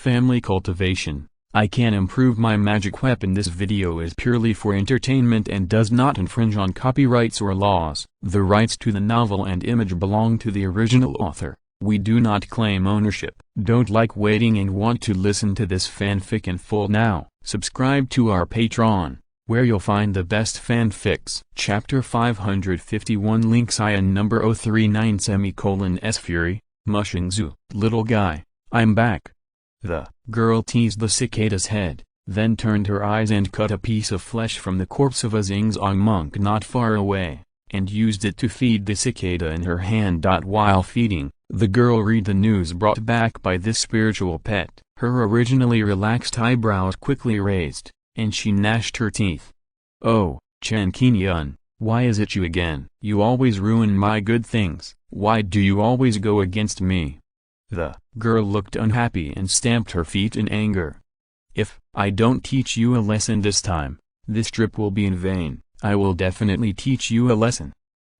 Family Cultivation. I can improve my magic weapon. This video is purely for entertainment and does not infringe on copyrights or laws. The rights to the novel and image belong to the original author. We do not claim ownership. Don't like waiting and want to listen to this fanfic in full now? Subscribe to our Patreon, where you'll find the best fanfics. Chapter 551 Link's Ion number 039 S Fury, Mushingzu. Little guy, I'm back. The girl teased the cicada's head, then turned her eyes and cut a piece of flesh from the corpse of a Xingzong monk not far away, and used it to feed the cicada in her hand. While feeding, the girl read the news brought back by this spiritual pet. Her originally relaxed eyebrows quickly raised, and she gnashed her teeth. Oh, Chen Qingyun, why is it you again? You always ruin my good things. Why do you always go against me? The girl looked unhappy and stamped her feet in anger. If I don't teach you a lesson this time, this trip will be in vain. I will definitely teach you a lesson.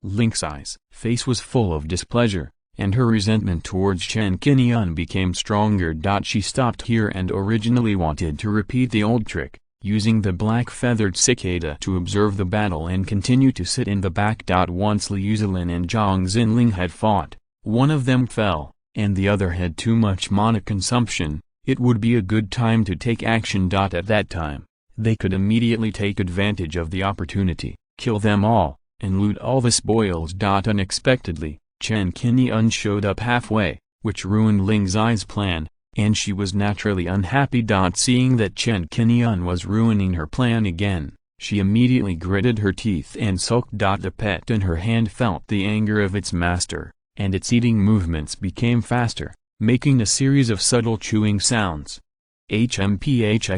Link's face was full of displeasure, and her resentment towards Chen Qingyun became stronger. She stopped here and originally wanted to repeat the old trick, using the black-feathered cicada to observe the battle and continue to sit in the back. Once Liu Zilin and Zhang Xinling had fought, one of them fell, and the other had too much mana consumption. It would be a good time to take action. At that time, they could immediately take advantage of the opportunity, kill them all, and loot all the spoils. Unexpectedly, Chen Qingyun showed up halfway, which ruined Ling Zai's plan, and she was naturally unhappy. Seeing that Chen Qingyun was ruining her plan again, she immediately gritted her teeth and sulked. The pet in her hand felt the anger of its master, and its eating movements became faster, making a series of subtle chewing sounds. HMPH!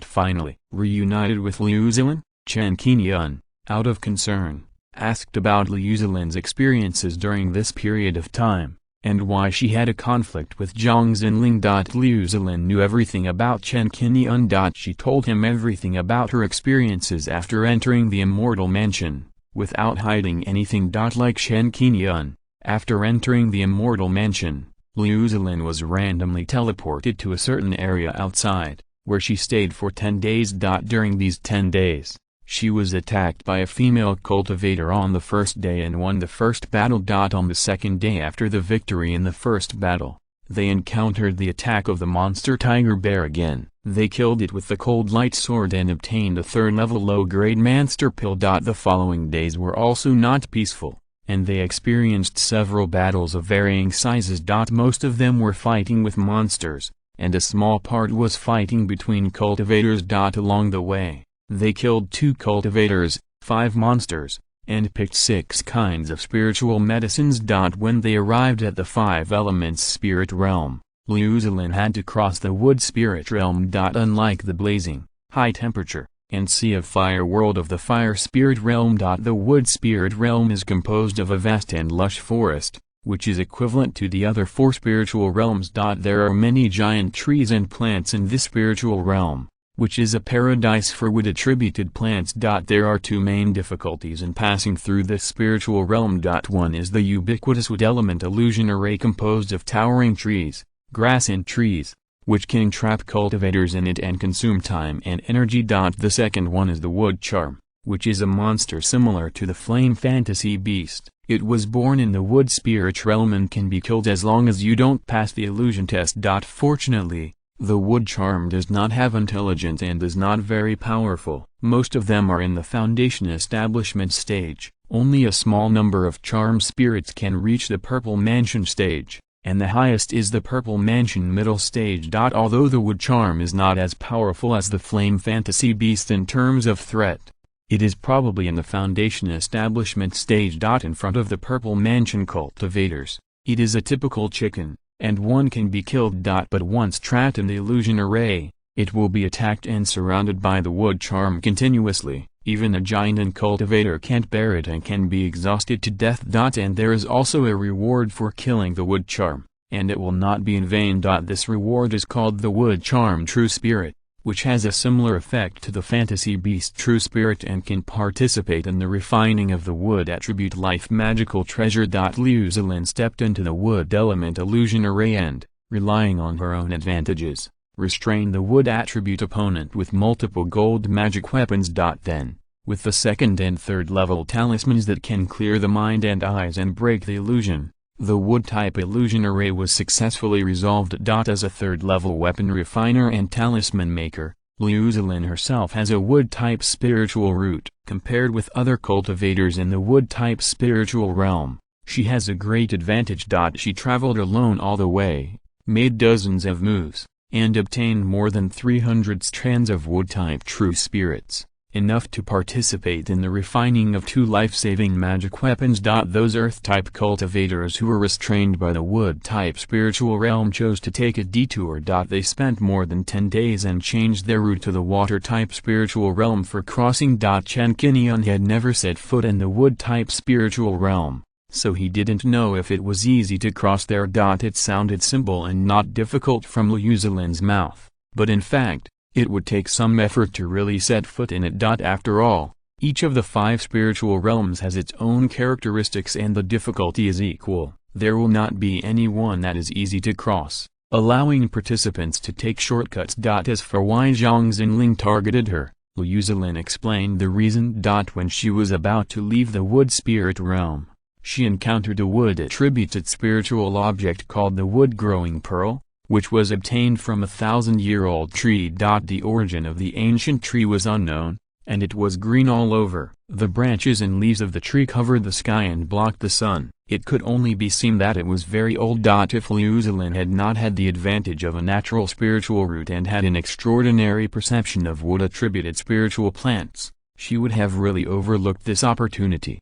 Finally, reunited with Liu Zilin, Chen Qingyun, out of concern, asked about Liu Zilin's experiences during this period of time, and why she had a conflict with Zhang Xinling. Liu Zilin knew everything about Chen Qingyun. She told him everything about her experiences after entering the Immortal Mansion, without hiding anything. Like Chen Qingyun, after entering the Immortal Mansion, Liu Zilin was randomly teleported to a certain area outside, where she stayed for 10 days. During these 10 days, she was attacked by a female cultivator on the first day and won the first battle. On the second day after the victory in the first battle, they encountered the attack of the monster tiger bear again. They killed it with the cold light sword and obtained a third-level low-grade monster pill. The following days were also not peaceful, and they experienced several battles of varying sizes. Most of them were fighting with monsters, and a small part was fighting between cultivators. Along the way, they killed 2 cultivators, 5 monsters, and picked 6 kinds of spiritual medicines. When they arrived at the 5 elements spirit realm, Liu Zilin had to cross the wood spirit realm. Unlike the blazing, high temperature, and sea of fire world of the fire spirit realm, the wood spirit realm is composed of a vast and lush forest, which is equivalent to the other 4 spiritual realms. There are many giant trees and plants in this spiritual realm, which is a paradise for wood-attributed plants. There are 2 main difficulties in passing through this spiritual realm. One is the ubiquitous wood element illusion array composed of towering trees, grass and trees, which can trap cultivators in it and consume time and energy. The second one is the wood charm, which is a monster similar to the flame fantasy beast. It was born in the wood spirit realm and can be killed as long as you don't pass the illusion test. Fortunately, the wood charm does not have intelligence and is not very powerful. Most of them are in the foundation establishment stage. Only a small number of charm spirits can reach the purple mansion stage, and the highest is the purple mansion middle stage. Although the wood charm is not as powerful as the flame fantasy beast in terms of threat, it is probably in the foundation establishment stage. In front of the purple mansion cultivators, it is a typical chicken, and one can be killed. But once trapped in the illusion array, it will be attacked and surrounded by the wood charm continuously. Even a giant and cultivator can't bear it and can be exhausted to death. And there is also a reward for killing the wood charm, and it will not be in vain. This reward is called the wood charm true spirit, which has a similar effect to the fantasy beast True Spirit and can participate in the refining of the wood attribute life magical treasure. Liu Zilin stepped into the wood element illusion array and, relying on her own advantages, restrain the wood attribute opponent with multiple gold magic weapons. Then, with the second and third level talismans that can clear the mind and eyes and break the illusion, the wood-type illusion array was successfully resolved. As a third-level weapon refiner and talisman maker, Liu Zilin herself has a wood-type spiritual root. Compared with other cultivators in the wood-type spiritual realm, she has a great advantage. She traveled alone all the way, made dozens of moves, and obtained more than 300 strands of wood-type true spirits, enough to participate in the refining of 2 life-saving magic weapons. Those earth-type cultivators who were restrained by the wood-type spiritual realm chose to take a detour. They spent more than 10 days and changed their route to the water-type spiritual realm for crossing. Chen Qingyun had never set foot in the wood-type spiritual realm, so he didn't know if it was easy to cross there. It sounded simple and not difficult from Liu Zilin's mouth, but in fact, it would take some effort to really set foot in it. After all, each of the 5 spiritual realms has its own characteristics and the difficulty is equal. There will not be any one that is easy to cross, allowing participants to take shortcuts. As for why Zhang Xinling targeted her, Liu Zilin explained the reason. When she was about to leave the wood spirit realm, she encountered a wood-attributed spiritual object called the wood-growing pearl, which was obtained from a 1,000-year-old tree. The origin of the ancient tree was unknown, and it was green all over. The branches and leaves of the tree covered the sky and blocked the sun. It could only be seen that it was very old. If Liu Zilin had not had the advantage of a natural spiritual root and had an extraordinary perception of wood-attributed spiritual plants, she would have really overlooked this opportunity.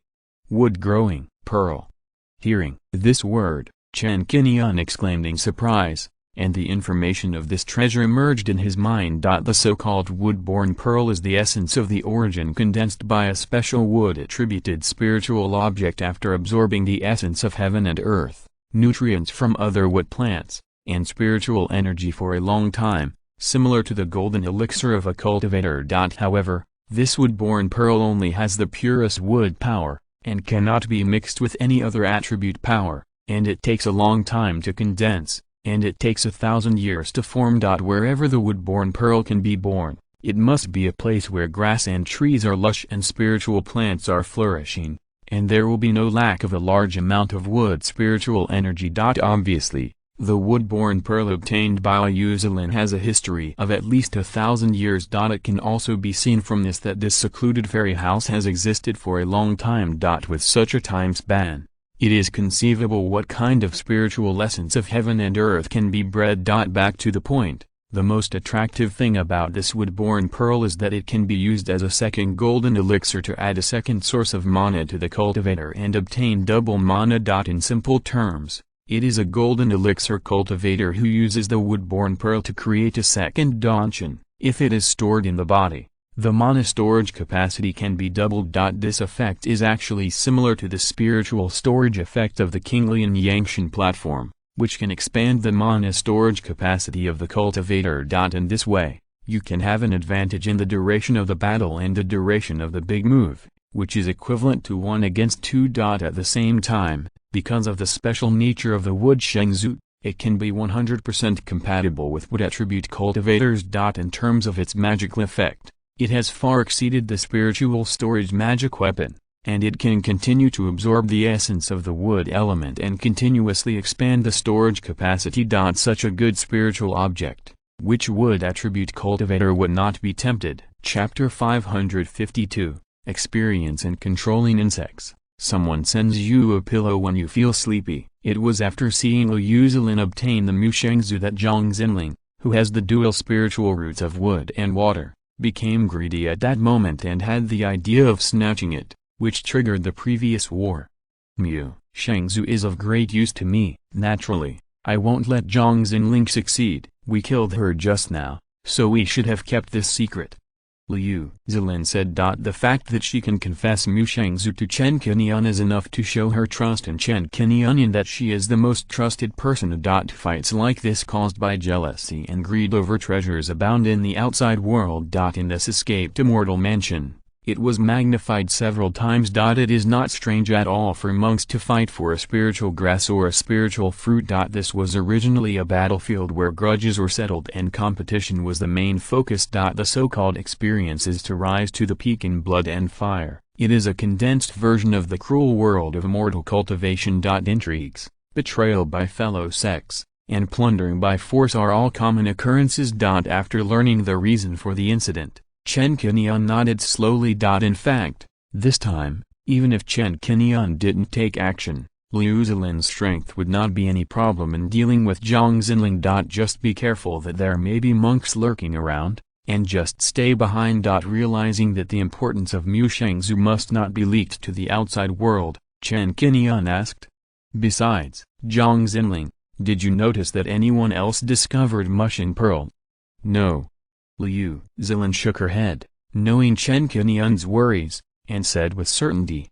Wood-growing pearl. Hearing this word, Chen Qingyun exclaimed in surprise, and the information of this treasure emerged in his mind. The so-called wood-born pearl is the essence of the origin condensed by a special wood-attributed spiritual object after absorbing the essence of heaven and earth, nutrients from other wood plants, and spiritual energy for a long time, similar to the golden elixir of a cultivator. However, this wood-born pearl only has the purest wood power, and cannot be mixed with any other attribute power, and it takes a long time to condense, and it takes 1,000 years to form. Wherever the wood-born pearl can be born, it must be a place where grass and trees are lush and spiritual plants are flourishing, and there will be no lack of a large amount of wood spiritual energy. Obviously, the wood-born pearl obtained by Liu Zilin has a history of at least 1,000 years. It can also be seen from this that this secluded fairy house has existed for a long time. With such a time span, it is conceivable what kind of spiritual essence of heaven and earth can be bred. Back to the point, the most attractive thing about this wood-born pearl is that it can be used as a second golden elixir to add a second source of mana to the cultivator and obtain double mana. In simple terms, it is a golden elixir cultivator who uses the wood-born pearl to create a second danshan. If it is stored in the body, the mana storage capacity can be doubled. This effect is actually similar to the spiritual storage effect of the Qinglian Yangshan platform, which can expand the mana storage capacity of the cultivator. In this way, you can have an advantage in the duration of the battle and the duration of the big move, which is equivalent to 1 against 2. At the same time, because of the special nature of the wood shengzu, it can be 100% compatible with wood attribute cultivators. In terms of its magical effect, it has far exceeded the spiritual storage magic weapon, and it can continue to absorb the essence of the wood element and continuously expand the storage capacity. Such a good spiritual object, which wood attribute cultivator would not be tempted? Chapter 552, Experience in Controlling Insects. Someone sends you a pillow when you feel sleepy. It was after seeing Liu Zilin obtain the Mu Shengzu that Zhang Xinling, who has the dual spiritual roots of wood and water, became greedy at that moment and had the idea of snatching it, which triggered the previous war. Mu Shengzu is of great use to me. Naturally, I won't let Zhang Xinling succeed. We killed her just now, so we should have kept this secret. Liu Zilin said. The fact that she can confess Mu Shengzu to Chen Qingyun is enough to show her trust in Chen Qingyun that she is the most trusted person. Fights like this caused by jealousy and greed over treasures abound in the outside world. In this escaped immortal mansion, It was magnified several times. It is not strange at all for monks to fight for a spiritual grass or a spiritual fruit. This was originally a battlefield where grudges were settled and competition was the main focus. The so-called experience is to rise to the peak in blood and fire. It is a condensed version of the cruel world of immortal cultivation. Intrigues, betrayal by fellow sects, and plundering by force are all common occurrences. After learning the reason for the incident, Chen Qingyun nodded slowly. In fact, this time, even if Chen Qingyun didn't take action, Liu Zilin's strength would not be any problem in dealing with Zhang Xinling. Just be careful that there may be monks lurking around, and just stay behind. Realizing that the importance of Mu Shengzu must not be leaked to the outside world, Chen Qingyun asked. Besides, Zhang Xinling, did you notice that anyone else discovered Mushing Pearl? No. Liu Zilin shook her head, knowing Chen Qingyun's worries, and said with certainty.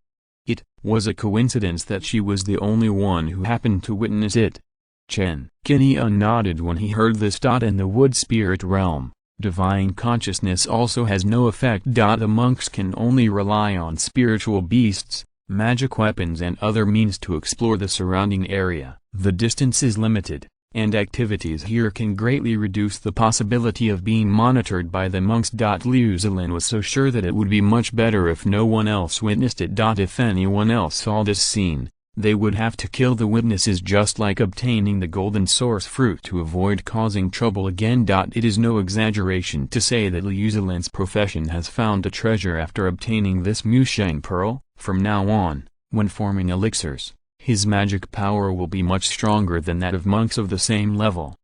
It was a coincidence that she was the only one who happened to witness it. Chen Qingyun nodded when he heard this. In the wood spirit realm, divine consciousness also has no effect. The monks can only rely on spiritual beasts, magic weapons and other means to explore the surrounding area. The distance is limited, and activities here can greatly reduce the possibility of being monitored by the monks. Liu Zilin was so sure that it would be much better if no one else witnessed it. If anyone else saw this scene, they would have to kill the witnesses, just like obtaining the golden source fruit to avoid causing trouble again. It is no exaggeration to say that Liu Zilin's profession has found a treasure after obtaining this Mu Sheng Pearl. From now on, when forming elixirs, his magic power will be much stronger than that of monks of the same level.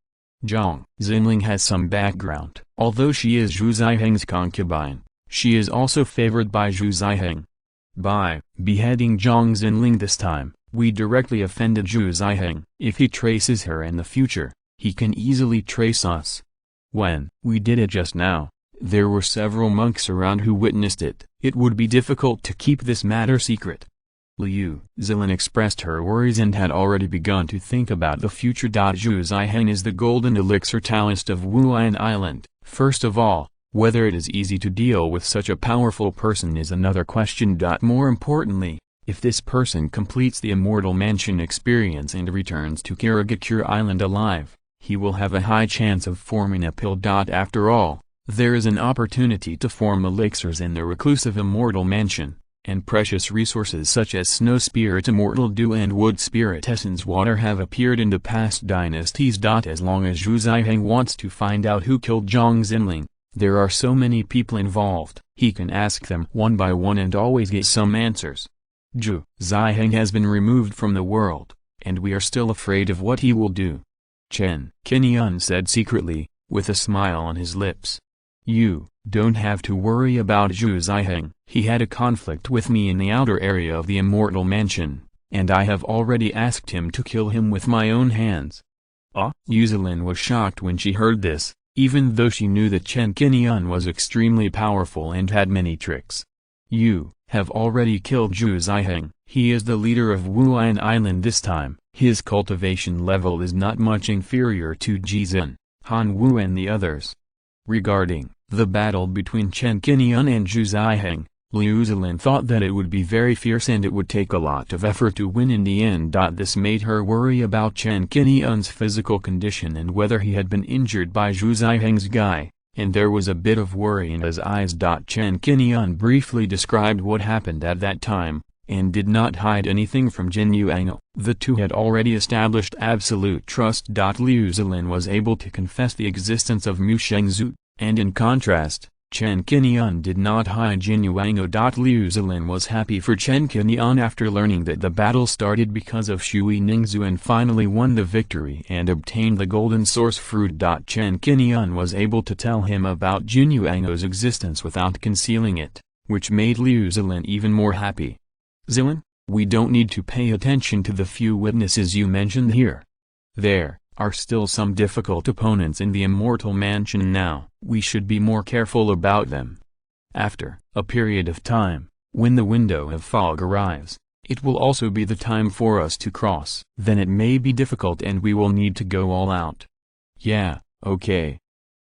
Zhang Xinling has some background. Although she is Zhu Ziheng's concubine, she is also favored by Zhu Ziheng. By beheading Zhang Xinling this time, we directly offended Zhu Ziheng. If he traces her in the future, he can easily trace us. When we did it just now, there were several monks around who witnessed it. It would be difficult to keep this matter secret. Liu Zilin expressed her worries and had already begun to think about the future. Zhu Ziheng is the golden elixir talist of Wuan Island. First of all, whether it is easy to deal with such a powerful person is another question. More importantly, if this person completes the Immortal Mansion experience and returns to Kirigakure Island alive, he will have a high chance of forming a pill. After all, there is an opportunity to form elixirs in the reclusive Immortal Mansion, and precious resources such as Snow Spirit Immortal Dew and Wood Spirit Essence Water have appeared in the past dynasties. As long as Zhu Ziheng wants to find out who killed Zhang Xinling, there are so many people involved, he can ask them one by one and always get some answers. Zhu Ziheng has been removed from the world, and we are still afraid of what he will do. Chen Qingyun said secretly, with a smile on his lips. You don't have to worry about Zhu Ziheng. He had a conflict with me in the outer area of the Immortal Mansion, and I have already asked him to kill him with my own hands. Liu Zilin was shocked when she heard this, even though she knew that Chen Qingyun was extremely powerful and had many tricks. You have already killed Zhu Ziheng. He is the leader of Wuan Island this time. His cultivation level is not much inferior to Jizhen, Han Wu and the others. Regarding the battle between Chen Qingyun and Zhu Ziheng, Liu Zilin thought that it would be very fierce and it would take a lot of effort to win in the end. This made her worry about Chen Qingyun's physical condition and whether he had been injured by Zhu Ziheng's guy, and there was a bit of worry in his eyes. Chen Qingyun briefly described what happened at that time, and did not hide anything from Jin Yuang. The two had already established absolute trust. Liu Zilin was able to confess the existence of Mu Shengzu, and in contrast, Chen Qingyun did not hide Jin Yuang. Liu Zilin was happy for Chen Qingyun after learning that the battle started because of Shui Ningzu and finally won the victory and obtained the golden source fruit. Chen Qingyun was able to tell him about Jin Yuang's existence without concealing it, which made Liu Zilin even more happy. Zilin, we don't need to pay attention to the few witnesses you mentioned here. There are still some difficult opponents in the Immortal Mansion now. We should be more careful about them. After a period of time, when the window of fog arrives, it will also be the time for us to cross. Then it may be difficult and we will need to go all out. Yeah, okay.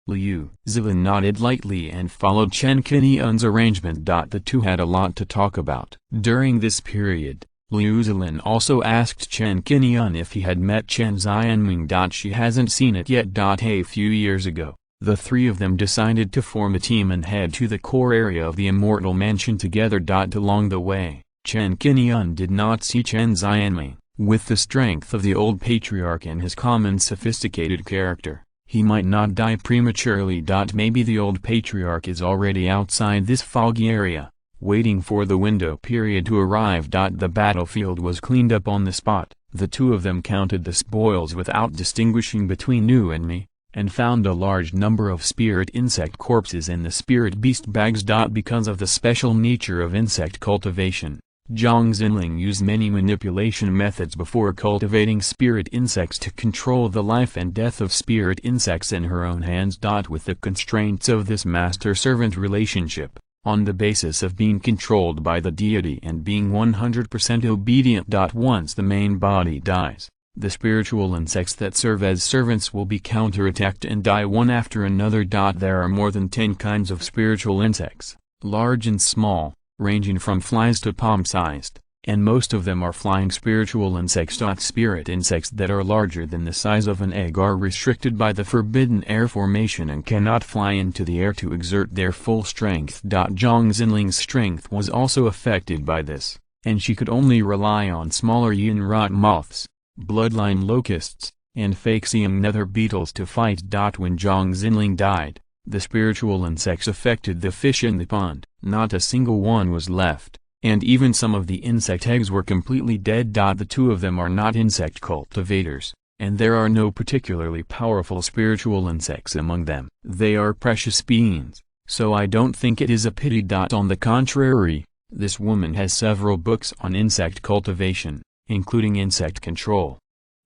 Liu Zilin nodded lightly and followed Chen Qingyun's arrangement. The two had a lot to talk about. During this period, Liu Zilin also asked Chen Qingyun if he had met Chen Xianming. She hasn't seen it yet. A few years ago, the three of them decided to form a team and head to the core area of the Immortal Mansion together. Along the way, Chen Qingyun did not see Chen Xianming. With the strength of the old patriarch and his common sophisticated character, he might not die prematurely. Maybe the old patriarch is already outside this foggy area, waiting for the window period to arrive. The battlefield was cleaned up on the spot. The two of them counted the spoils without distinguishing between new and me, and found a large number of spirit insect corpses in the spirit beast bags. Because of the special nature of insect cultivation, Zhang Xinling used many manipulation methods before cultivating spirit insects to control the life and death of spirit insects in her own hands. With the constraints of this master-servant relationship, on the basis of being controlled by the deity and being 100% obedient. Once the main body dies, the spiritual insects that serve as servants will be counterattacked and die one after another. There are more than 10 kinds of spiritual insects, large and small, ranging from flies to palm-sized, and most of them are flying spiritual insects. Spirit insects that are larger than the size of an egg are restricted by the forbidden air formation and cannot fly into the air to exert their full strength. Zhang Xinling's strength was also affected by this, and she could only rely on smaller yin rot moths, bloodline locusts, and fake seeing nether beetles to fight. When Zhang Xinling died, the spiritual insects affected the fish in the pond. Not a single one was left, and even some of the insect eggs were completely dead. The two of them are not insect cultivators, and there are no particularly powerful spiritual insects among them. They are precious beings, so I don't think it is a pity. On the contrary, this woman has several books on insect cultivation, including insect control.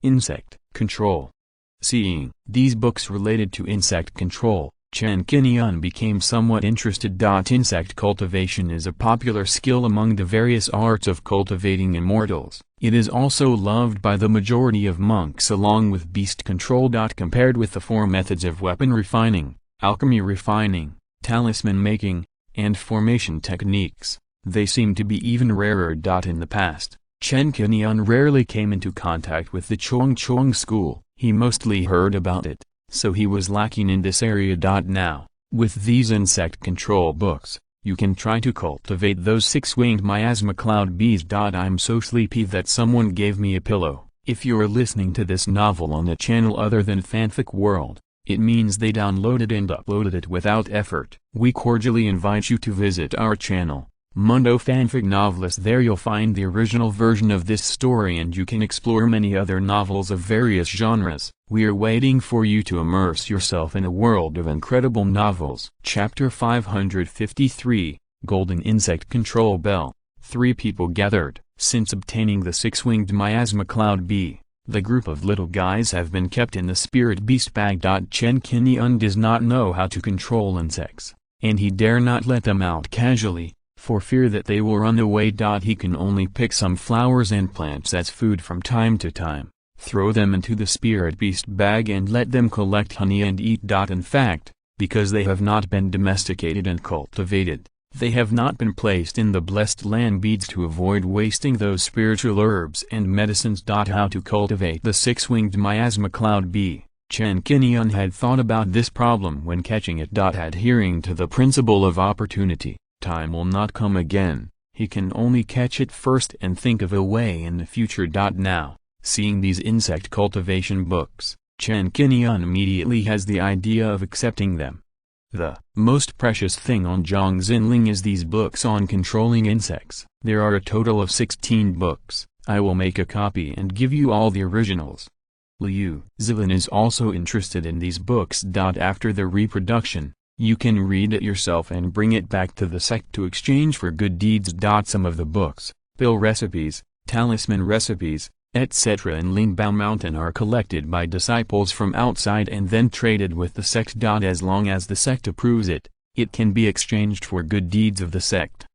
Insect control. Seeing these books related to insect control, Chen Qingyun became somewhat interested. Insect cultivation is a popular skill among the various arts of cultivating immortals. It is also loved by the majority of monks along with beast control. Compared with the four methods of weapon refining, alchemy refining, talisman making, and formation techniques, they seem to be even rarer. In the past, Chen Qingyun rarely came into contact with the Chongchuang school. He mostly heard about it, so he was lacking in this area. Now, with these insect control books, you can try to cultivate those six-winged miasma cloud bees. I'm so sleepy that someone gave me a pillow. If you're listening to this novel on a channel other than Fanfic World, it means they downloaded and uploaded it without effort. We cordially invite you to visit our channel, Mundo Fanfic Novelist. There you'll find the original version of this story and you can explore many other novels of various genres. We are waiting for you to immerse yourself in a world of incredible novels. Chapter 553, Golden Insect Control Bell. Three people gathered. Since obtaining the six-winged miasma cloud bee, the group of little guys have been kept in the spirit beast bag. Chen Qingyun does not know how to control insects, and he dare not let them out casually, for fear that they will run away. He can only pick some flowers and plants as food from time to time, throw them into the spirit beast bag and let them collect honey and eat. In fact, because they have not been domesticated and cultivated, they have not been placed in the blessed land beads to avoid wasting those spiritual herbs and medicines. How to cultivate the six-winged miasma cloud bee. Chen Qingyun had thought about this problem when catching it. Adhering to the principle of opportunity, time will not come again, he can only catch it first and think of a way in the future. Now, seeing these insect cultivation books, Chen Qingyun immediately has the idea of accepting them. The most precious thing on Zhang Xinling is these books on controlling insects. There are a total of 16 books. I will make a copy and give you all the originals. Liu Zilin is also interested in these books. After the reproduction, you can read it yourself and bring it back to the sect to exchange for good deeds. Some of the books, pill recipes, talisman recipes, etc. in Lingbao Mountain are collected by disciples from outside and then traded with the sect. As long as the sect approves it, it can be exchanged for good deeds of the sect.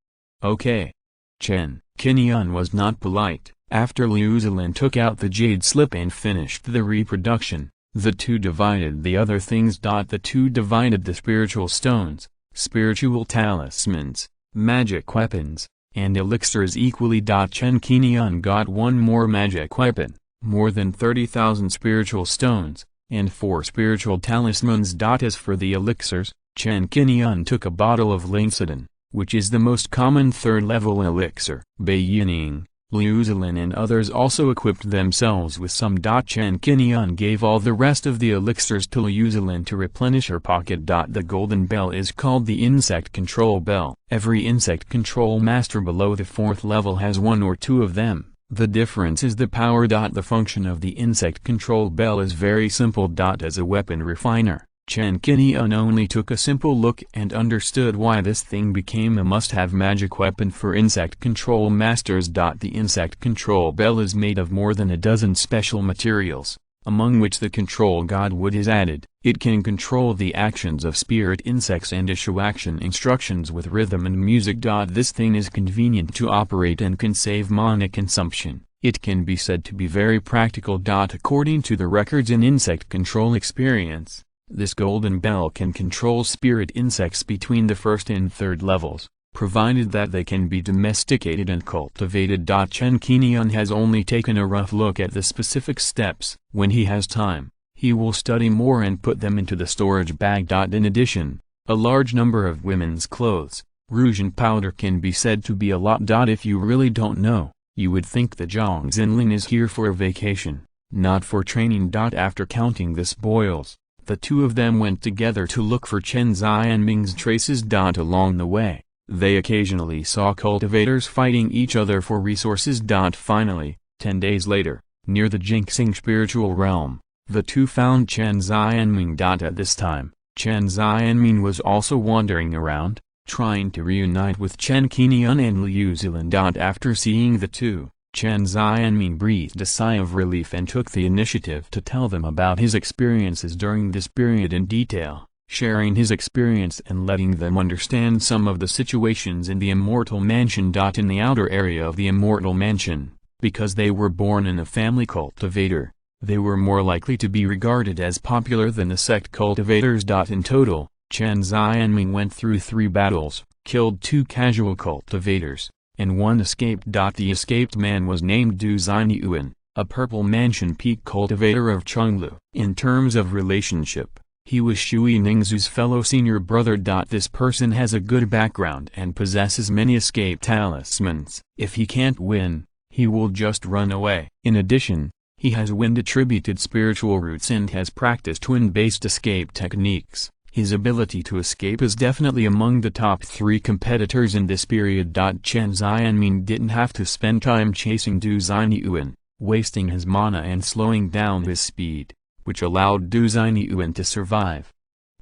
Okay. Chen Qingyun was not polite. After Liu Zilin took out the jade slip and finished the reproduction, The two divided the other things. The two divided the spiritual stones, spiritual talismans, magic weapons, and elixirs equally. Chen Qingyun got one more magic weapon, more than 30,000 spiritual stones, and 4 spiritual talismans. As for the elixirs, Chen Qingyun took a bottle of Linciden, which is the most common third-level elixir. Bai Yining, Liu Zilin and others also equipped themselves with some. Chen Qingyun gave all the rest of the elixirs to Liu Zilin to replenish her pocket. The golden bell is called the insect control bell. Every insect control master below the 4th level has 1 or 2 of them. The difference is the power. The function of the insect control bell is very simple. As a weapon refiner, Chen Qingyun only took a simple look and understood why this thing became a must-have magic weapon for insect control masters. The insect control bell is made of more than a dozen special materials, among which the control god wood is added. It can control the actions of spirit insects and issue action instructions with rhythm and music. This thing is convenient to operate and can save mana consumption. It can be said to be very practical. According to the records in insect control experience, this golden bell can control spirit insects between the 1st and 3rd levels, provided that they can be domesticated and cultivated. Chen Qingyun has only taken a rough look at the specific steps. When he has time, he will study more and put them into the storage bag. In addition, a large number of women's clothes, rouge and powder can be said to be a lot. If you really don't know, you would think the Zhang Xinlin is here for a vacation, not for training. After counting the spoils, the two of them went together to look for Chen Xianming's traces. Along the way, they occasionally saw cultivators fighting each other for resources. Finally, 10 days later, near the Jinxing spiritual realm, the two found Chen Xianming. At this time, Chen Xianming was also wandering around, trying to reunite with Chen Qingyun and Liu Zilin. After seeing the two, Chen Xianming breathed a sigh of relief and took the initiative to tell them about his experiences during this period in detail, sharing his experience and letting them understand some of the situations in the Immortal Mansion. In the outer area of the Immortal Mansion, because they were born in a family cultivator, they were more likely to be regarded as popular than the sect cultivators. In total, Chen Xianming went through 3 battles, killed 2 casual cultivators, and 1 escaped. The escaped man was named Du Xinyuan, a Purple Mansion Peak cultivator of Chenglu. In terms of relationship, he was Shui Ningzu's fellow senior brother. This person has a good background and possesses many escape talismans. If he can't win, he will just run away. In addition, he has wind-attributed spiritual roots and has practiced wind-based escape techniques. His ability to escape is definitely among the top 3 competitors in this period. Chen Xianming didn't have to spend time chasing Du Xinyuan, wasting his mana and slowing down his speed, which allowed Du Xinyuan to survive.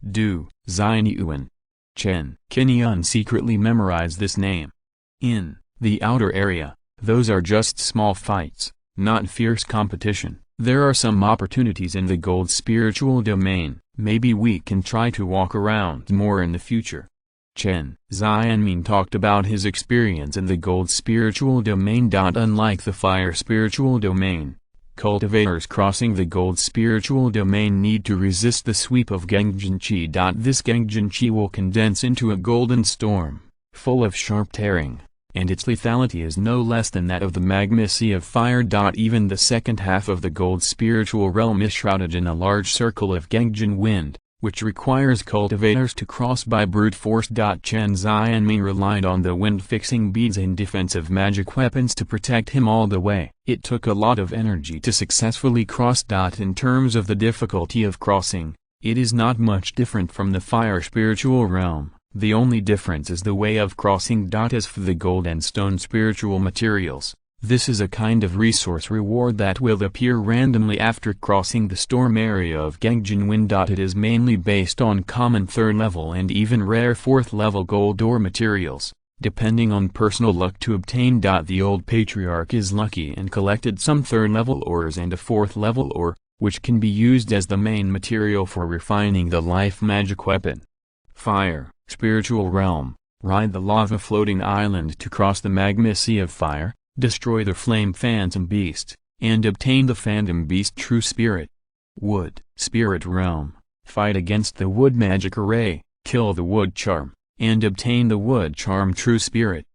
Du Xinyuan. Chen Qingyun secretly memorized this name. In the outer area, those are just small fights, not fierce competition. There are some opportunities in the gold spiritual domain. Maybe we can try to walk around more in the future. Chen Xianming talked about his experience in the gold spiritual domain. Unlike the fire spiritual domain, cultivators crossing the gold spiritual domain need to resist the sweep of Gengjin Qi. This Gengjin Qi will condense into a golden storm, full of sharp tearing, and its lethality is no less than that of the magma sea of fire. Even the second half of the gold spiritual realm is shrouded in a large circle of Gengjin wind, which requires cultivators to cross by brute force. Chen Xianming relied on the wind-fixing beads and defensive magic weapons to protect him all the way. It took a lot of energy to successfully cross. In terms of the difficulty of crossing, it is not much different from the fire spiritual realm. The only difference is the way of crossing. As for the gold and stone spiritual materials, this is a kind of resource reward that will appear randomly after crossing the storm area of Gengjin Wind. It is mainly based on common 3rd level and even rare 4th level gold ore materials, depending on personal luck to obtain. The old patriarch is lucky and collected some 3rd level ores and a 4th level ore, which can be used as the main material for refining the life magic weapon. Fire spiritual realm. Ride the lava floating island to cross the magma sea of fire, destroy the flame phantom beast, and obtain the phantom beast true spirit. Wood, Spirit Realm. Fight against the Wood Magic Array, kill the Wood Charm, and obtain the Wood Charm True Spirit.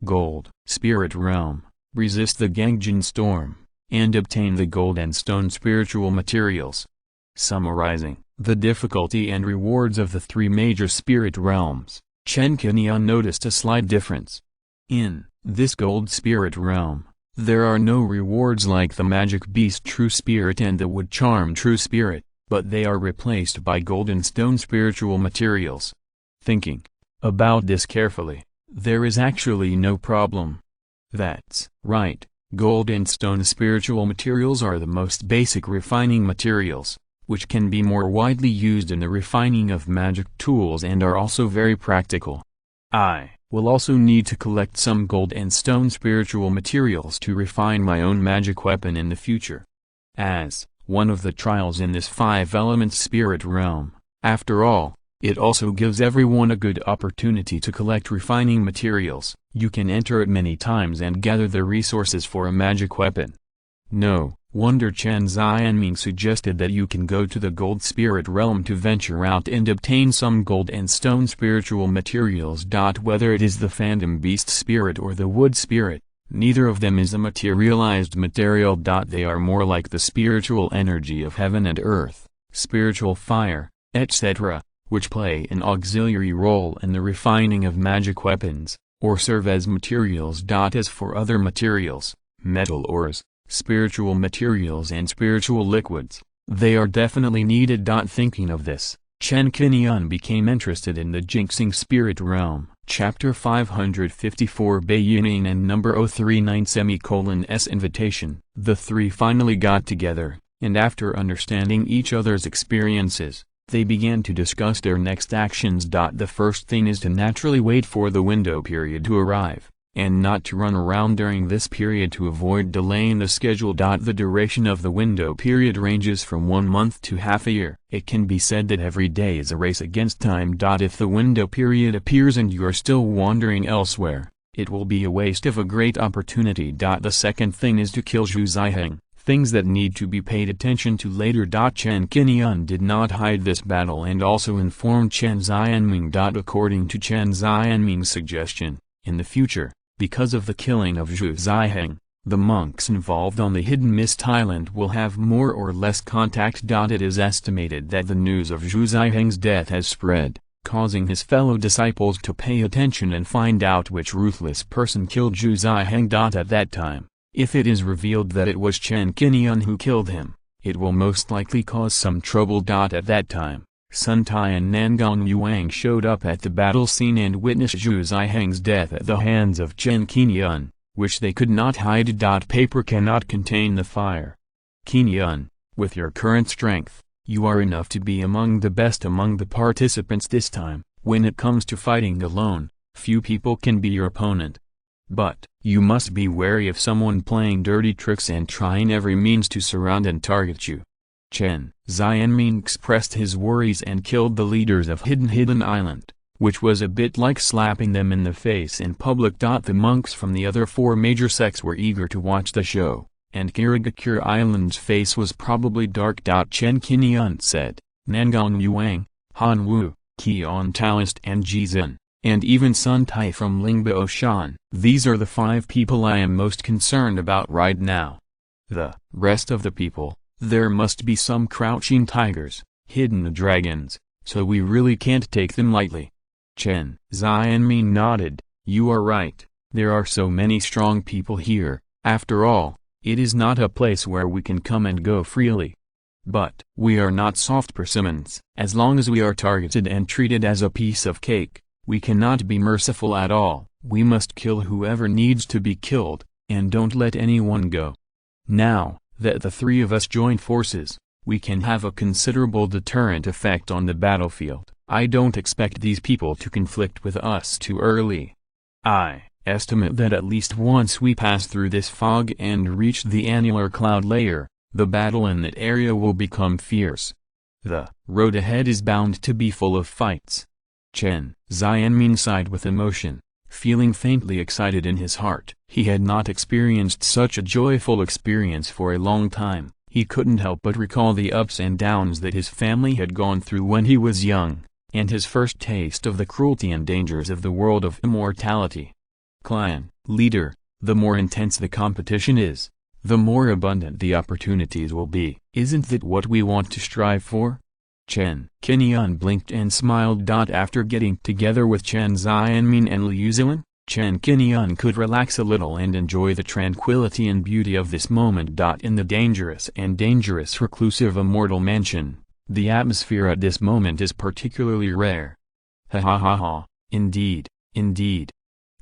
Gold, Spirit Realm. Resist the Gangjin Storm, and obtain the Gold and Stone Spiritual Materials. Summarizing the difficulty and rewards of the three major spirit realms, Chen Qingyun noticed a slight difference. In this Gold Spirit Realm, there are no rewards like the Magic Beast True Spirit and the Wood Charm True Spirit, but they are replaced by Gold and Stone Spiritual Materials. Thinking about this carefully, there is actually no problem. That's right, Gold and Stone Spiritual Materials are the most basic refining materials, which can be more widely used in the refining of magic tools and are also very practical. I will also need to collect some Gold and Stone Spiritual Materials to refine my own magic weapon in the future. As one of the trials in this 5-element spirit realm, after all, it also gives everyone a good opportunity to collect refining materials. You can enter it many times and gather the resources for a magic weapon. No wonder Chen Xianming suggested that you can go to the Gold Spirit Realm to venture out and obtain some Gold and Stone Spiritual Materials. Whether it is the Phantom Beast Spirit or the Wood Spirit, neither of them is a materialized material. They are more like the spiritual energy of heaven and earth, spiritual fire, etc., which play an auxiliary role in the refining of magic weapons, or serve as materials. As for other materials, metal ores, spiritual materials and spiritual liquids, they are definitely needed. Thinking of this, Chen Qingyun became interested in the Jinxing Spirit Realm. Chapter 554 Beiyining and number 039:S Invitation. The three finally got together, and after understanding each other's experiences, they began to discuss their next actions. The first thing is to naturally wait for the window period to arrive, and not to run around during this period to avoid delaying the schedule. The duration of the window period ranges from 1 month to half a year. It can be said that every day is a race against time. If the window period appears and you are still wandering elsewhere, it will be a waste of a great opportunity. The second thing is to kill Zhu Ziheng, things that need to be paid attention to later. Chen Qingyun did not hide this battle and also informed Chen Xianming. According to Chen Xianming's suggestion, in the future, because of the killing of Zhu Ziheng, the monks involved on the Hidden Mist Island will have more or less contact. It is estimated that the news of Zhu Ziheng's death has spread, causing his fellow disciples to pay attention and find out which ruthless person killed Zhu Ziheng. At that time, if it is revealed that it was Chen Qingyun who killed him, it will most likely cause some trouble. At that time, Sun Tai and Nangong Yuang showed up at the battle scene and witnessed Zhu Ziheng's death at the hands of Chen Qingyun, which they could not hide. Paper cannot contain the fire. Qingyun, with your current strength, you are enough to be among the best among the participants this time. When it comes to fighting alone, few people can be your opponent. But you must be wary of someone playing dirty tricks and trying every means to surround and target you. Chen Xianming expressed his worries and killed the leaders of Hidden Island, which was a bit like slapping them in the face in public. The monks from the other 4 major sects were eager to watch the show, and Kirigakure Island's face was probably dark. Chen Qingyun said, Nangong Yuang, Han Wu, Qian Taoist and Jizhen, and even Sun Tai from Lingbao Shan. These are the 5 people I am most concerned about right now. The rest of the people, there must be some crouching tigers, hidden dragons, so we really can't take them lightly. Chen Xianming nodded, you are right, there are so many strong people here. After all, it is not a place where we can come and go freely. But we are not soft persimmons. As long as we are targeted and treated as a piece of cake, we cannot be merciful at all. We must kill whoever needs to be killed, and don't let anyone go. Now that the 3 of us join forces, we can have a considerable deterrent effect on the battlefield. I don't expect these people to conflict with us too early. I estimate that at least once we pass through this fog and reach the annular cloud layer, the battle in that area will become fierce. The road ahead is bound to be full of fights. Chen Xianming sighed with emotion, feeling faintly excited in his heart. He had not experienced such a joyful experience for a long time. He couldn't help but recall the ups and downs that his family had gone through when he was young, and his first taste of the cruelty and dangers of the world of immortality. Clan leader, the more intense the competition is, the more abundant the opportunities will be. Isn't that what we want to strive for? Chen Qingyun blinked and smiled. After getting together with Chen Xianming and Liu Zilin, Chen Qingyun could relax a little and enjoy the tranquility and beauty of this moment. In the dangerous reclusive immortal mansion, the atmosphere at this moment is particularly rare. Ha ha ha ha, indeed, indeed.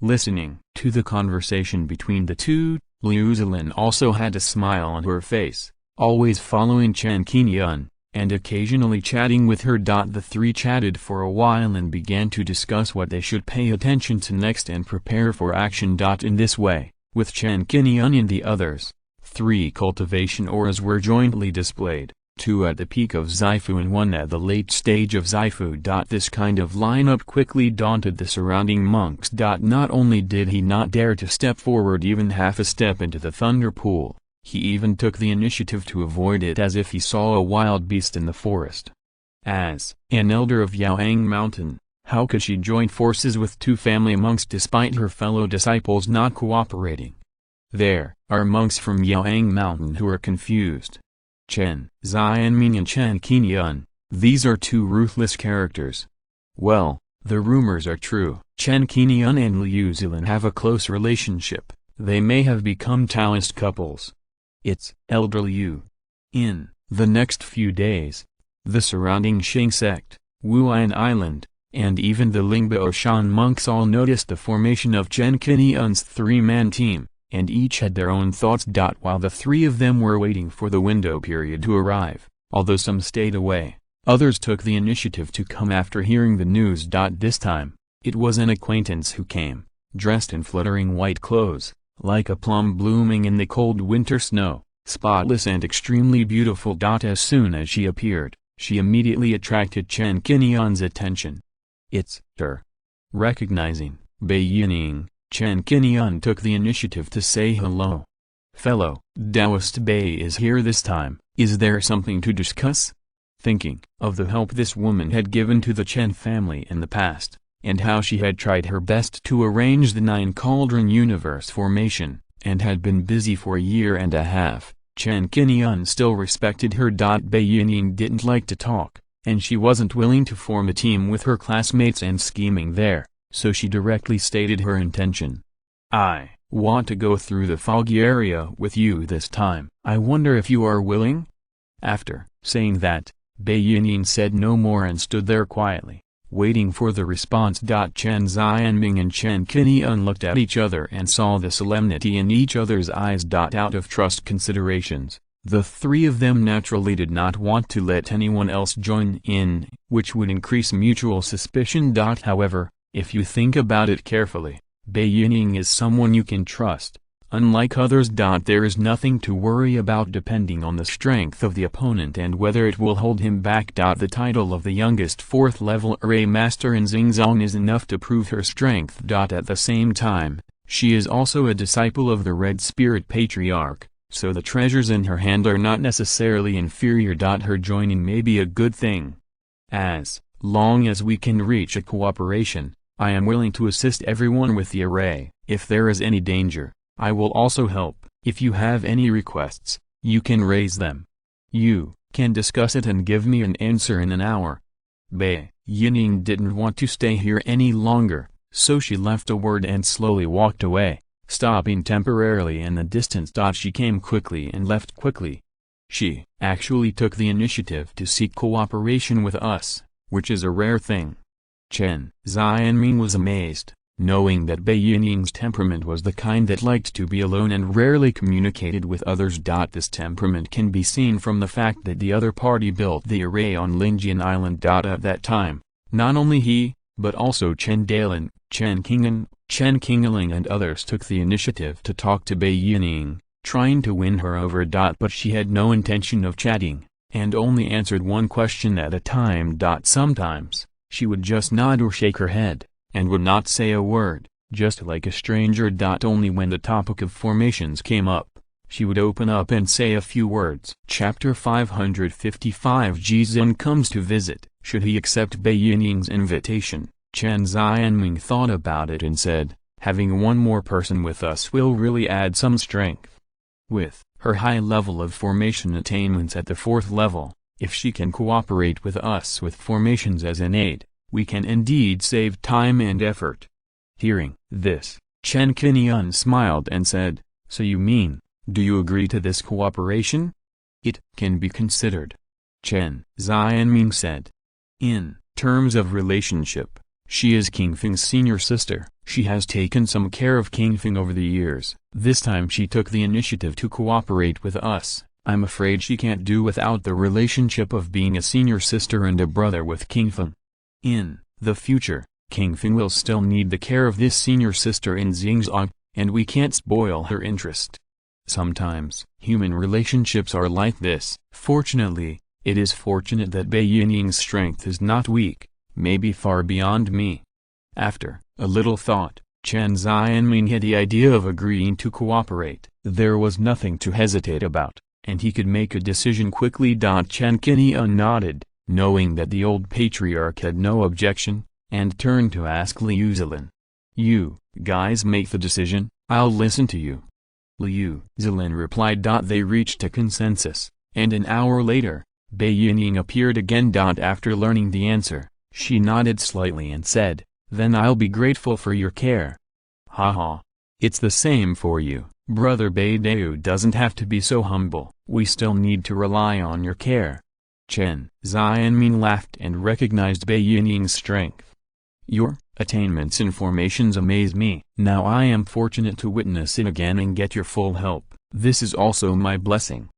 Listening to the conversation between the two, Liu Zilin also had a smile on her face, always following Chen Qingyun, and occasionally chatting with her. The three chatted for a while and began to discuss what they should pay attention to next and prepare for action. In this way, with Chen Qingyun and the others, 3 cultivation auras were jointly displayed, 2 at the peak of Xifu and 1 at the late stage of Xifu. This kind of lineup quickly daunted the surrounding monks. Not only did he not dare to step forward even half a step into the thunder pool, he even took the initiative to avoid it as if he saw a wild beast in the forest. As an elder of Yaoang Mountain, how could she join forces with 2 family monks despite her fellow disciples not cooperating? There are monks from Yaoang Mountain who are confused. Chen Xianming and Chen Qingyun, these are 2 ruthless characters. Well, the rumors are true. Chen Qingyun and Liu Zilin have a close relationship. They may have become Taoist couples. It's Elder Liu. In the next few days, the surrounding Qing sect, Wuan Island, and even the Lingbo Shan monks all noticed the formation of Chen Qingyun's 3-man team, and each had their own thoughts. While the 3 of them were waiting for the window period to arrive, although some stayed away, others took the initiative to come after hearing the news. This time, it was an acquaintance who came, dressed in fluttering white clothes, like a plum blooming in the cold winter snow, spotless and extremely beautiful. As soon as she appeared, she immediately attracted Chen Qingyun's attention. It's her. Recognizing Bei Yining, Chen Qingyun took the initiative to say hello. Fellow Taoist Bei is here this time. Is there something to discuss? Thinking of the help this woman had given to the Chen family in the past, and how she had tried her best to arrange the 9 Cauldron universe formation, and had been busy for a year and a half, Chen Qingyun still respected her. Bei Yining didn't like to talk, and she wasn't willing to form a team with her classmates and scheming there, so she directly stated her intention. I want to go through the foggy area with you this time. I wonder if you are willing? After saying that, Bei Yining said no more and stood there quietly, waiting for the response. Chen Xianming and Chen Qingyun looked at each other and saw the solemnity in each other's eyes. Out of trust considerations, the 3 of them naturally did not want to let anyone else join in, which would increase mutual suspicion. However, if you think about it carefully, Bei Yining is someone you can trust. Unlike others, there is nothing to worry about depending on the strength of the opponent and whether it will hold him back. The title of the youngest 4th level array master in Xingzong is enough to prove her strength. At the same time, she is also a disciple of the Red Spirit Patriarch, so the treasures in her hand are not necessarily inferior. Her joining may be a good thing. As long as we can reach a cooperation, I am willing to assist everyone with the array. If there is any danger, I will also help. If you have any requests, you can raise them. You can discuss it and give me an answer in an hour. Bei Yining didn't want to stay here any longer, so she left a word and slowly walked away, stopping temporarily in the distance. She came quickly and left quickly. She actually took the initiative to seek cooperation with us, which is a rare thing. Chen Xianming was amazed, knowing that Bei Yining's temperament was the kind that liked to be alone and rarely communicated with others. This temperament can be seen from the fact that the other party built the array on Linjian Island. At that time, not only he, but also Chen Dalin, Chen Qingyun, Chen Qingling and others took the initiative to talk to Bei Yining, trying to win her over. But she had no intention of chatting, and only answered one question at a time. Sometimes, she would just nod or shake her head, and would not say a word, just like a stranger. Only when the topic of formations came up, she would open up and say a few words. Chapter 555 Jizun comes to visit. Should he accept Bai Yining's invitation? Chen Xianming thought about it and said, having one more person with us will really add some strength. With her high level of formation attainments at the 4th level, if she can cooperate with us with formations as an aid, we can indeed save time and effort. Hearing this, Chen Qingyun smiled and said, so you mean, do you agree to this cooperation? It can be considered. Chen Xianming said. In terms of relationship, she is Qingfeng's senior sister. She has taken some care of Qingfeng over the years. This time she took the initiative to cooperate with us. I'm afraid she can't do without the relationship of being a senior sister and a brother with Qingfeng. In the future, Qingfeng will still need the care of this senior sister in Xingzong, and we can't spoil her interest. Sometimes, human relationships are like this. Fortunately, it is fortunate that Bai Yining's strength is not weak, maybe far beyond me. After a little thought, Chen Xianming had the idea of agreeing to cooperate. There was nothing to hesitate about, and he could make a decision quickly. Chen Qingyun nodded, knowing that the old patriarch had no objection, and turned to ask Liu Zilin. You guys make the decision, I'll listen to you. Liu Zilin replied. They reached a consensus, and an hour later, Bai Yining appeared again. After learning the answer, she nodded slightly and said, then I'll be grateful for your care. Haha. It's the same for you, brother Bai Deu doesn't have to be so humble. We still need to rely on your care. Chen Xianming laughed and recognized Bai Yining's strength. Your attainments in formations amaze me. Now I am fortunate to witness it again and get your full help. This is also my blessing.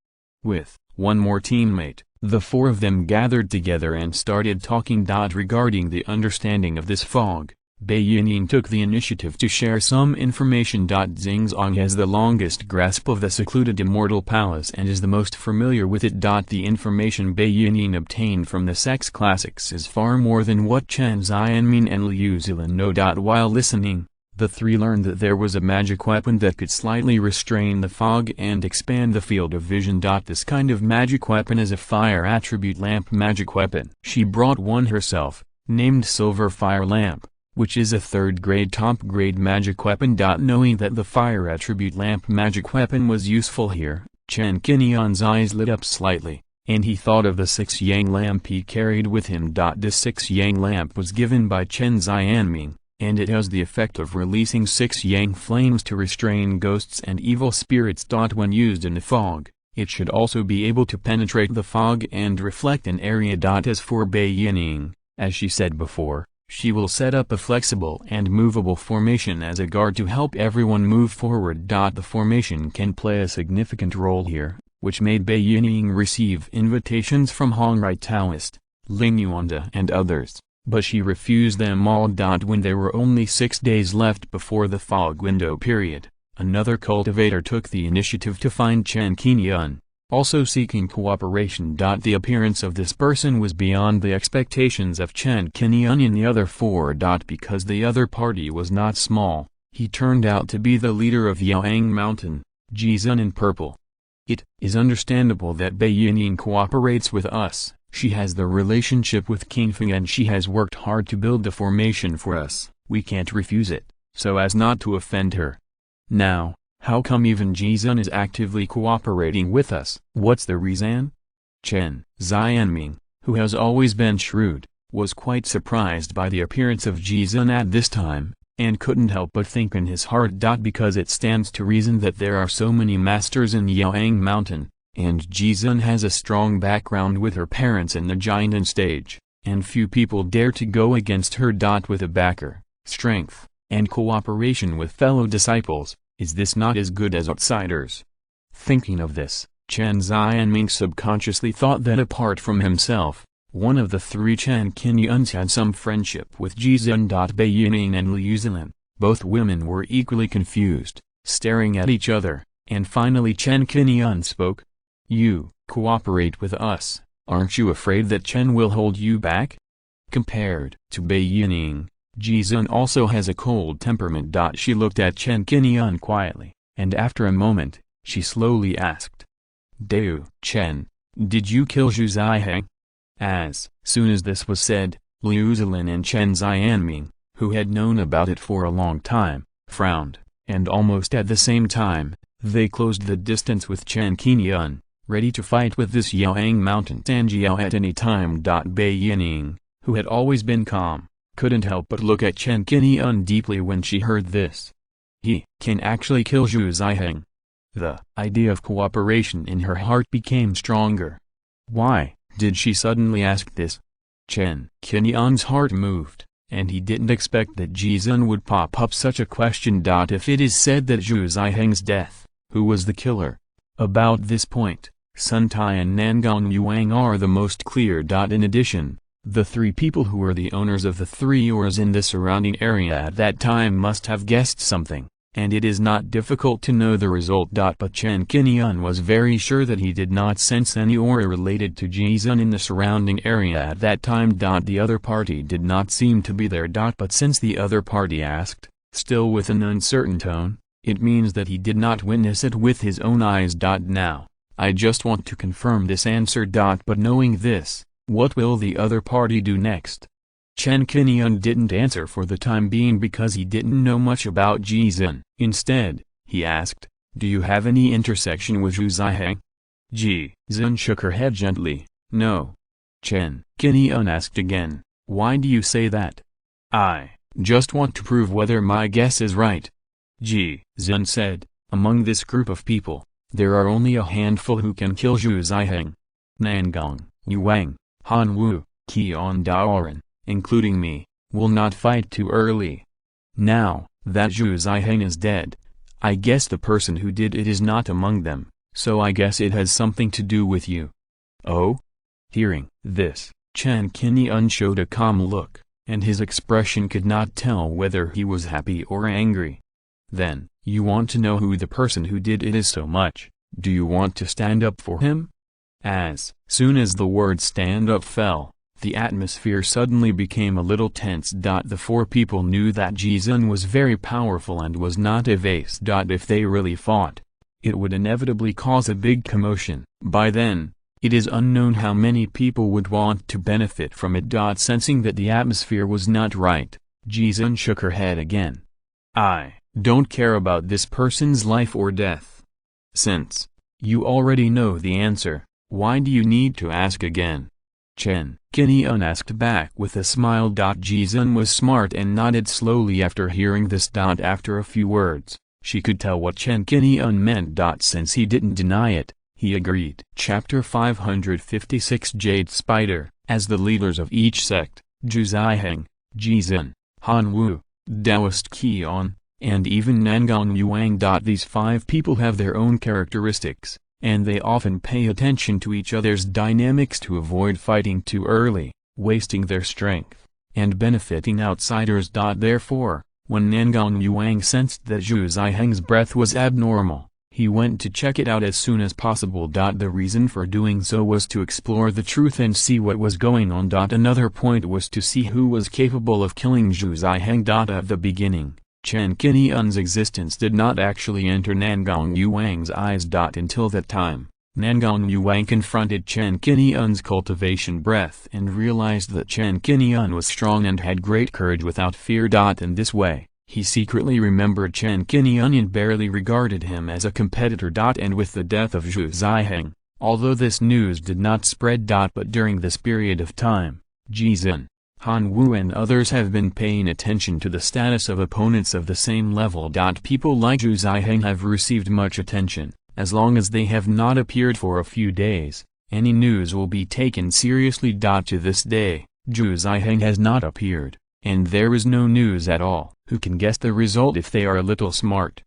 With one more teammate, the 4 of them gathered together and started talking. Regarding the understanding of this fog, Bai Yining took the initiative to share some information. Xingzong has the longest grasp of the secluded Immortal Palace and is the most familiar with it. The information Bai Yining obtained from the sex classics is far more than what Chen Xianming and Liu Zilin know. While listening, the 3 learned that there was a magic weapon that could slightly restrain the fog and expand the field of vision. This kind of magic weapon is a fire attribute lamp magic weapon. She brought one herself, named Silver Fire Lamp, which is a 3rd grade top grade magic weapon. Knowing that the fire attribute lamp magic weapon was useful here, Chen Qingyun's eyes lit up slightly, and he thought of the 6 yang lamp he carried with him. This 6 yang lamp was given by Chen Xianming, and it has the effect of releasing 6 yang flames to restrain ghosts and evil spirits. When used in the fog, it should also be able to penetrate the fog and reflect an area. As for Bai Yining, as she said before, she will set up a flexible and movable formation as a guard to help everyone move forward. The formation can play a significant role here, which made Bai Yining receive invitations from Hongrai Taoist, Ling Yuanda and others, but she refused them all. When there were only 6 days left before the fog window period, another cultivator took the initiative to find Chen Qingyun, also seeking cooperation. The appearance of this person was beyond the expectations of Chen Qingyun and the other 4. Because the other party was not small, he turned out to be the leader of Yaoang Mountain, Jizun in purple. It is understandable that Bai Yining cooperates with us. She has the relationship with Qingfeng and she has worked hard to build the formation for us. We can't refuse it, so as not to offend her. Now, how come even Jizun is actively cooperating with us? What's the reason? Chen Xianming, who has always been shrewd, was quite surprised by the appearance of Jizun at this time, and couldn't help but think in his heart. Because it stands to reason that there are so many masters in Yaoang Mountain, and Jizun has a strong background with her parents in the giant stage, and few people dare to go against her. With a backer, strength, and cooperation with fellow disciples, is this not as good as outsiders? Thinking of this, Chen Xianming subconsciously thought that apart from himself, one of the 3 Chen Qingyuns had some friendship with Jizun. Bai Yining and Liu Zilin, both women, were equally confused, staring at each other, and finally Chen Qingyun spoke. You cooperate with us, aren't you afraid that Chen will hold you back? Compared to Bai Yining, Jizun also has a cold temperament. She looked at Chen Qingyun quietly, and after a moment, she slowly asked. Dao Chen, did you kill Zhu Ziheng? As soon as this was said, Liu Zilin and Chen Xianming, who had known about it for a long time, frowned, and almost at the same time, they closed the distance with Chen Qingyun, ready to fight with this Yaoang Mountain Sanjiao at any time. Bai Yining, who had always been calm, couldn't help but look at Chen Qingyun deeply when she heard this. He can actually kill Zhu Ziheng. The idea of cooperation in her heart became stronger. Why did she suddenly ask this? Chen Qingyun's heart moved, and he didn't expect that Jizun would pop up such a question. If it is said that Zhu Ziheng's death, who was the killer? About this point, Sun Tai and Nangong Yuang are the most clear. In addition, the three people who were the owners of the three ores in the surrounding area at that time must have guessed something, and it is not difficult to know the result. But Chen Qingyun was very sure that he did not sense any aura related to Jizun in the surrounding area at that time. The other party did not seem to be there. But since the other party asked, still with an uncertain tone, it means that he did not witness it with his own eyes. Now, I just want to confirm this answer. But knowing this, what will the other party do next? Chen Qingyun didn't answer for the time being because he didn't know much about Jizun. Instead, he asked, do you have any intersection with Zhu Ziheng? Jizun shook her head gently, no. Chen Qingyun asked again, why do you say that? I just want to prove whether my guess is right. Jizun said, among this group of people, there are only a handful who can kill Zhu Ziheng. Nangong, Yuang, Han Wu, Qian Daoran, including me, will not fight too early. Now that Zhu Ziheng is dead, I guess the person who did it is not among them, so I guess it has something to do with you. Oh? Hearing this, Chen Qingyun showed a calm look, and his expression could not tell whether he was happy or angry. Then, you want to know who the person who did it is so much, do you want to stand up for him? As soon as the word stand up fell, the atmosphere suddenly became a little tense. The four people knew that Jizun was very powerful and was not a vase. If they really fought, it would inevitably cause a big commotion. By then, it is unknown how many people would want to benefit from it. Sensing that the atmosphere was not right, Jizun shook her head again. I don't care about this person's life or death. Since you already know the answer, why do you need to ask again? Chen Qingyun asked back with a smile. Jizun was smart and nodded slowly after hearing this. After a few words, she could tell what Chen Qingyun meant. Since he didn't deny it, he agreed. Chapter 556 Jade Spider. As the leaders of each sect, Zhu Ziheng, Jizun, Han Wu, Taoist Qian, and even Nangong Yuang. These five people have their own characteristics, and they often pay attention to each other's dynamics to avoid fighting too early, wasting their strength, and benefiting outsiders. Therefore, when Nangong Yuang sensed that Zhu Ziheng's breath was abnormal, he went to check it out as soon as possible. The reason for doing so was to explore the truth and see what was going on. Another point was to see who was capable of killing Zhu Ziheng. At the beginning, Chen Qingyun's existence did not actually enter Nangong Yuang's eyes. Until that time, Nangong Yuang confronted Chen Qingyun's cultivation breath and realized that Chen Qingyun was strong and had great courage without fear. In this way, he secretly remembered Chen Qingyun and barely regarded him as a competitor. And with the death of Zhu Ziheng, although this news did not spread. But during this period of time, Jizun, Han Wu and others have been paying attention to the status of opponents of the same level. People like Zhu Ziheng have received much attention. As long as they have not appeared for a few days, any news will be taken seriously. To this day, Zhu Ziheng has not appeared, and there is no news at all. Who can guess the result if they are a little smart?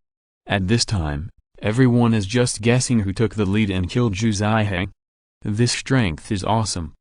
At this time, everyone is just guessing who took the lead and killed Zhu Ziheng. This strength is awesome.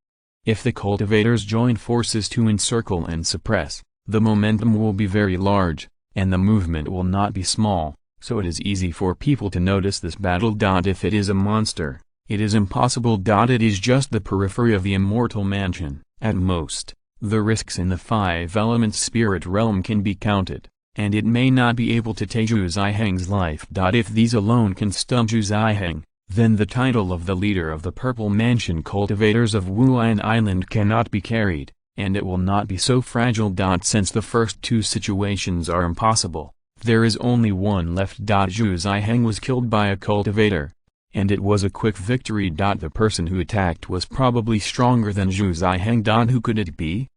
If the cultivators join forces to encircle and suppress, the momentum will be very large, and the movement will not be small, so it is easy for people to notice this battle. If it is a monster, it is impossible. It is just the periphery of the immortal mansion. At most, the risks in the five elements spirit realm can be counted, and it may not be able to take Zhu Ziheng's life. If these alone can stun Zhu Ziheng, then the title of the leader of the Purple Mansion Cultivators of Wuan Island cannot be carried, and it will not be so fragile. Since the first two situations are impossible, there is only one left. Zhu Ziheng was killed by a cultivator, and it was a quick victory. The person who attacked was probably stronger than Zhu Ziheng. Who could it be?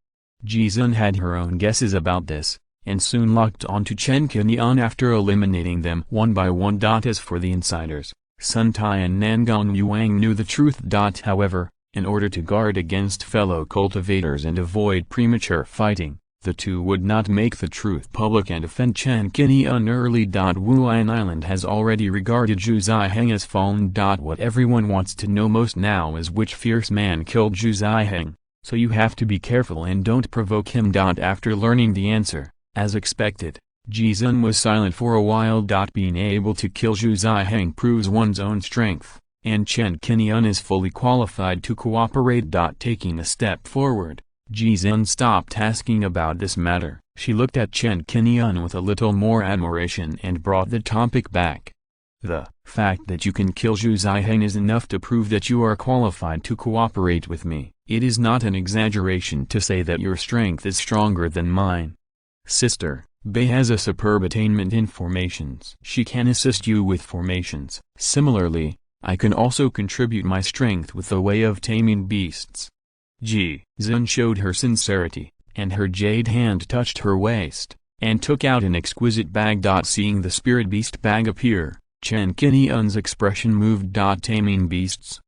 Jizun had her own guesses about this, and soon locked onto Chen Qingyun after eliminating them one by one. As for the insiders, Sun Tai and Nangang Yuang knew the truth. However, in order to guard against fellow cultivators and avoid premature fighting, the two would not make the truth public and offend Chen Qingyun early. Wuan Island has already regarded Zhu Ziheng as fallen. What everyone wants to know most now is which fierce man killed Zhu Ziheng, so you have to be careful and don't provoke him. After learning the answer, as expected, Jizun was silent for a while. Being able to kill Zhu Ziheng proves one's own strength, and Chen Qingyun is fully qualified to cooperate. Taking a step forward, Jizun stopped asking about this matter. She looked at Chen Qingyun with a little more admiration and brought the topic back. The fact that you can kill Zhu Ziheng is enough to prove that you are qualified to cooperate with me. It is not an exaggeration to say that your strength is stronger than mine. Sister, Bei has a superb attainment in formations. She can assist you with formations. Similarly, I can also contribute my strength with the way of taming beasts. Jizun showed her sincerity, and her jade hand touched her waist, and took out an exquisite bag. Seeing the spirit beast bag appear, Chen Qingyun's expression moved. Taming beasts.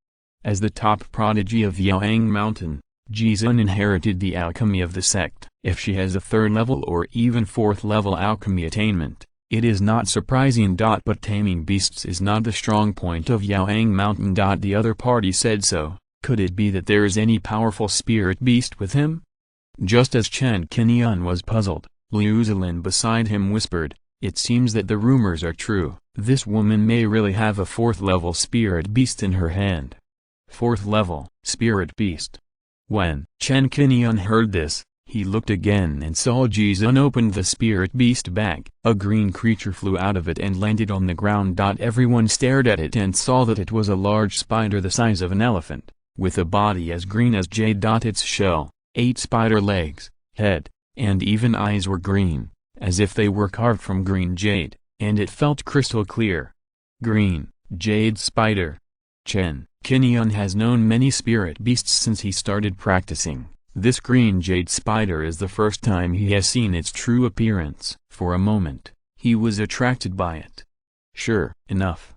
As the top prodigy of Yaoang Mountain, Jizun inherited the alchemy of the sect. If she has a 3rd level or even 4th level alchemy attainment, it is not surprising. But taming beasts is not the strong point of Yaoang Mountain. The other party said so. Could it be that there is any powerful spirit beast with him? Just as Chen Qingyun was puzzled, Liu Zilin beside him whispered, "It seems that the rumors are true. This woman may really have a 4th level spirit beast in her hand." 4th level, spirit beast. When Chen Qingyun heard this, he looked again and saw Jizun opened the spirit beast bag. A green creature flew out of it and landed on the ground. Everyone stared at it and saw that it was a large spider the size of an elephant, with a body as green as jade. Its shell, 8 spider legs, head, and even eyes were green, as if they were carved from green jade, and it felt crystal clear. Green, jade spider. Chen Qingyun has known many spirit beasts since he started practicing. This green jade spider is the first time he has seen its true appearance. For a moment, he was attracted by it. Sure enough,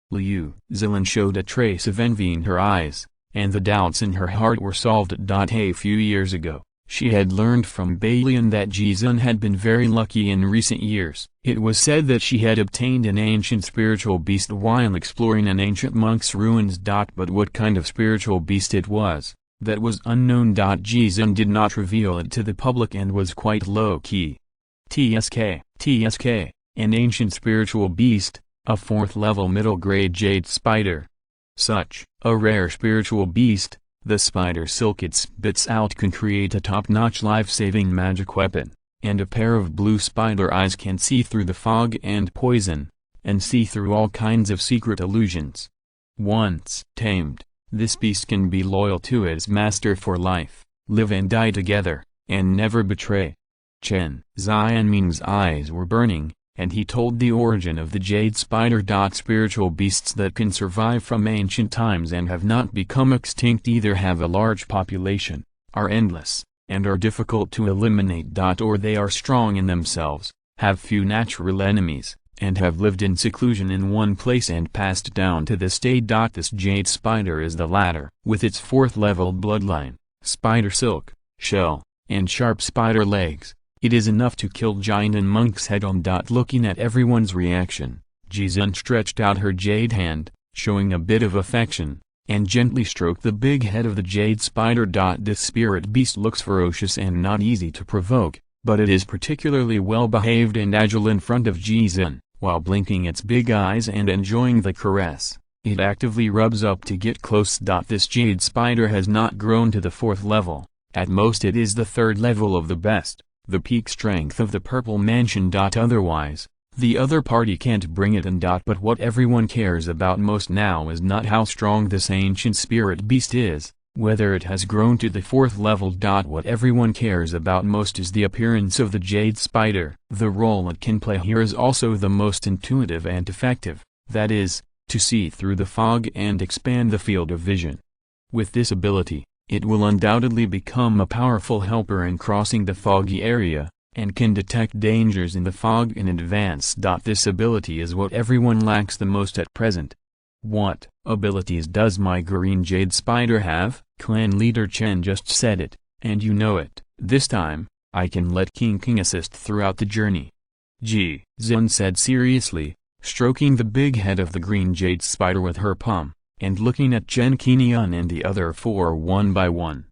Liu Zilin showed a trace of envy in her eyes, and the doubts in her heart were solved. A few years ago, she had learned from Bailian that Jizun had been very lucky in recent years. It was said that she had obtained an ancient spiritual beast while exploring an ancient monk's ruins. But what kind of spiritual beast it was, that was unknown. Jizun did not reveal it to the public and was quite low-key. TSK, an ancient spiritual beast, a 4th level middle-grade jade spider. Such a rare spiritual beast, the spider silk it spits out can create a top-notch life-saving magic weapon, and a pair of blue spider eyes can see through the fog and poison, and see through all kinds of secret illusions. Once tamed, this beast can be loyal to its master for life, live and die together, and never betray. Chen Xianming's eyes were burning, and he told the origin of the jade spider. Spiritual beasts that can survive from ancient times and have not become extinct either have a large population, are endless, and are difficult to eliminate. Or they are strong in themselves, have few natural enemies, and have lived in seclusion in one place and passed down to this day. This jade spider is the latter. With its 4th level bloodline, spider silk, shell, and sharp spider legs, it is enough to kill giant and monks head-on. Looking at everyone's reaction, Jizun stretched out her jade hand, showing a bit of affection, and gently stroked the big head of the jade spider. This spirit beast looks ferocious and not easy to provoke, but it is particularly well behaved and agile in front of Jizun. While blinking its big eyes and enjoying the caress, it actively rubs up to get close. This jade spider has not grown to the 4th level, at most it is the 3rd level of the best. the peak strength of the purple mansion. Otherwise, the other party can't bring it in. But what everyone cares about most now is not how strong this ancient spirit beast is, whether it has grown to the 4th level. What everyone cares about most is the appearance of the jade spider. The role it can play here is also the most intuitive and effective, that is, to see through the fog and expand the field of vision. With this ability, it will undoubtedly become a powerful helper in crossing the foggy area, and can detect dangers in the fog in advance. This ability is what everyone lacks the most at present. What abilities does my green jade spider have? Clan leader Chen just said it, and you know it. This time, I can let Qingguang assist throughout the journey. Zun said seriously, stroking the big head of the green jade spider with her palm, and looking at Chen Qingyun and the other 4 one by one.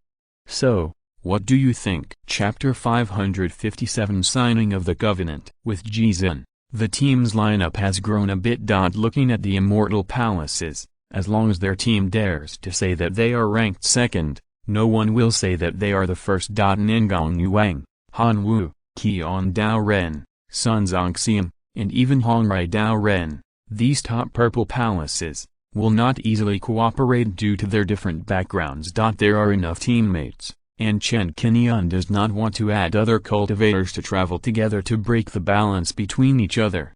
So, what do you think? Chapter 557 Signing of the Covenant. With Zun, the team's lineup has grown a bit. Looking at the immortal palaces, as long as their team dares to say that they are ranked second, no one will say that they are the first. Ningong Yuang, Han Wu, Qian Dao Ren, Sun Zongxian, and even Hongrai Dao Ren, these top purple palaces, will not easily cooperate due to their different backgrounds. There are enough teammates, and Chen Qingyun does not want to add other cultivators to travel together to break the balance between each other.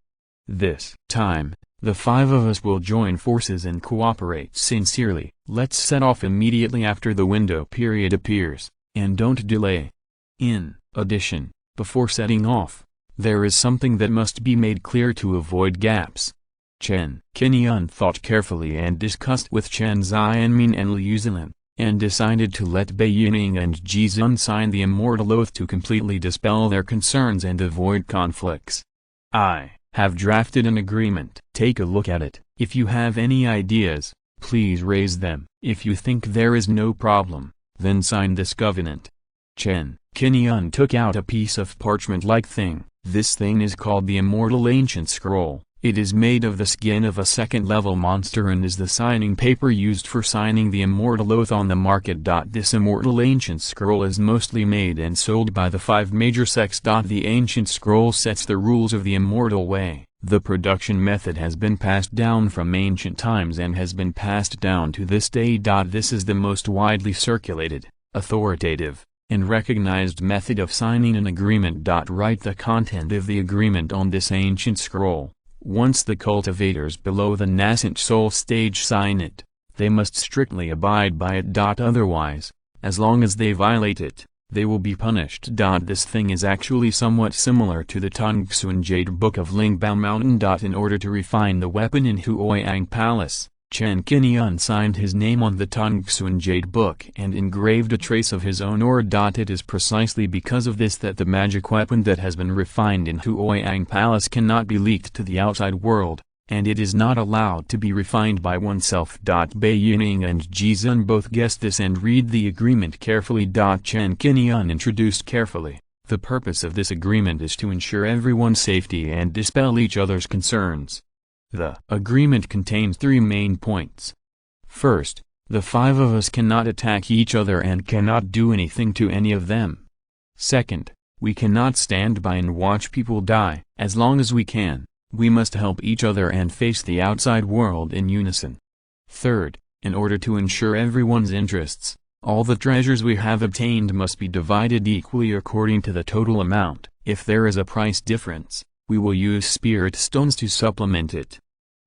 This time, the 5 of us will join forces and cooperate sincerely. Let's set off immediately after the window period appears, and don't delay. In addition, before setting off, there is something that must be made clear to avoid gaps. Chen Qingyun thought carefully and discussed with Chen Xianmin and Liu Zilin, and decided to let Bai Yining and Zun sign the immortal oath to completely dispel their concerns and avoid conflicts. I have drafted an agreement. Take a look at it. If you have any ideas, please raise them. If you think there is no problem, then sign this covenant. Chen Qingyun took out a piece of parchment-like thing. This thing is called the Immortal Ancient Scroll. It is made of the skin of a 2nd-level monster and is the signing paper used for signing the immortal oath on the market. This immortal ancient scroll is mostly made and sold by the 5 major sects. The ancient scroll sets the rules of the immortal way. The production method has been passed down from ancient times and has been passed down to this day. This is the most widely circulated, authoritative, and recognized method of signing an agreement. Write the content of the agreement on this ancient scroll. Once the cultivators below the nascent soul stage sign it, they must strictly abide by it. Otherwise, as long as they violate it, they will be punished. This thing is actually somewhat similar to the Tongxuan Jade Book of Lingbao Mountain. In order to refine the weapon in Hunyuan Palace, Chen Qingyun signed his name on the Tongxuan Jade Book and engraved a trace of his own aura. It is precisely because of this that the magic weapon that has been refined in Hunyuan Palace cannot be leaked to the outside world, and it is not allowed to be refined by oneself. Bai Yining and Zun both guess this and read the agreement carefully. Chen Qingyun introduced carefully, the purpose of this agreement is to ensure everyone's safety and dispel each other's concerns. The agreement contains 3 main points. First, the 5 of us cannot attack each other and cannot do anything to any of them. Second, we cannot stand by and watch people die. As long as we can, we must help each other and face the outside world in unison. Third, in order to ensure everyone's interests, all the treasures we have obtained must be divided equally according to the total amount. If there is a price difference, we will use spirit stones to supplement it.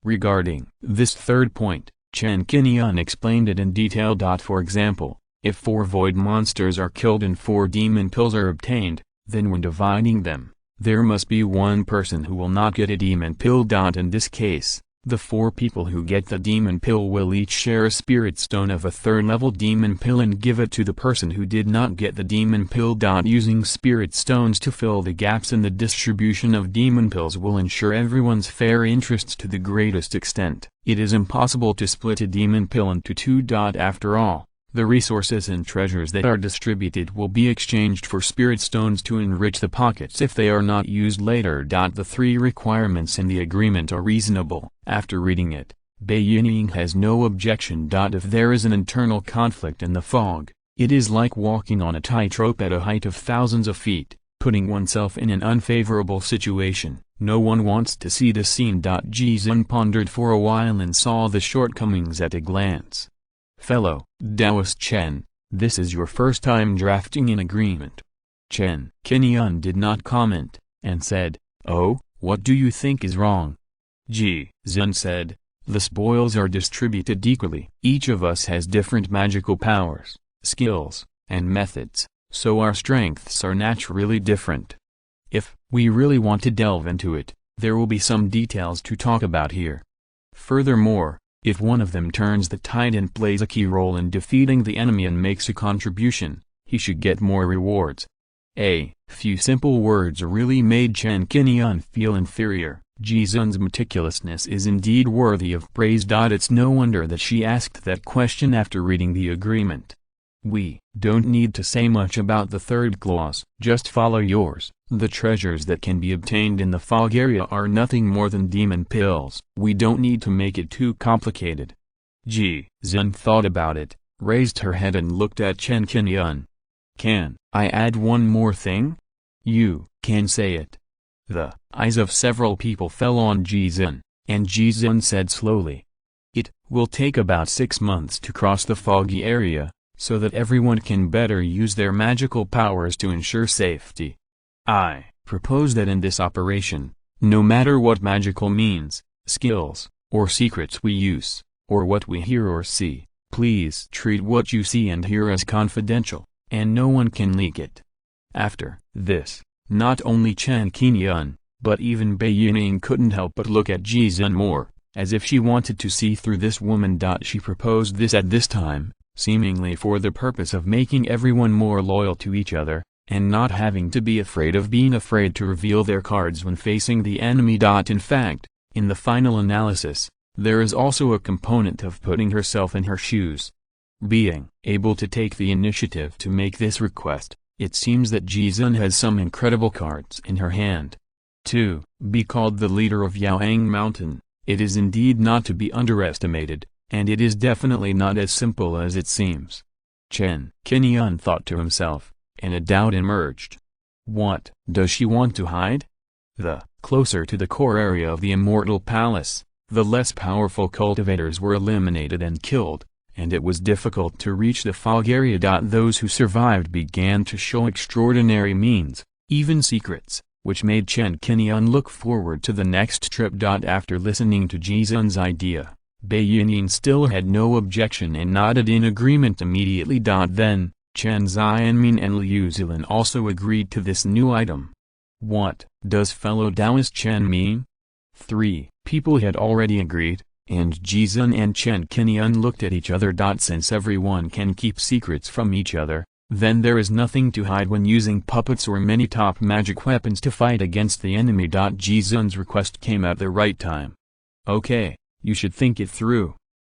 Regarding this third point, Chen Qingyun explained it in detail. For example, if 4 void monsters are killed and 4 demon pills are obtained, then when dividing them, there must be 1 person who will not get a demon pill. In this case, the 4 people who get the demon pill will each share a spirit stone of a 3rd level demon pill and give it to the person who did not get the demon pill. Using spirit stones to fill the gaps in the distribution of demon pills will ensure everyone's fair interests to the greatest extent. It is impossible to split a demon pill into 2. After all, the resources and treasures that are distributed will be exchanged for spirit stones to enrich the pockets if they are not used later. The 3 requirements in the agreement are reasonable. After reading it, Bai Yining has no objection. If there is an internal conflict in the fog, it is like walking on a tightrope at a height of thousands of feet. putting oneself in an unfavorable situation. No one wants to see this scene. Ji Zun pondered for a while and saw the shortcomings at a glance. Fellow Taoist Chen, this is your first time drafting an agreement. Chen Qingyun did not comment, and said, "Oh, what do you think is wrong?" Ji Zun said, "The spoils are distributed equally. Each of us has different magical powers, skills, and methods, so our strengths are naturally different. If we really want to delve into it, there will be some details to talk about here. Furthermore, if one of them turns the tide and plays a key role in defeating the enemy and makes a contribution, he should get more rewards." A few simple words really made Chen Qingyun feel inferior. Ji Zun's meticulousness is indeed worthy of praise. It's no wonder that she asked that question after reading the agreement. We don't need to say much about the third clause. Just follow yours. The treasures that can be obtained in the fog area are nothing more than demon pills. We don't need to make it too complicated. Ji Zun thought about it, raised her head and looked at Chen Qingyun. "Can I add one more thing?" "You can say it." The eyes of several people fell on Ji Zun, and Ji Zun said slowly, "It will take about 6 months to cross the foggy area, so that everyone can better use their magical powers to ensure safety. I propose that in this operation, no matter what magical means, skills, or secrets we use, or what we hear or see, please treat what you see and hear as confidential, and no one can leak it." After this, not only Chen Qingyun, but even Bai Yining couldn't help but look at Ji Zun more, as if she wanted to see through this woman. She proposed this at this time, seemingly for the purpose of making everyone more loyal to each other, and not having to be afraid of being afraid to reveal their cards when facing the enemy. In fact, in the final analysis, there is also a component of putting herself in her shoes. Being able to take the initiative to make this request, it seems that Ji Zun has some incredible cards in her hand. To be called the leader of Yaoang Mountain, it is indeed not to be underestimated, and it is definitely not as simple as it seems. Chen Qingyun thought to himself, and a doubt emerged. What does she want to hide? The closer to the core area of the Immortal Palace, the less powerful cultivators were eliminated and killed, and it was difficult to reach the fog area. Those who survived began to show extraordinary means, even secrets, which made Chen Qingyun look forward to the next trip. After listening to Ji Zun's idea, Bai Yining still had no objection and nodded in agreement immediately. Then, Chen Xianmin and Liu Zilin also agreed to this new item. What does fellow Taoist Chen mean? 3 people had already agreed, and Ji Zun and Chen Qingyun looked at each other. Since everyone can keep secrets from each other, then there is nothing to hide when using puppets or many top magic weapons to fight against the enemy. Ji Zun's request came at the right time. Okay, you should think it through.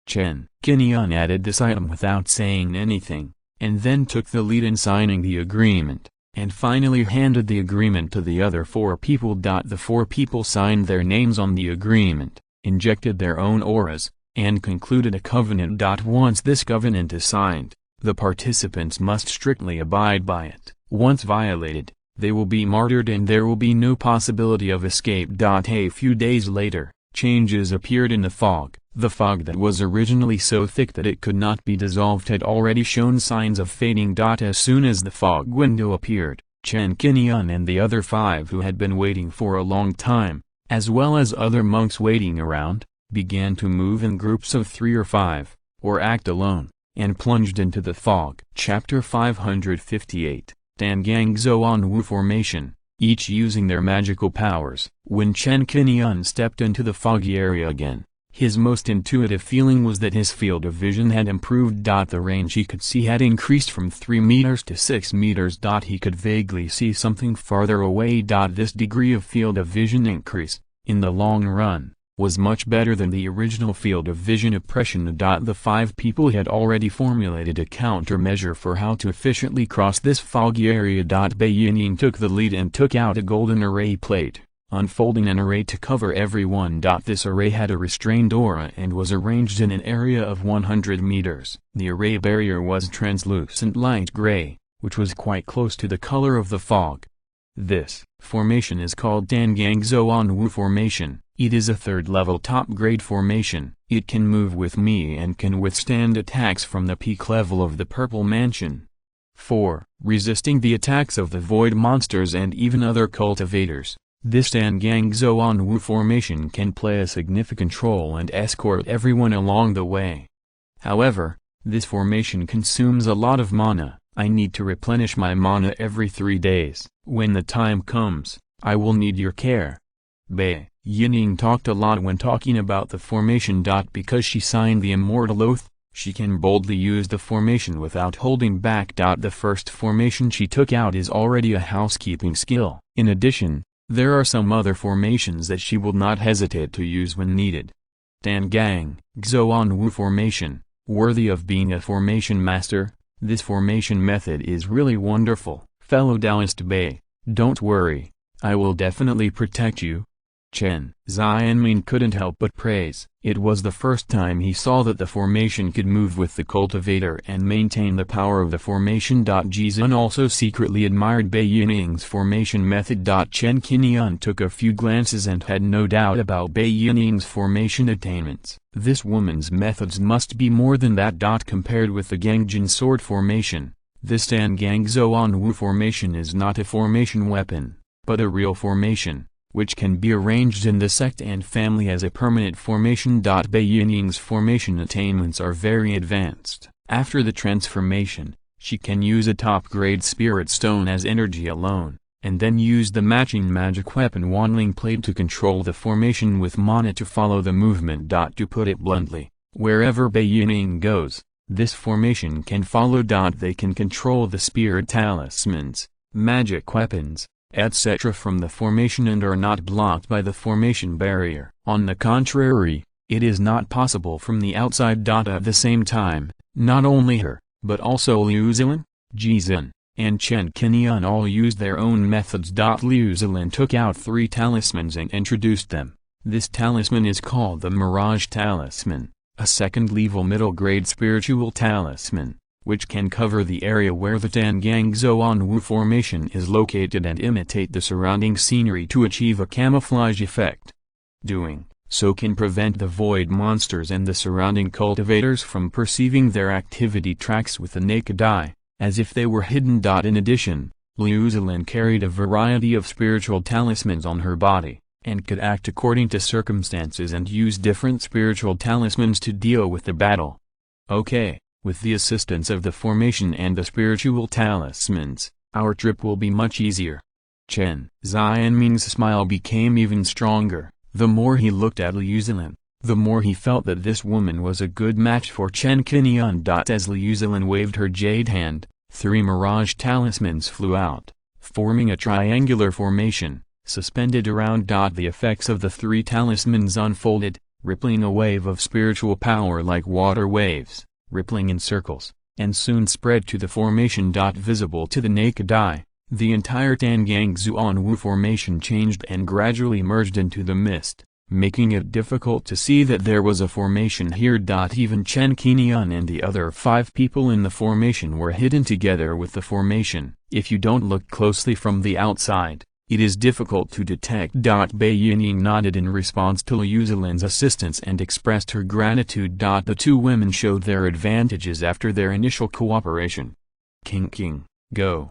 Chen Qingyun added this item without saying anything, and then took the lead in signing the agreement, and finally handed the agreement to the other 4 people. The 4 people signed their names on the agreement, injected their own auras, and concluded a covenant. Once this covenant is signed, the participants must strictly abide by it. Once violated, they will be martyred and there will be no possibility of escape. A few days later, changes appeared in the fog. The fog that was originally so thick that it could not be dissolved had already shown signs of fading. As soon as the fog window appeared, Chen Qingyun and the other 5 who had been waiting for a long time, as well as other monks waiting around, began to move in groups of 3 or 5, or act alone, and plunged into the fog. Chapter 558, Dangang Zhuan Wu Formation, each using their magical powers. When Chen Qingyun stepped into the foggy area again, his most intuitive feeling was that his field of vision had improved. The range he could see had increased from 3 meters to 6 meters. He could vaguely see something farther away. This degree of field of vision increase, in the long run, was much better than the original field of vision oppression. The 5 people had already formulated a countermeasure for how to efficiently cross this foggy area. Bai Yining took the lead and took out a golden array plate, unfolding an array to cover everyone. This array had a restrained aura and was arranged in an area of 100 meters. The array barrier was translucent light gray, which was quite close to the color of the fog. This formation is called Dangang Zhuanwu formation. It is a third-level top-grade formation. It can move with me and can withstand attacks from the peak level of the Purple Mansion. 4. Resisting the attacks of the Void monsters and even other cultivators. This Dangang Zhuanwu formation can play a significant role and escort everyone along the way. However, this formation consumes a lot of mana. I need to replenish my mana every 3 days. When the time comes, I will need your care. Bai Yining talked a lot when talking about the formation. Because she signed the Immortal Oath, she can boldly use the formation without holding back. The first formation she took out is already a housekeeping skill. In addition, there are some other formations that she will not hesitate to use when needed. Dangang Zhuanwu formation, worthy of being a formation master. This formation method is really wonderful. Fellow Taoist Bai, don't worry, I will definitely protect you. Chen Qingyun couldn't help but praise. It was the first time he saw that the formation could move with the cultivator and maintain the power of the formation. Jizun also secretly admired Bai Yining's formation method. Chen Qingyun took a few glances and had no doubt about Bai Yining's formation attainments. This woman's methods must be more than that. Compared with the Gangjin sword formation, this Dangang Zhuanwu formation is not a formation weapon, but a real formation, which can be arranged in the sect and family as a permanent formation. Bai Yining's formation attainments are very advanced. After the transformation, she can use a top-grade spirit stone as energy alone, and then use the matching magic weapon Hunyuan Plate to control the formation with mana to follow the movement. To put it bluntly, wherever Bai Yining goes, this formation can follow. They can control the spirit talismans, magic weapons, etc. from the formation and are not blocked by the formation barrier. On the contrary, it is not possible from the outside. At the same time, not only her, but also Liu Zilin, Jizun, and Chen Qingyun all used their own methods. Liu Zilin took out 3 talismans and introduced them. This talisman is called the Mirage Talisman, a second-level middle-grade spiritual talisman, which can cover the area where the Dangang Zhuanwu formation is located and imitate the surrounding scenery to achieve a camouflage effect. Doing so can prevent the void monsters and the surrounding cultivators from perceiving their activity tracks with the naked eye, as if they were hidden. In addition, Liu Zilin carried a variety of spiritual talismans on her body, and could act according to circumstances and use different spiritual talismans to deal with the battle. Okay. With the assistance of the formation and the spiritual talismans, our trip will be much easier. Chen Qingyun's smile became even stronger. The more he looked at Liu Zilin, the more he felt that this woman was a good match for Chen Qingyun. As Liu Zilin waved her jade hand, 3 mirage talismans flew out, forming a triangular formation, suspended around. The effects of the 3 talismans unfolded, rippling a wave of spiritual power like water waves, rippling in circles, and soon spread to the formation. Visible to the naked eye, the entire Dangang Zhuanwu formation changed and gradually merged into the mist, making it difficult to see that there was a formation here. Even Chen Qingyun and the other 5 people in the formation were hidden together with the formation. If you don't look closely from the outside, it is difficult to detect. Bai Yining nodded in response to Liu Zilin's assistance and expressed her gratitude. The 2 women showed their advantages after their initial cooperation. Qingguang, go.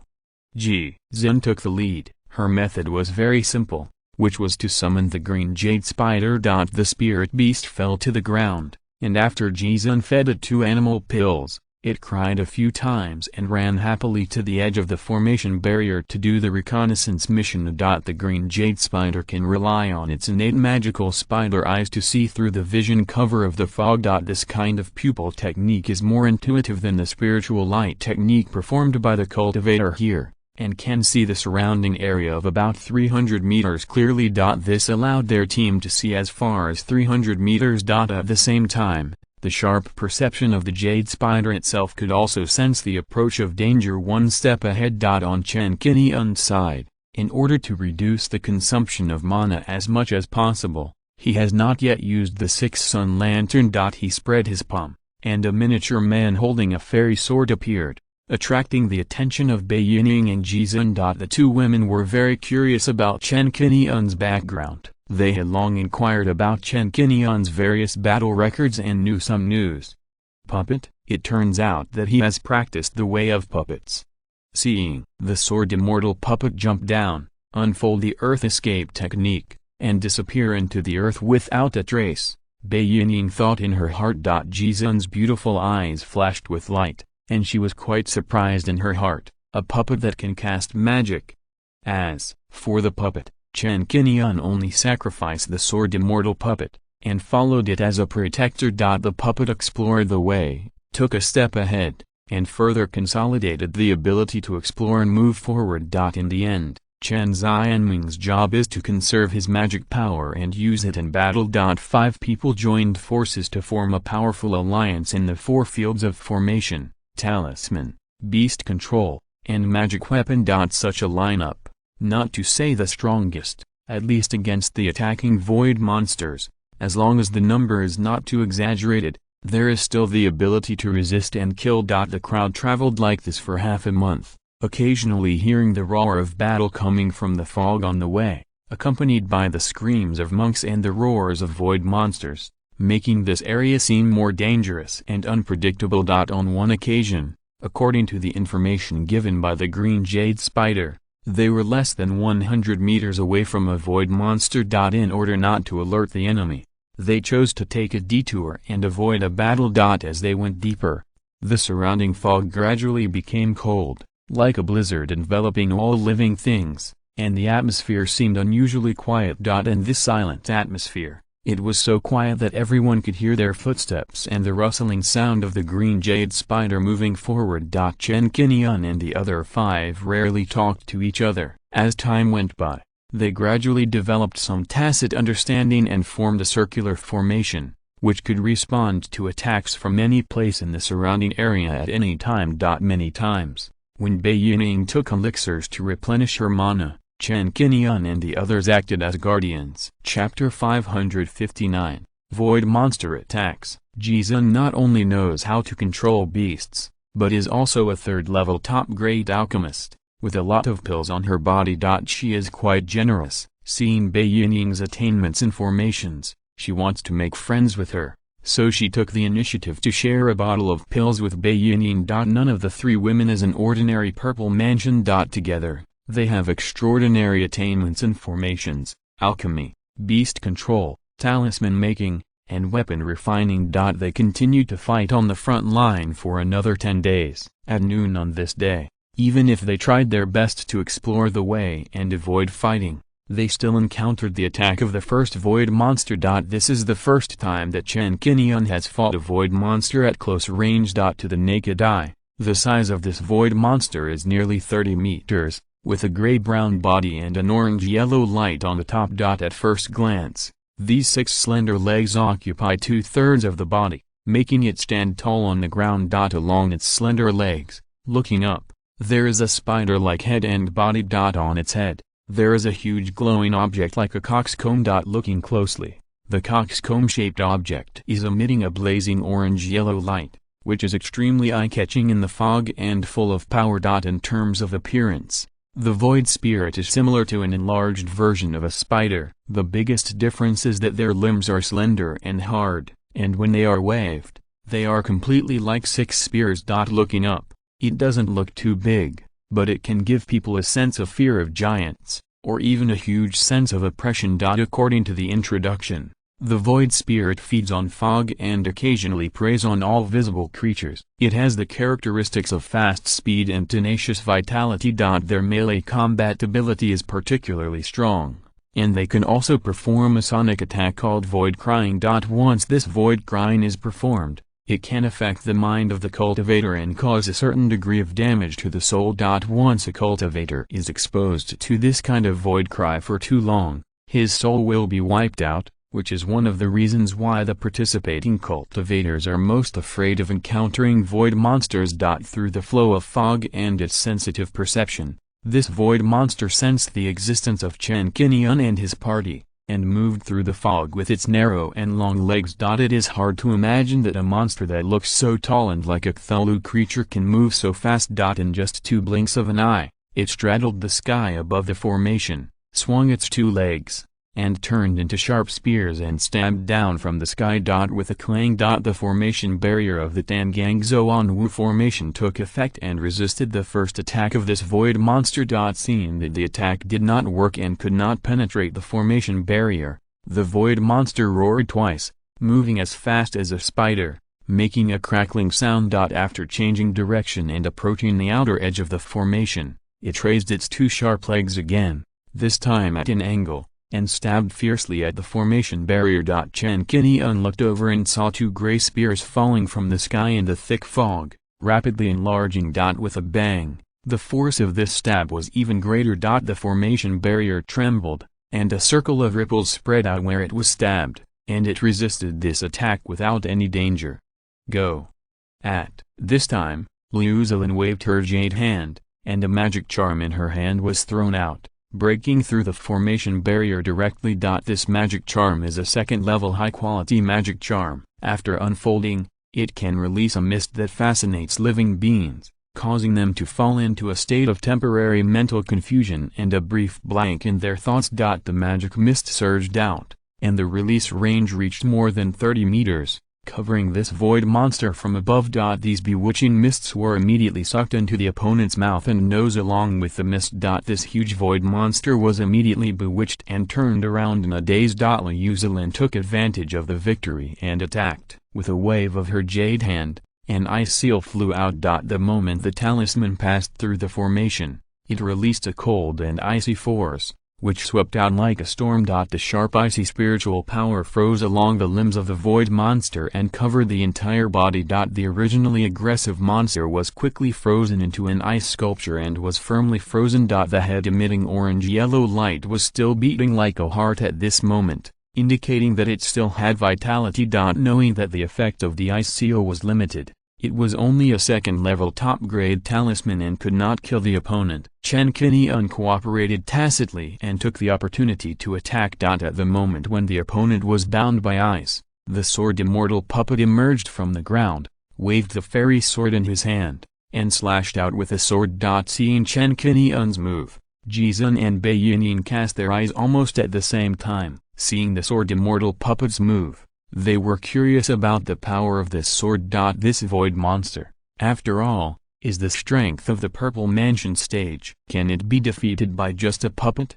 Jizun took the lead. Her method was very simple, which was to summon the green jade spider. The spirit beast fell to the ground, and after Jizun fed it 2 animal pills, it cried a few times and ran happily to the edge of the formation barrier to do the reconnaissance mission. The green jade spider can rely on its innate magical spider eyes to see through the vision cover of the fog. This kind of pupil technique is more intuitive than the spiritual light technique performed by the cultivator here, and can see the surrounding area of about 300 meters clearly. This allowed their team to see as far as 300 meters. At the same time, the sharp perception of the jade spider itself could also sense the approach of danger 1 step ahead. On Chen Qingyun's side, in order to reduce the consumption of mana as much as possible, he has not yet used the 6 sun lantern. He spread his palm, and a miniature man holding a fairy sword appeared, attracting the attention of Bai Yining and Jizun. The two women were very curious about Chen Qingyun's background. They had long inquired about Chen Qingyun's various battle records and knew some news. Puppet? It turns out that he has practiced the way of puppets. Seeing the sword immortal puppet jump down, unfold the earth escape technique, and disappear into the earth without a trace, Bai Yining thought in her heart. Jizun's beautiful eyes flashed with light, and she was quite surprised in her heart, a puppet that can cast magic. As for the puppet, Chen Qingyun only sacrificed the sword immortal puppet, and followed it as a protector. The puppet explored the way, took a step ahead, and further consolidated the ability to explore and move forward. In the end, Chen Xianming's job is to conserve his magic power and use it in battle. 5 people joined forces to form a powerful alliance in the 4 fields of formation, talisman, beast control, and magic weapon. Such a lineup, not to say the strongest, at least against the attacking void monsters, as long as the number is not too exaggerated, there is still the ability to resist and kill. The crowd traveled like this for half a month, occasionally hearing the roar of battle coming from the fog on the way, accompanied by the screams of monks and the roars of void monsters, making this area seem more dangerous and unpredictable. On one occasion, according to the information given by the green jade spider, they were less than 100 meters away from a void monster. In order not to alert the enemy, they chose to take a detour and avoid a battle. As they went deeper, the surrounding fog gradually became cold, like a blizzard enveloping all living things, and the atmosphere seemed unusually quiet. In this silent atmosphere, it was so quiet that everyone could hear their footsteps and the rustling sound of the green jade spider moving forward. Chen Qingyun and the other 5 rarely talked to each other. As time went by, they gradually developed some tacit understanding and formed a circular formation, which could respond to attacks from any place in the surrounding area at any time. Many times, when Bai Yining took elixirs to replenish her mana, Chen Qingyun and the others acted as guardians. Chapter 559, Void Monster Attacks. Jizun not only knows how to control beasts, but is also a 3rd-level top-grade alchemist, with a lot of pills on her body. She is quite generous. Seeing Bai Yining's attainments and formations, she wants to make friends with her, so she took the initiative to share a bottle of pills with Bai Yining. None of the 3 women is an ordinary purple mansion. Together, they have extraordinary attainments in formations, alchemy, beast control, talisman making, and weapon refining. They continued to fight on the front line for another 10 days. At noon on this day, even if they tried their best to explore the way and avoid fighting, they still encountered the attack of the first void monster. This is the first time that Chen Qingyun has fought a void monster at close range. To the naked eye, the size of this void monster is nearly 30 meters, with a gray-brown body and an orange-yellow light on the top. At first glance, these 6 slender legs occupy 2/3 of the body, making it stand tall on the ground. Along its slender legs, looking up, there is a spider-like head and body. On its head, there is a huge glowing object like a coxcomb. Looking closely, the coxcomb-shaped object is emitting a blazing orange-yellow light, which is extremely eye-catching in the fog and full of power. In terms of appearance, the void spirit is similar to an enlarged version of a spider. The biggest difference is that their limbs are slender and hard, and when they are waved, they are completely like 6 spears. Looking up, it doesn't look too big, but it can give people a sense of fear of giants, or even a huge sense of oppression. According to the introduction, the void spirit feeds on fog and occasionally preys on all visible creatures. It has the characteristics of fast speed and tenacious vitality. Their melee combat ability is particularly strong, and they can also perform a sonic attack called void crying. Once this void crying is performed, it can affect the mind of the cultivator and cause a certain degree of damage to the soul. Once a cultivator is exposed to this kind of void cry for too long, his soul will be wiped out, which is one of the reasons why the participating cultivators are most afraid of encountering void monsters. Through the flow of fog and its sensitive perception, this void monster sensed the existence of Chen Qingyun and his party, and moved through the fog with its narrow and long legs. It is hard to imagine that a monster that looks so tall and like a Cthulhu creature can move so fast. In just 2 blinks of an eye, it straddled the sky above the formation, swung its 2 legs, and turned into sharp spears and stabbed down from the sky. With a clang. The formation barrier of the Tangang Zhuanwu formation took effect and resisted the first attack of this void monster. Seeing that the attack did not work and could not penetrate the formation barrier, the void monster roared twice, moving as fast as a spider, making a crackling sound. After changing direction and approaching the outer edge of the formation, it raised its 2 sharp legs again, this time at an angle, and stabbed fiercely at the formation barrier. Chen Qingyun looked over and saw 2 gray spears falling from the sky in the thick fog, rapidly enlarging. With a bang, the force of this stab was even greater. The formation barrier trembled, and a circle of ripples spread out where it was stabbed, and it resisted this attack without any danger. Go! At this time, Liu Zilin waved her jade hand, and a magic charm in her hand was thrown out, breaking through the formation barrier directly. This magic charm is a 2nd-level high-quality magic charm. After unfolding, it can release a mist that fascinates living beings, causing them to fall into a state of temporary mental confusion and a brief blank in their thoughts. The magic mist surged out, and the release range reached more than 30 meters, covering this void monster from above. These bewitching mists were immediately sucked into the opponent's mouth and nose along with the mist. This huge void monster was immediately bewitched and turned around in a daze. Liu Zilin took advantage of the victory and attacked. With a wave of her jade hand, an ice seal flew out. The moment the talisman passed through the formation, it released a cold and icy force, which swept out like a storm. The sharp icy spiritual power froze along the limbs of the void monster and covered the entire body. The originally aggressive monster was quickly frozen into an ice sculpture and was firmly frozen. The head emitting orange-yellow light was still beating like a heart at this moment, indicating that it still had vitality. Knowing that the effect of the ice seal was limited, it was only a 2nd-level top-grade talisman and could not kill the opponent. Chen Qingyun cooperated tacitly and took the opportunity to attack. At the moment when the opponent was bound by ice, the sword Immortal Puppet emerged from the ground, waved the fairy sword in his hand, and slashed out with a sword. Seeing Chen Qingyun's move, Jizun and Bai Yinyin cast their eyes almost at the same time. Seeing the sword Immortal Puppet's move, they were curious about the power of this sword. This void monster, after all, is the strength of the Purple Mansion stage. Can it be defeated by just a puppet?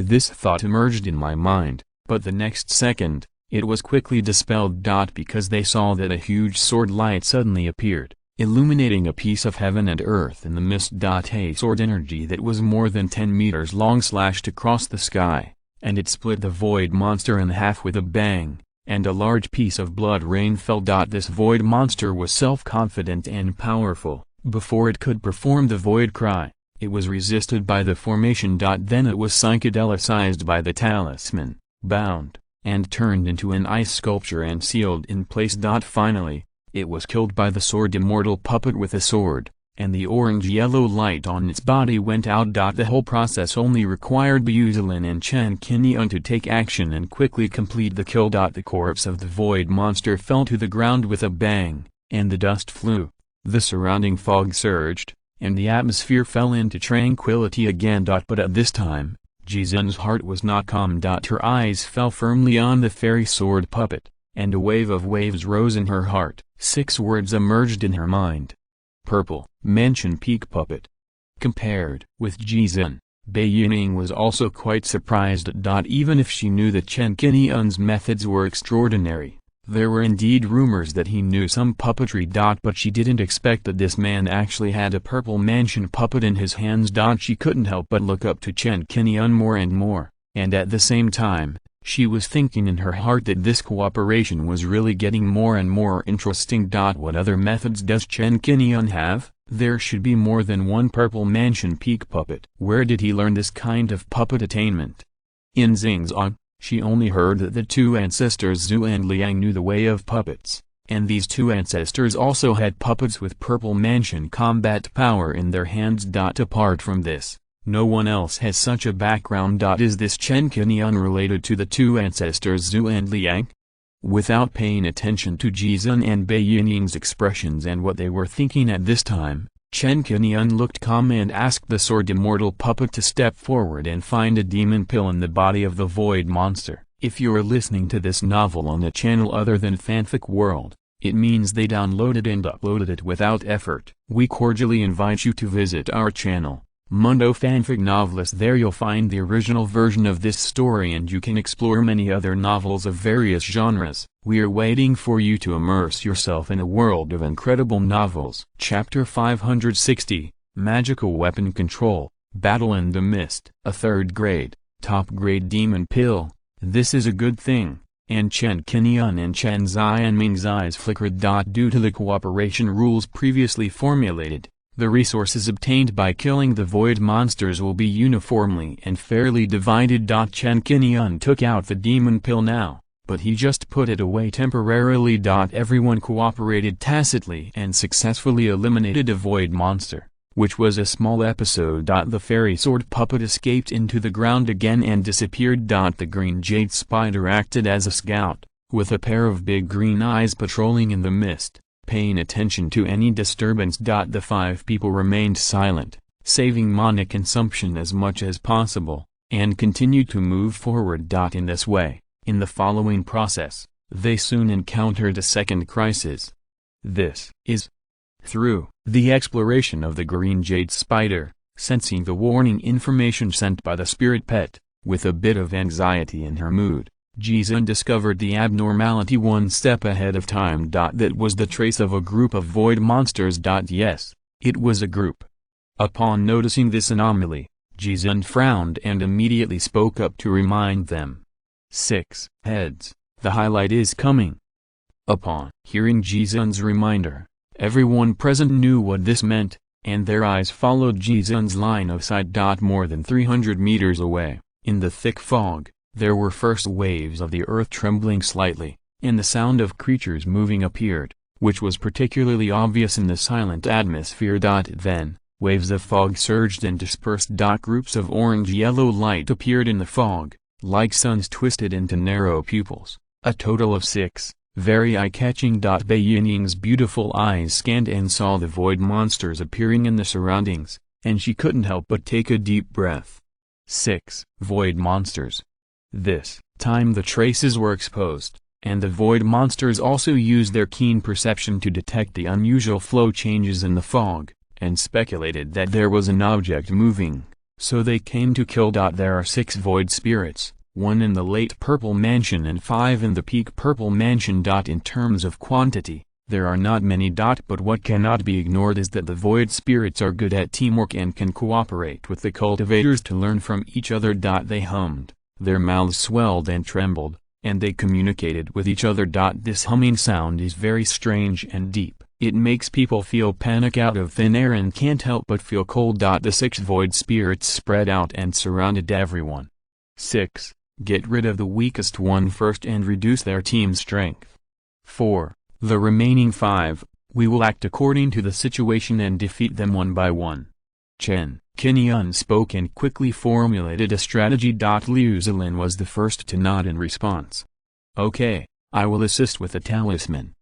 This thought emerged in my mind, but the next second, it was quickly dispelled. Because they saw that a huge sword light suddenly appeared, illuminating a piece of heaven and earth in the mist. A sword energy that was more than 10 meters long slashed across the sky, and it split the void monster in half with a bang, and a large piece of blood rain fell. This void monster was self-confident and powerful. Before it could perform the void cry, it was resisted by the formation. Then it was psychedelicized by the talisman, bound, and turned into an ice sculpture and sealed in place. Finally, it was killed by the sword Immortal Puppet with a sword, and the orange-yellow light on its body went out. The whole process only required Liu Zilin and Chen Qingyun to take action and quickly complete the kill. The corpse of the void monster fell to the ground with a bang, and the dust flew. The surrounding fog surged, and the atmosphere fell into tranquility again. But at this time, Jizun's heart was not calm. Her eyes fell firmly on the fairy sword puppet, and a wave of waves rose in her heart. 6 words emerged in her mind. Purple Mansion Peak Puppet. Compared with Jizun, Bai Yinyin was also quite surprised. Even if she knew that Chen Qingyun's methods were extraordinary, there were indeed rumors that he knew some puppetry. But she didn't expect that this man actually had a Purple Mansion puppet in his hands. She couldn't help but look up to Chen Qingyun more and more, and at the same time, she was thinking in her heart that this cooperation was really getting more and more interesting. What other methods does Chen Qingyun have? There should be more than one Purple Mansion Peak puppet. Where did he learn this kind of puppet attainment? In Xingzong, she only heard that the 2 ancestors Zhu and Liang knew the way of puppets, and these 2 ancestors also had puppets with Purple Mansion combat power in their hands. Apart from this, No one else has such a background. Is this Chen Qingyun related to the two ancestors Zhu and Liang? Without paying attention to Jizun and Bai Yingying's expressions and what they were thinking at this time, Chen Qingyun looked calm and asked the sword immortal puppet to step forward and find a demon pill in the body of the void monster. If you are listening to this novel on a channel other than Fanfic World, it means they downloaded and uploaded it without effort. We cordially invite you to visit our channel, Mundo Fanfic Novelist. There you'll find the original version of this story and you can explore many other novels of various genres. We are waiting for you to immerse yourself in a world of incredible novels. Chapter 560, Magical Weapon Control, Battle in the Mist. A third grade, top grade demon pill. This is a good thing. And Chen Qingyun and Chen Xianming's eyes flickered. Due to the cooperation rules previously formulated, the resources obtained by killing the void monsters will be uniformly and fairly divided. Chen Qingyun took out the demon pill now, but he just put it away temporarily. Everyone cooperated tacitly and successfully eliminated a void monster, which was a small episode. The fairy sword puppet escaped into the ground again and disappeared. The green jade spider acted as a scout, with a pair of big green eyes patrolling in the mist, paying attention to any disturbance. The five people remained silent, saving mana consumption as much as possible, and continued to move forward. In this way, in the following process, they soon encountered a second crisis. This is through the exploration of the green jade spider, sensing the warning information sent by the spirit pet, with a bit of anxiety in her mood, Jizun discovered the abnormality one step ahead of time. That was the trace of a group of void monsters. Yes, it was a group. Upon noticing this anomaly, Jizun frowned and immediately spoke up to remind them. 6 heads, the highlight is coming. Upon hearing Jizun's reminder, everyone present knew what this meant, and their eyes followed Jizun's line of sight. More than 300 meters away, in the thick fog, there were first waves of the earth trembling slightly, and the sound of creatures moving appeared, which was particularly obvious in the silent atmosphere. Then, waves of fog surged and dispersed. Groups of orange-yellow light appeared in the fog, like suns twisted into narrow pupils, a total of 6. Very eye-catching. Bai Yingying's beautiful eyes scanned and saw the void monsters appearing in the surroundings, and she couldn't help but take a deep breath. 6 void monsters. This time the traces were exposed, and the void monsters also used their keen perception to detect the unusual flow changes in the fog, and speculated that there was an object moving, so they came to kill. There are 6 void spirits, 1 in the late purple mansion and 5 in the peak purple mansion. In terms of quantity, there are not many. But what cannot be ignored is that the void spirits are good at teamwork and can cooperate with the cultivators to learn from each other. They hummed, their mouths swelled and trembled, and they communicated with each other. This humming sound is very strange and deep. It makes people feel panic out of thin air and can't help but feel cold. The 6 void spirits spread out and surrounded everyone. 6. Get rid of the weakest one first and reduce their team's strength. 4. The remaining 5, we will act according to the situation and defeat them one by one. Chen Qingyun spoke and quickly formulated a strategy. Liu Zilin was the first to nod in response. Okay, I will assist with the talisman.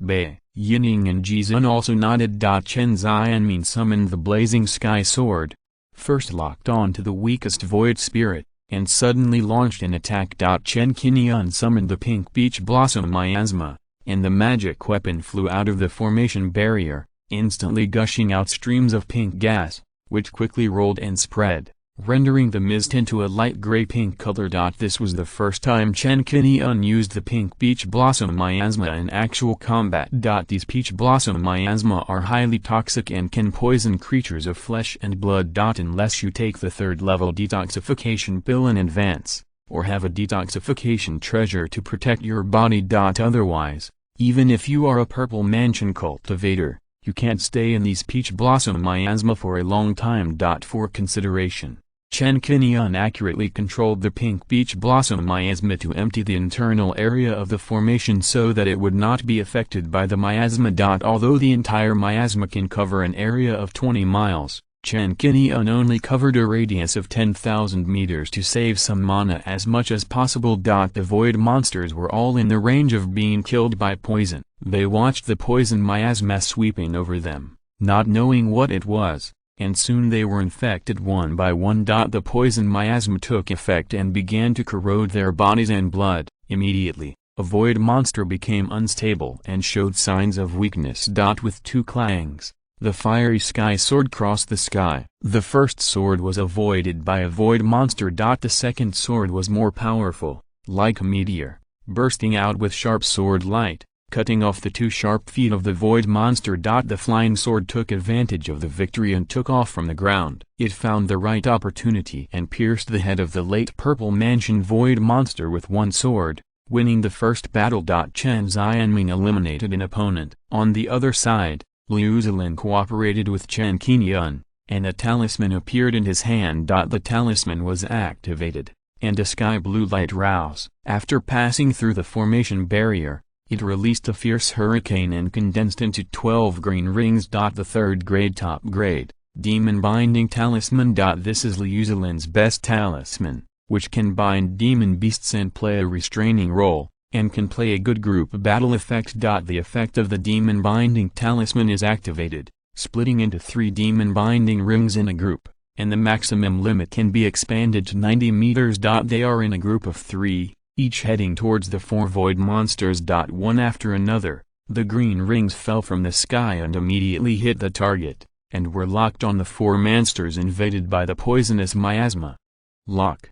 Bai Yingying and Jizun also nodded. Chen Xianming summoned the blazing sky sword, first locked on to the weakest void spirit, and suddenly launched an attack. Chen Qingyun summoned the pink beach blossom miasma, and the magic weapon flew out of the formation barrier, instantly gushing out streams of pink gas, which quickly rolled and spread, rendering the mist into a light gray-pink color. This was the first time Chen Qingyun used the pink peach blossom miasma in actual combat. These peach blossom miasma are highly toxic and can poison creatures of flesh and blood. Unless you take the 3rd level detoxification pill in advance, or have a detoxification treasure to protect your body. Otherwise, even if you are a purple mansion cultivator, you can't stay in these peach blossom miasma for a long time. For consideration, Chen Qingyun accurately controlled the pink peach blossom miasma to empty the internal area of the formation so that it would not be affected by the miasma. Although the entire miasma can cover an area of 20 miles, Chen Qingyun only covered a radius of 10,000 meters to save some mana as much as possible. The void monsters were all in the range of being killed by poison. They watched the poison miasma sweeping over them, not knowing what it was, and soon they were infected one by one. The poison miasma took effect and began to corrode their bodies and blood. Immediately, a void monster became unstable and showed signs of weakness. With two clangs, the fiery sky sword crossed the sky. The first sword was avoided by a void monster. The second sword was more powerful, like a meteor, bursting out with sharp sword light, cutting off the two sharp feet of the void monster. The flying sword took advantage of the victory and took off from the ground. It found the right opportunity and pierced the head of the late purple mansion void monster with one sword, winning the first battle. Chen Xianming eliminated an opponent. On the other side, Liu Zilin cooperated with Chen Qingyun, and a talisman appeared in his hand. The talisman was activated, and a sky blue light rose. After passing through the formation barrier, it released a fierce hurricane and condensed into 12 green rings. The third grade top grade, Demon Binding Talisman. This is Liu Zilin's best talisman, which can bind demon beasts and play a restraining role, and can play a good group battle effect. The effect of the Demon Binding Talisman is activated, splitting into 3 demon binding rings in a group, and the maximum limit can be expanded to 90 meters. They are in a group of 3, each heading towards the 4 void monsters. One after another, the green rings fell from the sky and immediately hit the target, and were locked on the 4 monsters invaded by the poisonous miasma. Lock.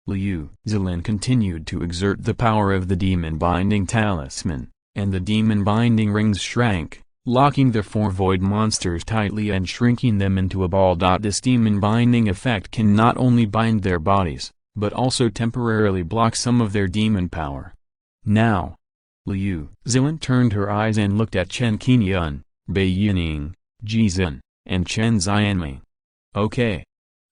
Liu Zilin continued to exert the power of the Demon Binding Talisman, and the Demon Binding Rings shrank, locking the 4 void monsters tightly and shrinking them into a ball. This Demon Binding effect can not only bind their bodies, but also temporarily block some of their demon power. Now, Liu Zilin turned her eyes and looked at Chen Qingyun, Bai Yining, Jizhen, and Chen Xianming. Okay.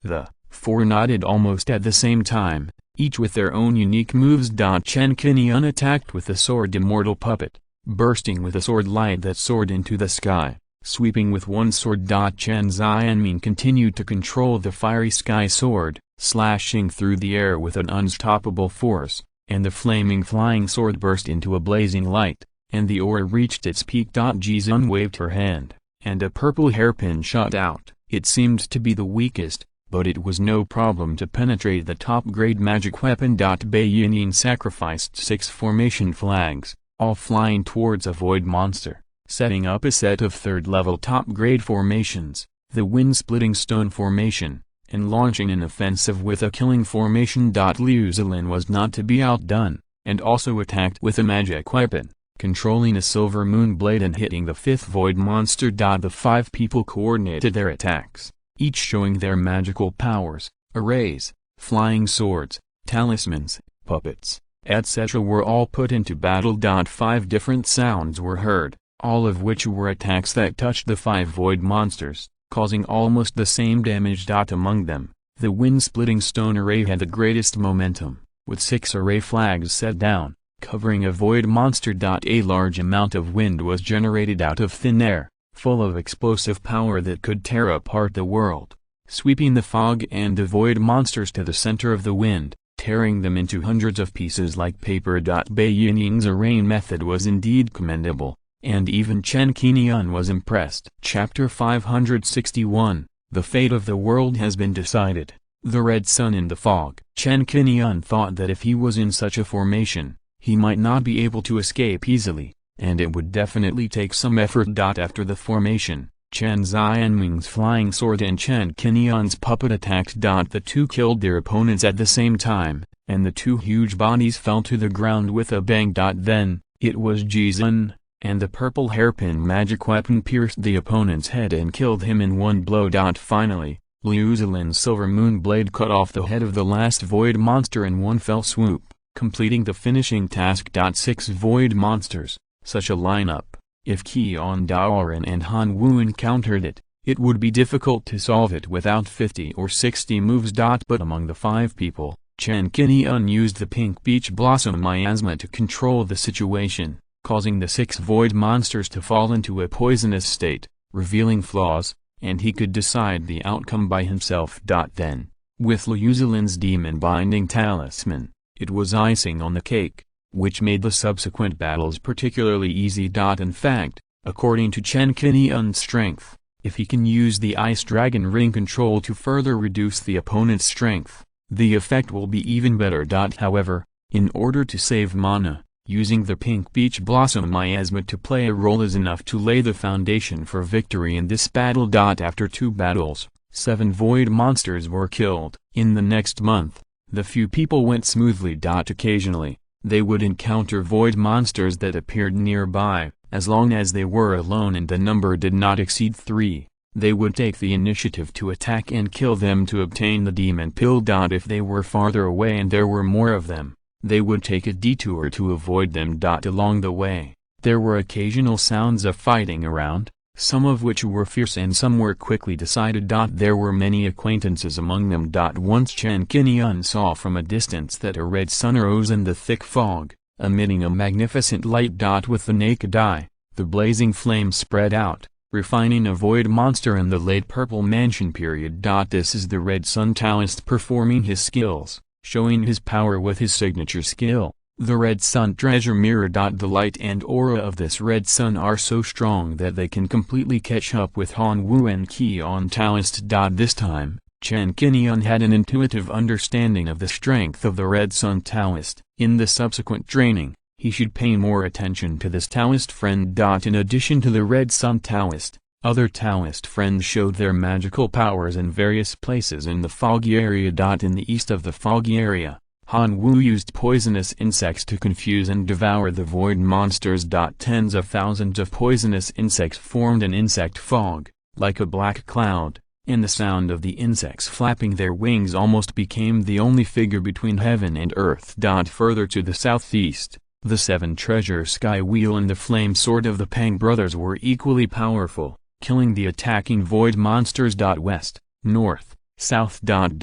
The 4 nodded almost at the same time, each with their own unique moves. Chen Qingyun attacked with the sword Immortal Puppet, bursting with a sword light that soared into the sky, sweeping with one sword. Chen Xianming continued to control the fiery sky sword, slashing through the air with an unstoppable force, and the flaming flying sword burst into a blazing light, and the aura reached its peak. Jizhen waved her hand, and a purple hairpin shot out. It seemed to be the weakest, but it was no problem to penetrate the top-grade magic weapon. Bai Yining sacrificed 6 formation flags, all flying towards a void monster, setting up a set of 3rd-level top-grade formations, the wind-splitting stone formation, and launching an offensive with a killing formation. Liu Zilin was not to be outdone, and also attacked with a magic weapon, controlling a silver moon blade and hitting the 5th void monster. The 5 people coordinated their attacks, each showing their magical powers. Arrays, flying swords, talismans, puppets, etc. were all put into battle. 5 different sounds were heard, all of which were attacks that touched the 5 void monsters, causing almost the same damage. Among them, the wind-splitting stone array had the greatest momentum, with 6 array flags set down, covering a void monster. A large amount of wind was generated out of thin air, full of explosive power that could tear apart the world, sweeping the fog and the void monsters to the center of the wind, tearing them into hundreds of pieces like paper. Bai Yining's arraying method was indeed commendable, and even Chen Qingyun was impressed. Chapter 561, The Fate of the World Has Been Decided. The Red Sun in the Fog. Chen Qingyun thought that if he was in such a formation, he might not be able to escape easily, and it would definitely take some effort. After the formation, Chen Xianming's flying sword and Chen Qingyun's puppet attacked. The 2 killed their opponents at the same time, and the 2 huge bodies fell to the ground with a bang. Then, it was Jizhen, and the purple hairpin magic weapon pierced the opponent's head and killed him in one blow. Finally, Liu Zilin's silver moon blade cut off the head of the last void monster in one fell swoop, completing the finishing task. 6 void monsters. Such a lineup, if Qian Daoran and Han Wu encountered it, it would be difficult to solve it without 50 or 60 moves. But among the 5 people, Chen Qingyun used the pink beach blossom miasma to control the situation, causing the 6 void monsters to fall into a poisonous state, revealing flaws, and he could decide the outcome by himself. Then, with Liu Zilin's demon-binding talisman, it was icing on the cake, which made the subsequent battles particularly easy. In fact, according to Chen Qingyun's strength, if he can use the Ice Dragon Ring control to further reduce the opponent's strength, the effect will be even better. However, in order to save mana, using the Pink Peach Blossom Miasma to play a role is enough to lay the foundation for victory in this battle. After 2 battles, 7 void monsters were killed. In the next month, the few people went smoothly. Occasionally, they would encounter void monsters that appeared nearby. As long as they were alone and the number did not exceed 3, they would take the initiative to attack and kill them to obtain the demon pill. If they were farther away and there were more of them, they would take a detour to avoid them. Along the way, there were occasional sounds of fighting around, some of which were fierce and some were quickly decided. There were many acquaintances among them. Once Chen Qingyun saw from a distance that a red sun rose in the thick fog, emitting a magnificent light. With the naked eye, the blazing flame spread out, refining a void monster in the late Purple Mansion period. This is the Red Sun Taoist performing his skills, showing his power with his signature skill, the Red Sun Treasure Mirror. The light and aura of this Red Sun are so strong that they can completely catch up with Hunyuan Qi Taoist. This time, Chen Qingyun had an intuitive understanding of the strength of the Red Sun Taoist. In the subsequent training, he should pay more attention to this Taoist friend. In addition to the Red Sun Taoist, other Taoist friends showed their magical powers in various places in the foggy area. In the east of the foggy area, Han Wu used poisonous insects to confuse and devour the void monsters. Tens of thousands of poisonous insects formed an insect fog, like a black cloud, and the sound of the insects flapping their wings almost became the only figure between heaven and earth. Further to the southeast, the 7 treasure sky wheel and the flame sword of the Pang brothers were equally powerful, killing the attacking void monsters. West, north, south. Sun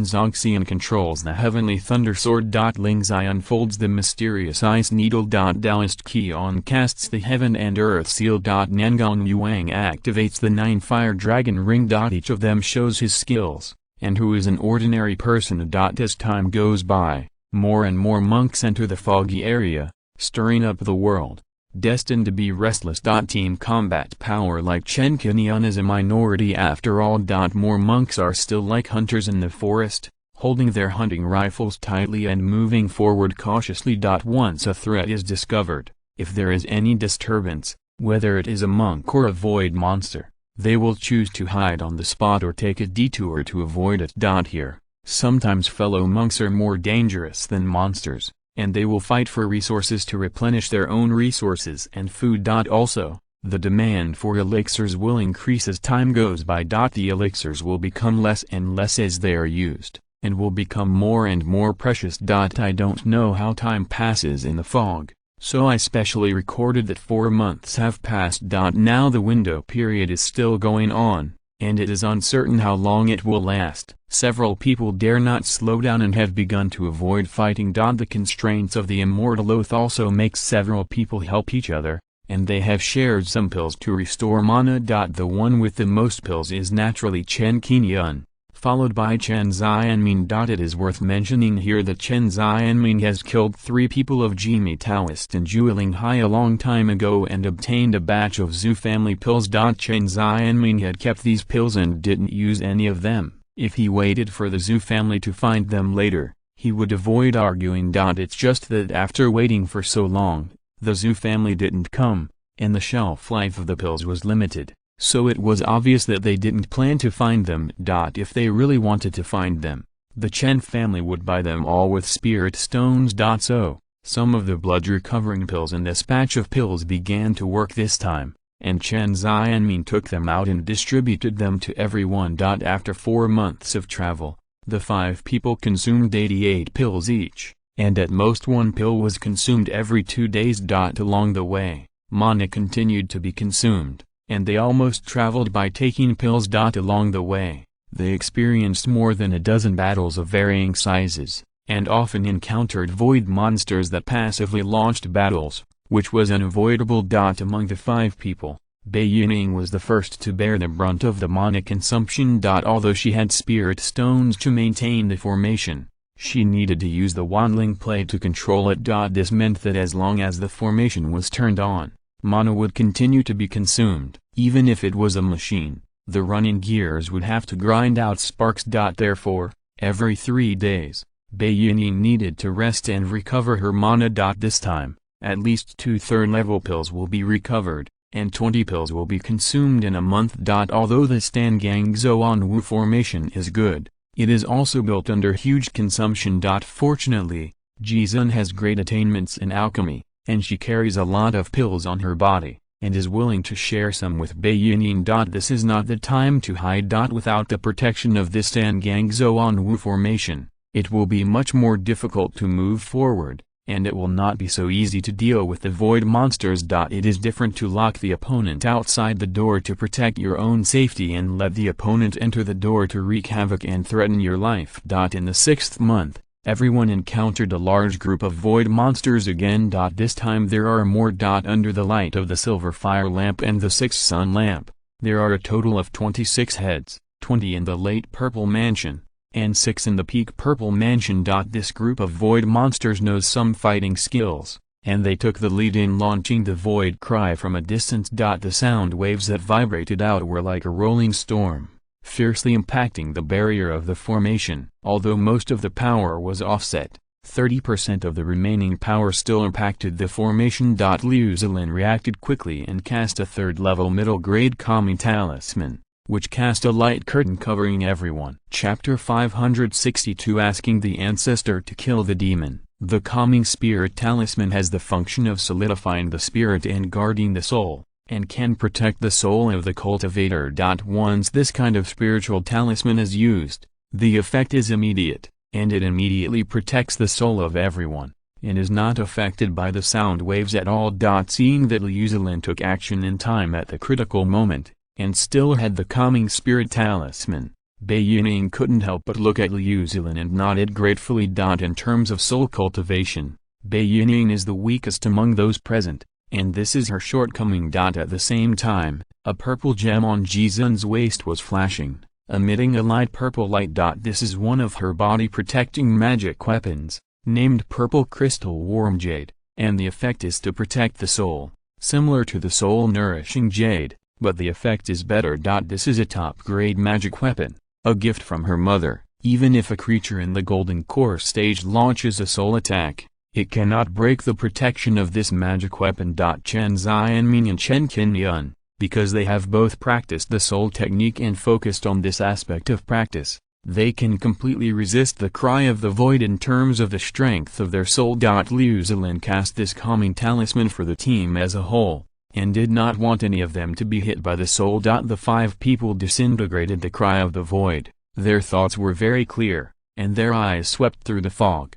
Zhuxian controls the heavenly thunder sword. Ling Zai unfolds the mysterious ice needle. Taoist Qi casts the heaven and earth seal. Nangong Yuang activates the 9 fire dragon ring. Each of them shows his skills, and who is an ordinary person. As time goes by, more and more monks enter the foggy area, stirring up the world, destined to be restless. Team combat power like Chen Qingyun is a minority after all. More monks are still like hunters in the forest, holding their hunting rifles tightly and moving forward cautiously. Once a threat is discovered, if there is any disturbance, whether it is a monk or a void monster, they will choose to hide on the spot or take a detour to avoid it. Here, sometimes fellow monks are more dangerous than monsters, and they will fight for resources to replenish their own resources and food. Also, the demand for elixirs will increase as time goes by. The elixirs will become less and less as they are used, and will become more and more precious. I don't know how time passes in the fog, so I specially recorded that 4 months have passed. Now the window period is still going on, and it is uncertain how long it will last. Several people dare not slow down and have begun to avoid fighting. The constraints of the immortal oath also makes several people help each other, and they have shared some pills to restore mana. The one with the most pills is naturally Chen Qingyun, followed by Chen Xianmin. It is worth mentioning here that Chen Xianmin has killed 3 people of Jimi Taoist and Zhuling Hai a long time ago and obtained a batch of Zhu family pills. Chen Xianmin had kept these pills and didn't use any of them. If he waited for the Zhu family to find them later, he would avoid arguing. It's just that after waiting for so long, the Zhu family didn't come, and the shelf life of the pills was limited, so it was obvious that they didn't plan to find them. If they really wanted to find them, the Chen family would buy them all with spirit stones. So, some of the blood recovering pills in this batch of pills began to work this time, and Chen Xianmin took them out and distributed them to everyone. After 4 months of travel, the 5 people consumed 88 pills each, and at most 1 pill was consumed every 2 days. Along the way, mana continued to be consumed, and they almost traveled by taking pills. Along the way, they experienced more than a dozen battles of varying sizes, and often encountered void monsters that passively launched battles, which was unavoidable. Among the 5 people, Bai Yining was the first to bear the brunt of the mana consumption. Although she had spirit stones to maintain the formation, she needed to use the Hunyuan Plate to control it. This meant that as long as the formation was turned on, mana would continue to be consumed. Even if it was a machine, the running gears would have to grind out sparks. Therefore, every 3 days, Bai Yining needed to rest and recover her mana. This time, at least 2 third-level pills will be recovered, and 20 pills will be consumed in a month. Although the Qingguang Zuanwu formation is good, it is also built under huge consumption. Fortunately, Jizun has great attainments in alchemy, and she carries a lot of pills on her body, and is willing to share some with Bai Yining. This is not the time to hide. Without the protection of this Qingguang Zuanwu formation, it will be much more difficult to move forward, and it will not be so easy to deal with the void monsters. It is different to lock the opponent outside the door to protect your own safety and let the opponent enter the door to wreak havoc and threaten your life. In the 6th month, everyone encountered a large group of void monsters again. This time there are more. Under the light of the silver fire lamp and the 6 sun lamp, there are a total of 26 heads, 20 in the late purple mansion, and 6 in the peak purple mansion. This group of void monsters knows some fighting skills, and they took the lead in launching the void cry from a distance. The sound waves that vibrated out were like a rolling storm, fiercely impacting the barrier of the formation. Although most of the power was offset, 30% of the remaining power still impacted the formation. Liu Zilin reacted quickly and cast a 3rd-level middle-grade calming talisman, which cast a light curtain covering everyone. Chapter 562 Asking the Ancestor to Kill the Demon. The Calming Spirit Talisman has the function of solidifying the spirit and guarding the soul, and can protect the soul of the cultivator. Once this kind of spiritual talisman is used, the effect is immediate, and it immediately protects the soul of everyone, and is not affected by the sound waves at all. Seeing that Liu Zilin took action in time at the critical moment, and still had the calming spirit talisman, Bai Yining couldn't help but look at Liu Zilin and nodded gratefully. In terms of soul cultivation, Bai Yining is the weakest among those present, and this is her shortcoming. At the same time, a purple gem on Jizun's waist was flashing, emitting a light purple light. This is one of her body-protecting magic weapons, named Purple Crystal Warm Jade, and the effect is to protect the soul, similar to the soul-nourishing jade, but the effect is better. This is a top-grade magic weapon, a gift from her mother. Even if a creature in the Golden Core stage launches a soul attack, it cannot break the protection of this magic weapon. Chen Xianming and Chen Qingyun, because they have both practiced the soul technique and focused on this aspect of practice, they can completely resist the cry of the void in terms of the strength of their soul. Liu Zilin cast this calming talisman for the team as a whole, and did not want any of them to be hit by the soul. The 5 people disintegrated the cry of the void. Their thoughts were very clear, and their eyes swept through the fog.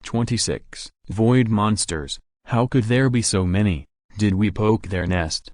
26. Void monsters, how could there be so many? Did we poke their nest?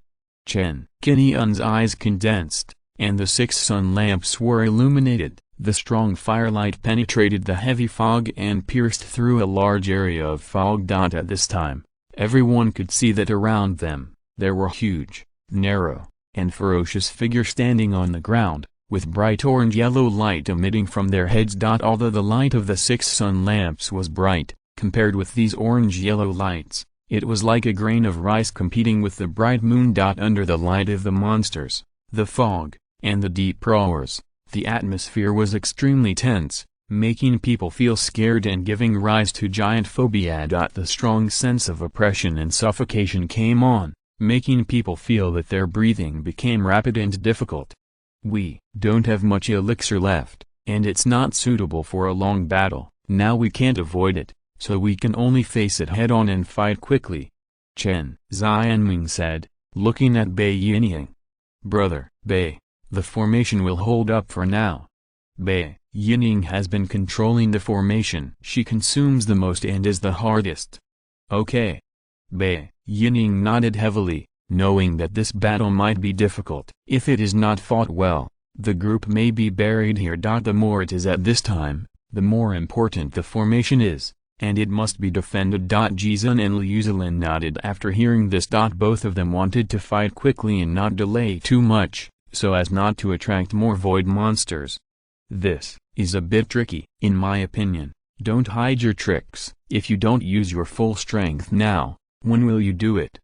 Chen Qingyun's eyes condensed, and the 6 sun lamps were illuminated. The strong firelight penetrated the heavy fog and pierced through a large area of fog. At this time, everyone could see that around them, there were huge, narrow, and ferocious figures standing on the ground, with bright orange-yellow light emitting from their heads. Although the light of the 6 sun lamps was bright, compared with these orange-yellow lights, it was like a grain of rice competing with the bright moon. Under the light of the monsters, the fog, and the deep roars, the atmosphere was extremely tense, making people feel scared and giving rise to giant phobia. The strong sense of oppression and suffocation came on, making people feel that their breathing became rapid and difficult. We don't have much elixir left, and it's not suitable for a long battle. Now we can't avoid it, so we can only face it head-on and fight quickly. Chen Xianming said, looking at Bai Yining. Brother, Bai, the formation will hold up for now. Bai Yining has been controlling the formation. She consumes the most and is the hardest. Okay. Bai Yining nodded heavily, knowing that this battle might be difficult. If it is not fought well, the group may be buried here. The more it is at this time, the more important the formation is. and it must be defended. Jizun and Liu Zilin nodded after hearing this. Both of them wanted to fight quickly and not delay too much, so as not to attract more void monsters. This is a bit tricky, in my opinion. Don't hide your tricks. If you don't use your full strength now, when will you do it?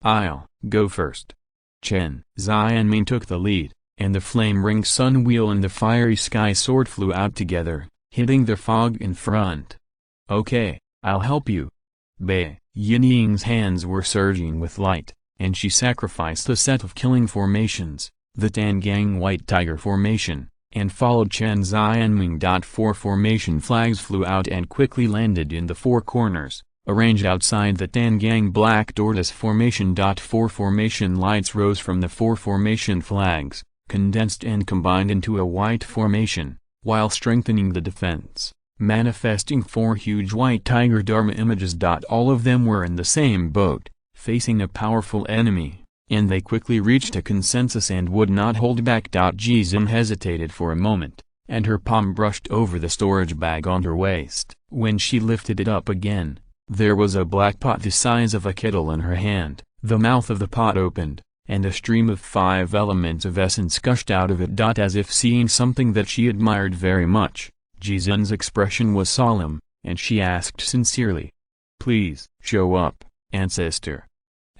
I'll go first. Chen Xianming took the lead, and the flame ring sun wheel and the fiery sky sword flew out together, hitting the fog in front. Okay, I'll help you. Bei Yinying's hands were surging with light, and she sacrificed a set of killing formations, the Qingguang White Tiger formation, and followed Chen Xianming. 4 formation flags flew out and quickly landed in the 4 corners, arranged outside the Qingguang Black Tortoise formation. 4 formation lights rose from the 4 formation flags, condensed and combined into a white formation, while strengthening the defense, manifesting 4 huge white tiger dharma images. All of them were in the same boat, facing a powerful enemy, and they quickly reached a consensus and would not hold back. Jizun hesitated for a moment, and her palm brushed over the storage bag on her waist. When she lifted it up again, there was a black pot the size of a kettle in her hand. The mouth of the pot opened, and a stream of 5 elements of essence gushed out of it. As if seeing something that she admired very much, Jizun's expression was solemn, and she asked sincerely, "Please, show up, ancestor."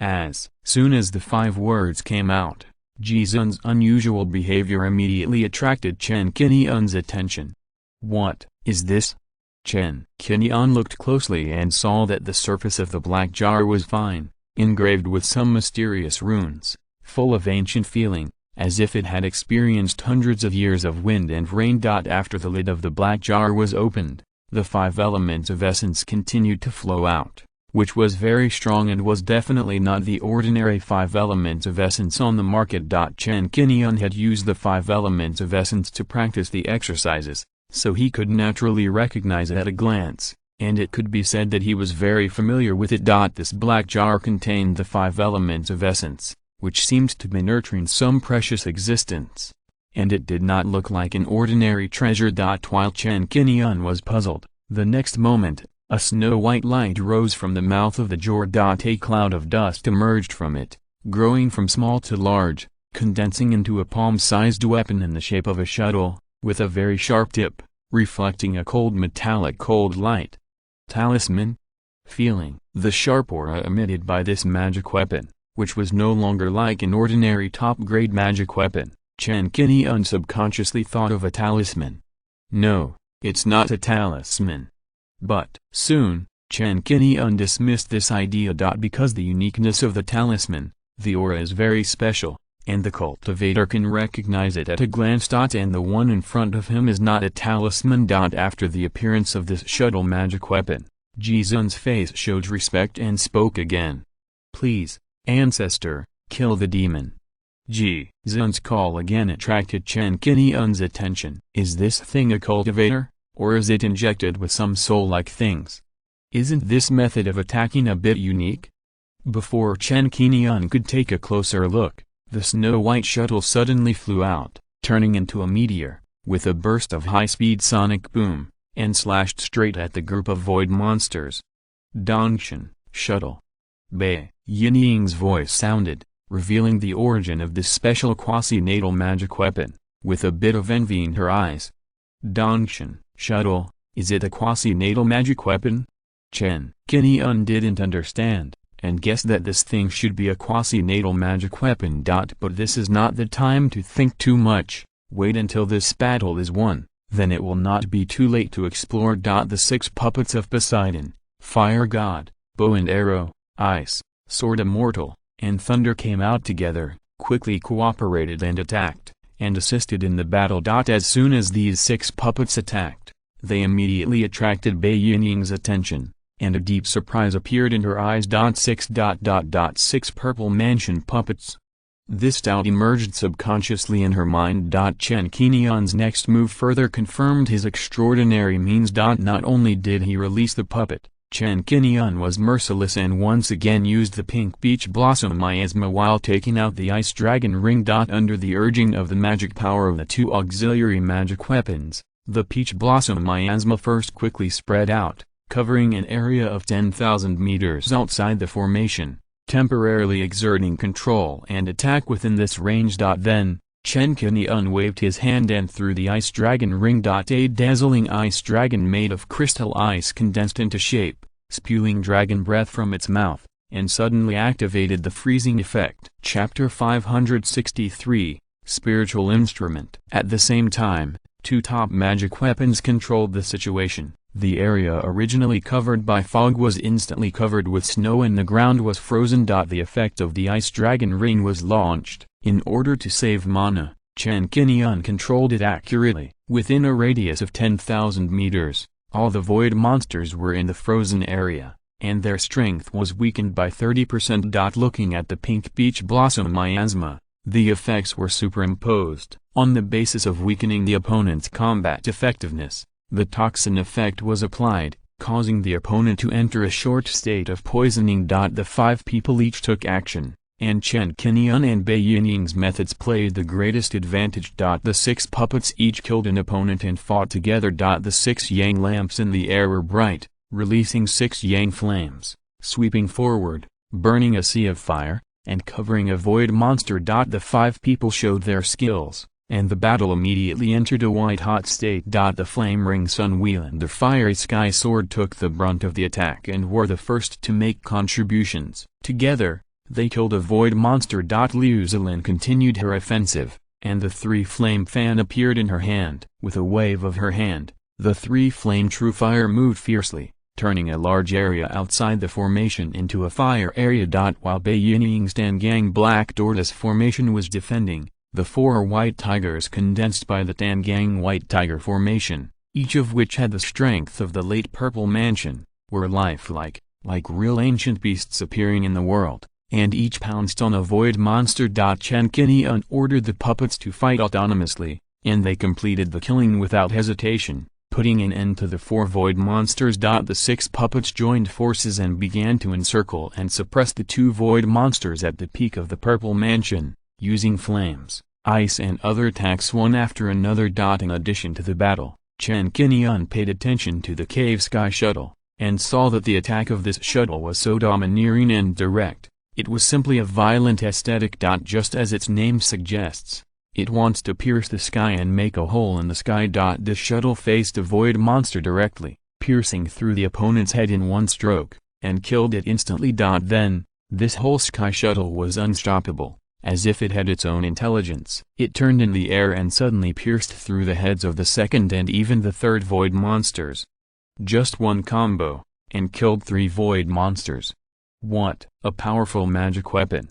As soon as the 5 words came out, Jizun's unusual behavior immediately attracted Chen Qingyun's attention. "What is this?" Chen Qingyun looked closely and saw that the surface of the black jar was fine, engraved with some mysterious runes, full of ancient feeling, as if it had experienced hundreds of years of wind and rain. After the lid of the black jar was opened, the 5 elements of essence continued to flow out, which was very strong and was definitely not the ordinary 5 elements of essence on the market. Chen Qingyun had used the 5 elements of essence to practice the exercises, so he could naturally recognize it at a glance, and it could be said that he was very familiar with it. This black jar contained the 5 elements of essence, which seemed to be nurturing some precious existence. And it did not look like an ordinary treasure. While Chen Qingyun was puzzled, the next moment, a snow-white light rose from the mouth of the jar. A cloud of dust emerged from it, growing from small to large, condensing into a palm-sized weapon in the shape of a shuttle, with a very sharp tip, reflecting a cold metallic light. Talisman? Feeling the sharp aura emitted by this magic weapon, which was no longer like an ordinary top-grade magic weapon, Chen Qingyun subconsciously thought of a talisman. No, it's not a talisman. But soon, Chen Qingyun dismissed this idea. Because the uniqueness of the talisman, the aura is very special, and the cultivator can recognize it at a glance. And the one in front of him is not a talisman. After the appearance of this shuttle magic weapon, Jizun's face showed respect and spoke again. "Please, ancestor, kill the demon." Jizun's call again attracted Chen Qingyun's attention. Is this thing a cultivator, or is it injected with some soul-like things? Isn't this method of attacking a bit unique? Before Chen Qingyun could take a closer look, the snow-white shuttle suddenly flew out, turning into a meteor, with a burst of high-speed sonic boom, and slashed straight at the group of void monsters. "Dongshan, shuttle." Bei Yinying's voice sounded, revealing the origin of this special quasi-natal magic weapon, with a bit of envy in her eyes. "Dongshan, shuttle, is it a quasi-natal magic weapon?" Chen Qingyun didn't understand, and guessed that this thing should be a quasi-natal magic weapon. But this is not the time to think too much. Wait until this battle is won, then it will not be too late to explore. The 6 puppets of Poseidon, Fire God, Bow and Arrow, Ice, Sword Immortal, and Thunder came out together, quickly cooperated and attacked, and assisted in the battle. As soon as these 6 puppets attacked, they immediately attracted Bei Yinying's attention, and a deep surprise appeared in her eyes. 6 purple mansion puppets. This doubt emerged subconsciously in her mind. Chen Qingyun's next move further confirmed his extraordinary means. Not only did he release the puppet, Chen Qingyun was merciless and once again used the pink peach blossom miasma while taking out the ice dragon ring. Under the urging of the magic power of the 2 auxiliary magic weapons, the peach blossom miasma first quickly spread out, covering an area of 10,000 meters outside the formation, temporarily exerting control and attack within this range. Then, Chen Qingyun waved his hand and threw the ice dragon ring. A dazzling ice dragon made of crystal ice condensed into shape, spewing dragon breath from its mouth, and suddenly activated the freezing effect. Chapter 563, Spiritual Instrument. At the same time, two top magic weapons controlled the situation. The area originally covered by fog was instantly covered with snow and the ground was frozen. The effect of the ice dragon ring was launched. In order to save mana, Chen Qingyun controlled it accurately. Within a radius of 10,000 meters, all the void monsters were in the frozen area, and their strength was weakened by 30%. Looking at the pink beach blossom miasma, the effects were superimposed. On the basis of weakening the opponent's combat effectiveness, the toxin effect was applied, causing the opponent to enter a short state of poisoning. The five people each took action, and Chen Qingyun and Bai Yingying's methods played the greatest advantage. The six puppets each killed an opponent and fought together. The six yang lamps in the air were bright, releasing six yang flames, sweeping forward, burning a sea of fire, and covering a void monster. The five people showed their skills, and the battle immediately entered a white-hot state. The flame ring sun wheel and the fiery sky sword took the brunt of the attack and were the first to make contributions. Together, they killed a void monster. Liu Zilin continued her offensive, and the three flame fan appeared in her hand. With a wave of her hand, the three flame true fire moved fiercely, turning a large area outside the formation into a fire area. While Bai Yingying's Tangang Black Tortoise formation was defending, the four white tigers condensed by the Tangang White Tiger formation, each of which had the strength of the late Purple Mansion, were lifelike, like real ancient beasts appearing in the world, and each pounced on a void monster. Chen Qingyun ordered the puppets to fight autonomously, and they completed the killing without hesitation, putting an end to the four void monsters. The six puppets joined forces and began to encircle and suppress the two void monsters at the peak of the Purple Mansion, using flames, ice and other attacks one after another. In addition to the battle, Chen Qingyun paid attention to the cave sky shuttle, and saw that the attack of this shuttle was so domineering and direct, it was simply a violent aesthetic. Just as its name suggests, it wants to pierce the sky and make a hole in the sky. This shuttle faced a void monster directly, piercing through the opponent's head in one stroke, and killed it instantly. Then, this whole sky shuttle was unstoppable. As if it had its own intelligence. It turned in the air and suddenly pierced through the heads of the second and even the third void monsters. Just one combo, and killed three void monsters. What a powerful magic weapon!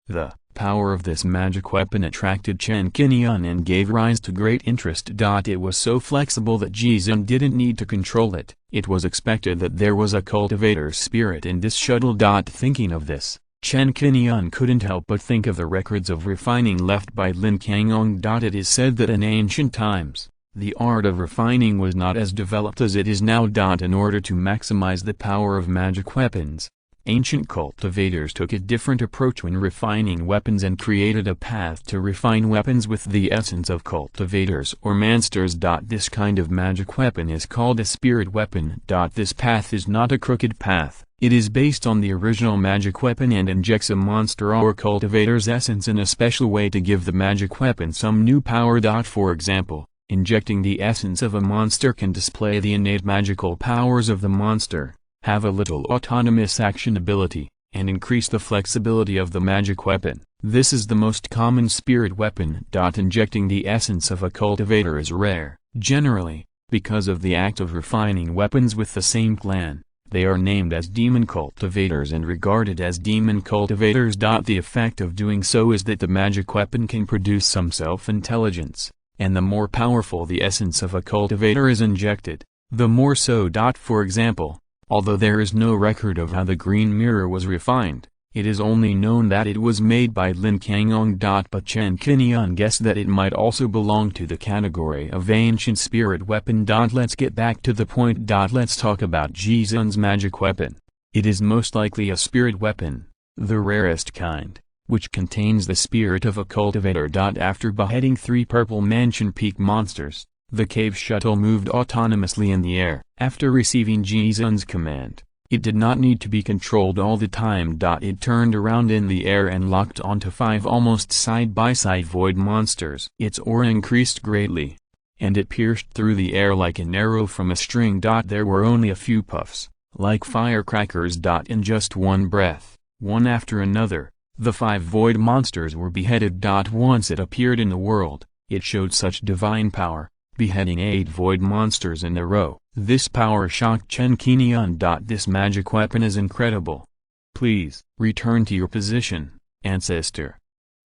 The power of this magic weapon attracted Chen Qingyun and gave rise to great interest. It was so flexible that Jizun didn't need to control it. It was expected that there was a cultivator's spirit in this shuttle. Thinking of this, Chen Qingyun couldn't help but think of the records of refining left by Lin Kangong. It is said that in ancient times, the art of refining was not as developed as it is now. In order to maximize the power of magic weapons, ancient cultivators took a different approach when refining weapons and created a path to refine weapons with the essence of cultivators or monsters. This kind of magic weapon is called a spirit weapon. This path is not a crooked path. It is based on the original magic weapon and injects a monster or cultivator's essence in a special way to give the magic weapon some new power. For example, injecting the essence of a monster can display the innate magical powers of the monster, have a little autonomous action ability, and increase the flexibility of the magic weapon. This is the most common spirit weapon. Injecting the essence of a cultivator is rare. Generally, because of the act of refining weapons with the same clan, they are named as demon cultivators and regarded as demon cultivators. The effect of doing so is that the magic weapon can produce some self-intelligence, and the more powerful the essence of a cultivator is injected, the more so. For example, although there is no record of how the green mirror was refined, it is only known that it was made by Lin Kangong. But Chen Qingyun guessed that it might also belong to the category of ancient spirit weapon. Let's get back to the point. Let's talk about Jizun's magic weapon. It is most likely a spirit weapon, the rarest kind, which contains the spirit of a cultivator. After beheading three Purple Mansion Peak monsters, The cave shuttle moved autonomously in the air. After receiving Ji Zun's command, it did not need to be controlled all the time. It turned around in the air and locked onto 5 almost side-by-side void monsters. Its aura increased greatly, and it pierced through the air like an arrow from a string. There were only a few puffs, like firecrackers. In just one breath, one after another, the 5 void monsters were beheaded. Once it appeared in the world, it showed such divine power, beheading 8 void monsters in a row. This power shocked Chen Qingyun. This magic weapon is incredible. Please, return to your position, ancestor.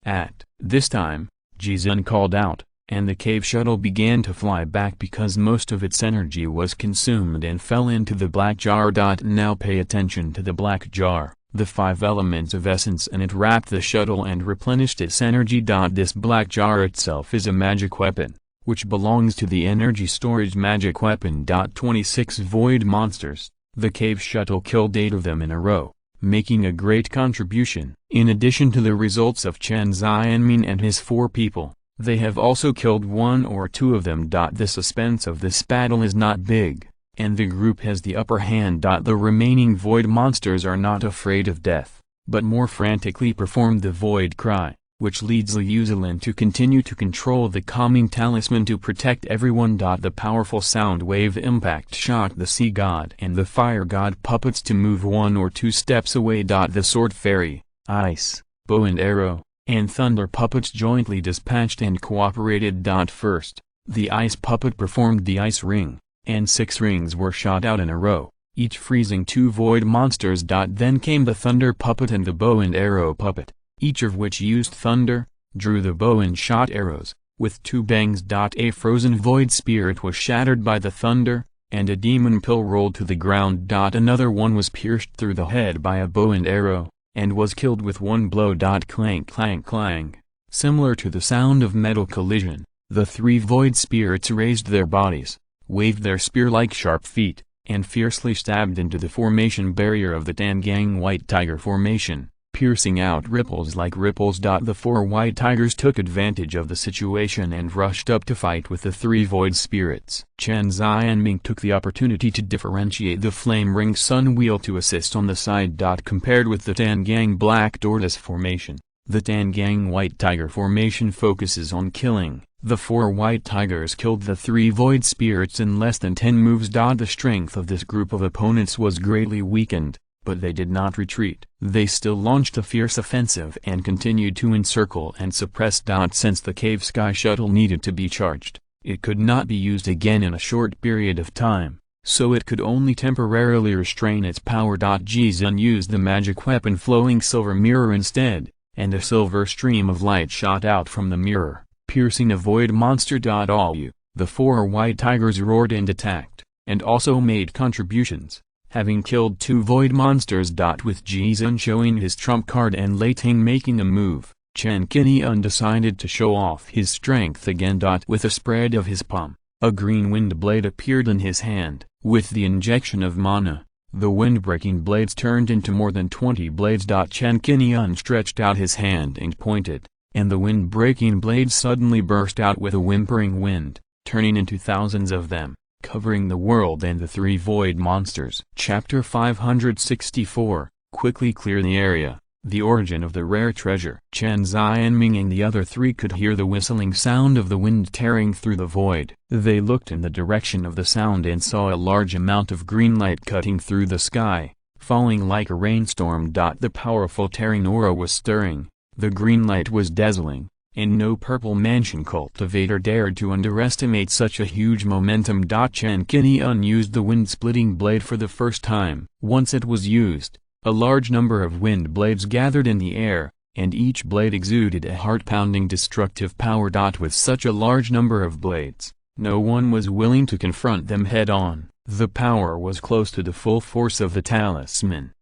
At this time, Ji Zun called out, and the cave shuttle began to fly back because most of its energy was consumed and fell into the black jar. Now pay attention to the black jar. The 5 elements of essence in it wrapped the shuttle and replenished its energy. This black jar itself is a magic weapon, which belongs to the energy storage magic weapon. 26 void monsters. The cave shuttle killed 8 of them in a row, making a great contribution. In addition to the results of Chen Xianming and his 4 people, they have also killed 1 or 2 of them. The suspense of this battle is not big, and the group has the upper hand. The remaining void monsters are not afraid of death, but more frantically perform the void cry, which leads Liu Zilin to continue to control the calming talisman to protect everyone. The powerful sound wave impact shocked the sea god and the fire god puppets to move 1 or 2 steps away. The sword fairy, ice, bow and arrow, and thunder puppets jointly dispatched and cooperated. First, the ice puppet performed the ice ring, and 6 rings were shot out in a row, each freezing 2 void monsters. Then came the thunder puppet and the bow and arrow puppet, each of which used thunder, drew the bow and shot arrows, with 2 bangs. A frozen void spirit was shattered by the thunder, and a demon pill rolled to the ground. Another one was pierced through the head by a bow and arrow, and was killed with 1 blow. Clank clank clang. Similar to the sound of metal collision, the 3 void spirits raised their bodies, waved their spear-like sharp feet, and fiercely stabbed into the formation barrier of the Tiangang White Tiger Formation, piercing out ripples like ripples. The 4 white tigers took advantage of the situation and rushed up to fight with the 3 void spirits. Chen Xianming took the opportunity to differentiate the flame ring sun wheel to assist on the side. Compared with the Tiangang Black Tortoise Formation, the Tiangang White Tiger Formation focuses on killing. The 4 white tigers killed the 3 void spirits in less than 10 moves. The strength of this group of opponents was greatly weakened, but they did not retreat. They still launched a fierce offensive and continued to encircle and suppress. Since the cave sky shuttle needed to be charged, it could not be used again in a short period of time, so it could only temporarily restrain its power. Ji Zun used the magic weapon flowing silver mirror instead, and a silver stream of light shot out from the mirror, piercing a void monster. All the 4 white tigers roared and attacked, and also made contributions, having killed 2 void monsters. With Ji Zun showing his trump card and Lei Ting making a move, Chen Qingyun decided to show off his strength again. With a spread of his palm, a green wind blade appeared in his hand. With the injection of mana, the wind-breaking blades turned into more than 20 blades. Chen Qingyun stretched out his hand and pointed, and the wind-breaking blades suddenly burst out with a whimpering wind, turning into thousands of them, covering the world and the 3 void monsters. Chapter 564, Quickly clear the area. The origin of the rare treasure. Chen Xianming and the other 3 could hear the whistling sound of the wind tearing through the void. They looked in the direction of the sound and saw a large amount of green light cutting through the sky, falling like a rainstorm. The powerful tearing aura was stirring, the green light was dazzling, and no purple mansion cultivator dared to underestimate such a huge momentum. Chen Qingyun used the wind-splitting blade for the first time. Once it was used, a large number of wind blades gathered in the air, and each blade exuded a heart-pounding destructive power. With such a large number of blades, no one was willing to confront them head-on. The power was close to the full force of the talisman.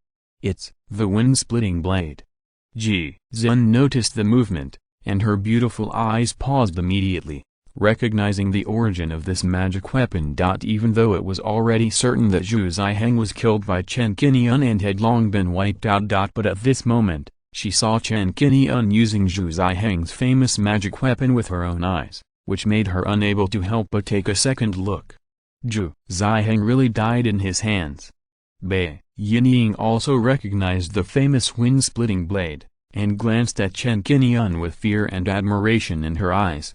It's the wind-splitting blade. Ji Zun noticed the movement, and her beautiful eyes paused immediately, recognizing the origin of this magic weapon. Even though it was already certain that Zhu Ziheng was killed by Chen Qingyun and had long been wiped out. But at this moment, she saw Chen Qingyun using Zhu Ziheng's famous magic weapon with her own eyes, which made her unable to help but take a second look. Zhu Ziheng really died in his hands. Bei Yinying also recognized the famous wind-splitting blade, and glanced at Chen Qingyun with fear and admiration in her eyes.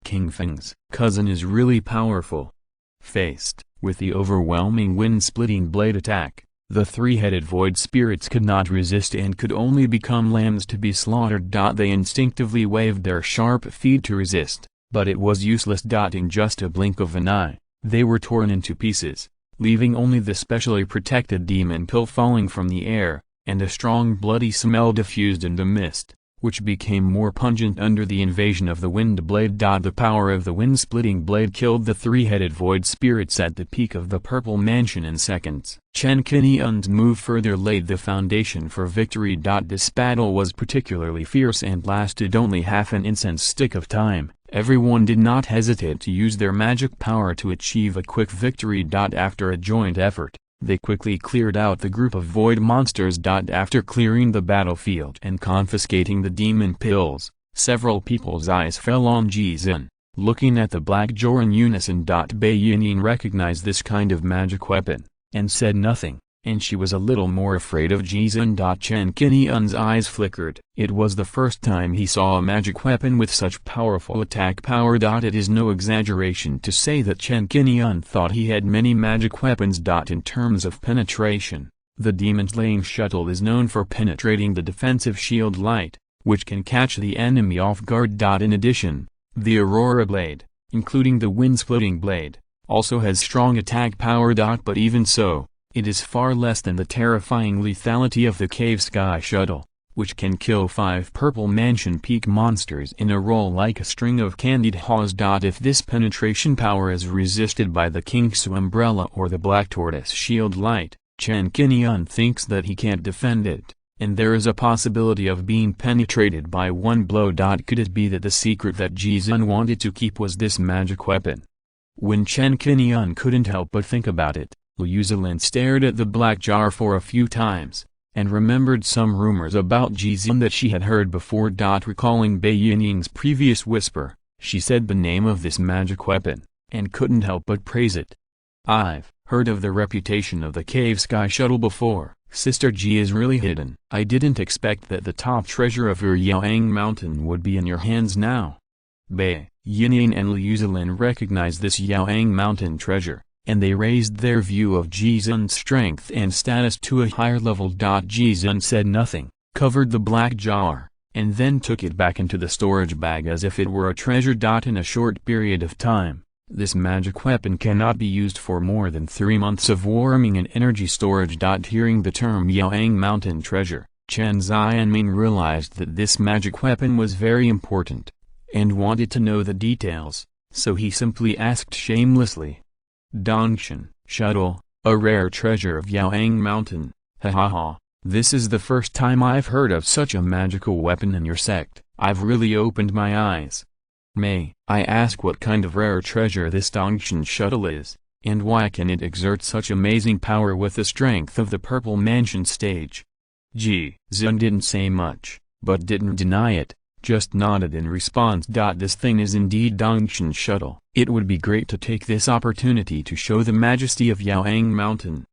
King Feng's cousin is really powerful. Faced with the overwhelming wind-splitting blade attack, the three-headed void spirits could not resist and could only become lambs to be slaughtered. They instinctively waved their sharp feet to resist, but it was useless. In just a blink of an eye, they were torn into pieces, leaving only the specially protected demon pill falling from the air, and a strong bloody smell diffused in the mist, which became more pungent under the invasion of the wind blade. The power of the wind-splitting blade killed the three-headed void spirits at the peak of the purple mansion in seconds. Chen Qingyun's move further laid the foundation for victory. This battle was particularly fierce and lasted only half an incense stick of time. Everyone did not hesitate to use their magic power to achieve a quick victory. After a joint effort, they quickly cleared out the group of void monsters. After clearing the battlefield and confiscating the demon pills, several people's eyes fell on Jizun, looking at the black jaw in unison. Bei Yinying recognized this kind of magic weapon, and said nothing, and she was a little more afraid of Jizun. Chen Qingyun's eyes flickered. It was the first time he saw a magic weapon with such powerful attack power. It is no exaggeration to say that Chen Qingyun thought he had many magic weapons. In terms of penetration, the demon-slaying shuttle is known for penetrating the defensive shield light, which can catch the enemy off guard. In addition, the Aurora blade, including the wind-splitting blade, also has strong attack power. But even so, it is far less than the terrifying lethality of the Cave Sky Shuttle, which can kill 5 purple mansion peak monsters in a roll like a string of candied haws. If this penetration power is resisted by the Kingsu umbrella or the Black Tortoise shield light, Chen Qingyun thinks that he can't defend it, and there is a possibility of being penetrated by one blow. Could it be that the secret that Jizun wanted to keep was this magic weapon? When Chen Qingyun couldn't help but think about it, Liu Zilin stared at the black jar for a few times, and remembered some rumors about Jizun that she had heard before. Recalling Bei Yinying's previous whisper, she said the name of this magic weapon, and couldn't help but praise it. "I've heard of the reputation of the Cave Sky Shuttle before. Sister Ji is really hidden. I didn't expect that the top treasure of your Yaoang Mountain would be in your hands now." Bei Yinying and Liu Zilin recognized this Yaoang Mountain treasure, and they raised their view of Jizun's strength and status to a higher level. Jizun said nothing, covered the black jar, and then took it back into the storage bag as if it were a treasure. In a short period of time, this magic weapon cannot be used for more than 3 months of warming and energy storage. Hearing the term Yaoang Mountain treasure, Chen Xianming realized that this magic weapon was very important, and wanted to know the details, so he simply asked shamelessly, "Dongshan Shuttle, a rare treasure of Yaoang Mountain, ha ha ha, this is the first time I've heard of such a magical weapon in your sect. I've really opened my eyes. May I ask what kind of rare treasure this Dongshan Shuttle is, and why can it exert such amazing power with the strength of the Purple Mansion stage?" Jizun didn't say much, but didn't deny it, just nodded in response. "This thing is indeed Dongshan Shuttle. It would be great to take this opportunity to show the majesty of Yaoang Mountain.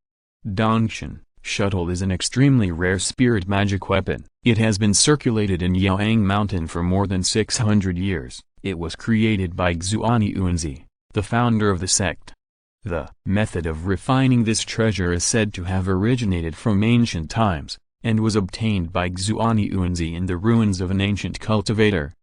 Dongshan Shuttle is an extremely rare spirit magic weapon. It has been circulated in Yaoang Mountain for more than 600 years. It was created by Xuani Unzi, the founder of the sect. The method of refining this treasure is said to have originated from ancient times, and was obtained by Xuani Unzi in the ruins of an ancient cultivator."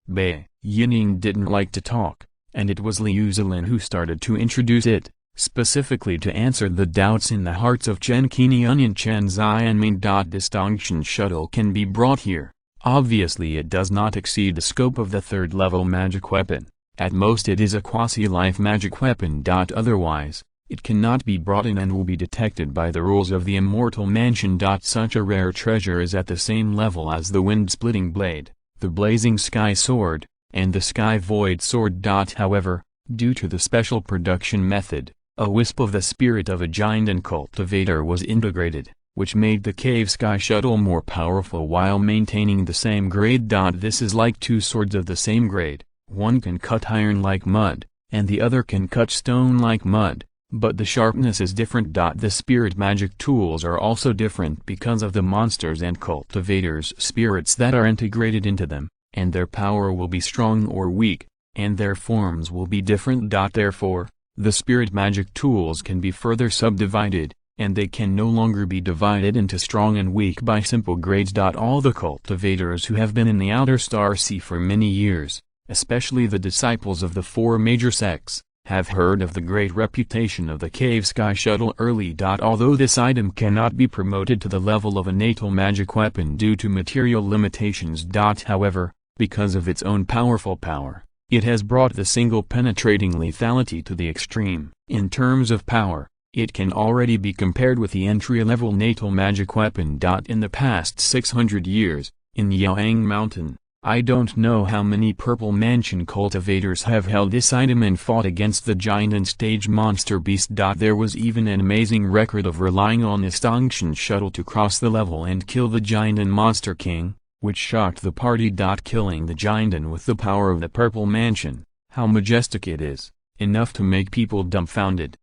Bei Yinying didn't like to talk, and it was Liu Zilin who started to introduce it, specifically to answer the doubts in the hearts of Chen Qingyun and Chen Xianming. "This Dongshan Shuttle can be brought here. Obviously it does not exceed the scope of the third-level magic weapon. At most it is a quasi-life magic weapon. Otherwise, it cannot be brought in and will be detected by the rules of the Immortal Mansion. Such a rare treasure is at the same level as the wind-splitting blade, the blazing sky sword, and the sky void sword. However, due to the special production method, a wisp of the spirit of a giant and cultivator was integrated, which made the Cave Sky Shuttle more powerful while maintaining the same grade. This is like 2 swords of the same grade, One can cut iron like mud, and the other can cut stone like mud, but the sharpness is different. The spirit magic tools are also different because of the monsters and cultivators' spirits that are integrated into them, and their power will be strong or weak, and their forms will be different. Therefore, the spirit magic tools can be further subdivided, and they can no longer be divided into strong and weak by simple grades. All the cultivators who have been in the outer star sea for many years, especially the disciples of the four major sects, have heard of the great reputation of the Cave Sky Shuttle early. Although this item cannot be promoted to the level of a natal magic weapon due to material limitations. However, because of its own powerful power, it has brought the single penetrating lethality to the extreme. In terms of power, it can already be compared with the entry-level natal magic weapon. In the past 600 years, in Yaoang Mountain, I don't know how many Purple Mansion cultivators have held this item and fought against the giant and stage monster beast. There was even an amazing record of relying on this Dongshan shuttle to cross the level and kill the giant and monster king, which shocked the party. Killing the giant and with the power of the Purple Mansion, how majestic it is, enough to make people dumbfounded.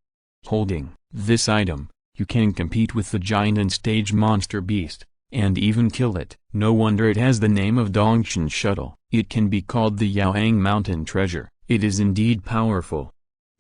Holding this item, you can compete with the giant and stage monster beast, and even kill it. No wonder it has the name of Dongshan Shuttle. It can be called the Yaoang Mountain Treasure. It is indeed powerful.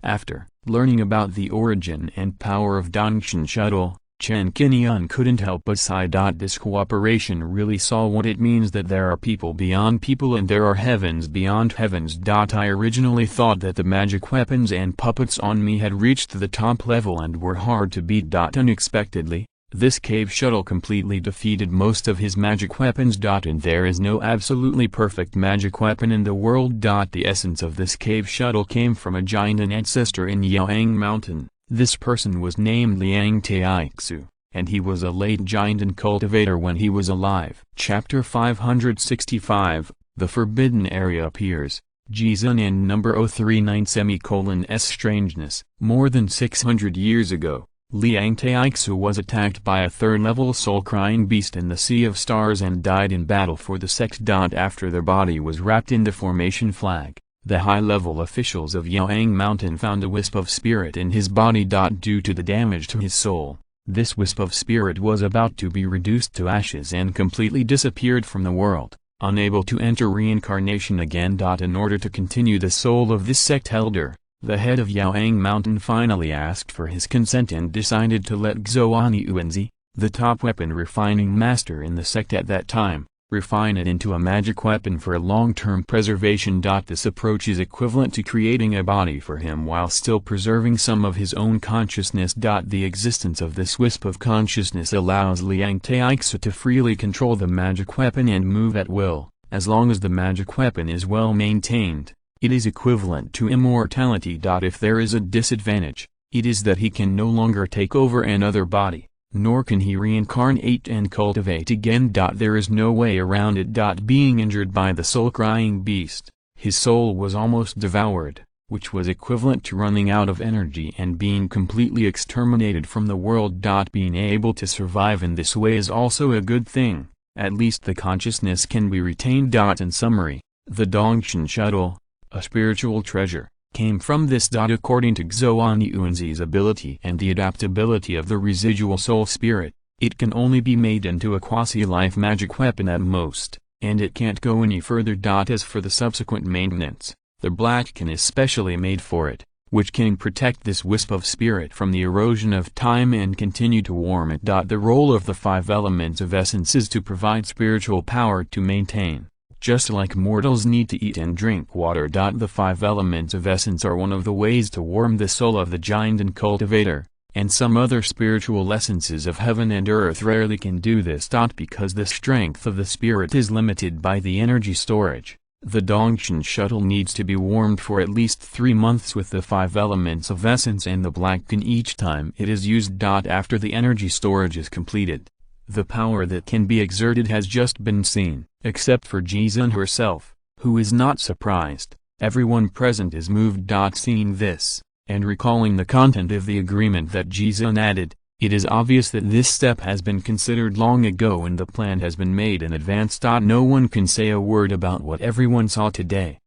After learning about the origin and power of Dongshan Shuttle, Chen Qingyun couldn't help but sigh. This cooperation really saw what it means that there are people beyond people and there are heavens beyond heavens. I originally thought that the magic weapons and puppets on me had reached the top level and were hard to beat. Unexpectedly, this cave shuttle completely defeated most of his magic weapons. And there is no absolutely perfect magic weapon in the world. The essence of this cave shuttle came from a giant ancestor in Yaoang Mountain. This person was named Liang Taixu, and he was a late giant and cultivator when he was alive. Chapter 565, The Forbidden Area appears. Jizun and number 039 Strangeness. More than 600 years ago, Liang Taixu was attacked by a third-level soul-crying beast in the Sea of Stars and died in battle for the sect. After their body was wrapped in the formation flag, the high-level officials of Yaoang Mountain found a wisp of spirit in his body. Due to the damage to his soul, this wisp of spirit was about to be reduced to ashes and completely disappeared from the world, unable to enter reincarnation again. In order to continue the soul of this sect elder, the head of Yaoang Mountain finally asked for his consent and decided to let Zhuxiantu, the top weapon refining master in the sect at that time, refine it into a magic weapon for long-term preservation. This approach is equivalent to creating a body for him while still preserving some of his own consciousness. The existence of this wisp of consciousness allows Liang Taixu to freely control the magic weapon and move at will. As long as the magic weapon is well maintained, it is equivalent to immortality. If there is a disadvantage, it is that he can no longer take over another body, nor can he reincarnate and cultivate again. There is no way around it. Being injured by the soul-crying beast, his soul was almost devoured, which was equivalent to running out of energy and being completely exterminated from the world. Being able to survive in this way is also a good thing, at least the consciousness can be retained. In summary, the Dongshan Shuttle, a spiritual treasure, came from this. According to Zhuxiantu's ability and the adaptability of the residual soul spirit, it can only be made into a quasi-life magic weapon at most, and it can't go any further. As for the subsequent maintenance, the black can is specially made for it, which can protect this wisp of spirit from the erosion of time and continue to warm it. The role of the 5 elements of essence is to provide spiritual power to maintain. Just like mortals need to eat and drink water. The 5 elements of essence are one of the ways to warm the soul of the giant and cultivator, and some other spiritual essences of heaven and earth rarely can do this. Because the strength of the spirit is limited by the energy storage, the Dongshan Shuttle needs to be warmed for at least 3 months with the 5 elements of essence and the black can each time it is used. After the energy storage is completed, the power that can be exerted has just been seen, except for Jizun herself, who is not surprised. Everyone present is moved. Seeing this, and recalling the content of the agreement that Jizun added, it is obvious that this step has been considered long ago and the plan has been made in advance. No one can say a word about what everyone saw today.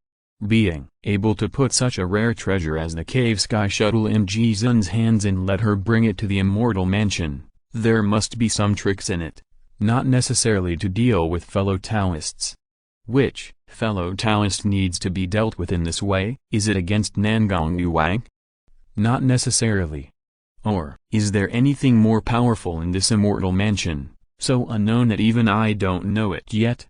Being able to put such a rare treasure as the cave sky shuttle in Ji Zun's hands and let her bring it to the immortal mansion, there must be some tricks in it. Not necessarily to deal with fellow Taoists. Which fellow Taoist needs to be dealt with in this way? Is it against Nangong Yuang? Not necessarily. Or is there anything more powerful in this immortal mansion, so unknown that even I don't know it yet?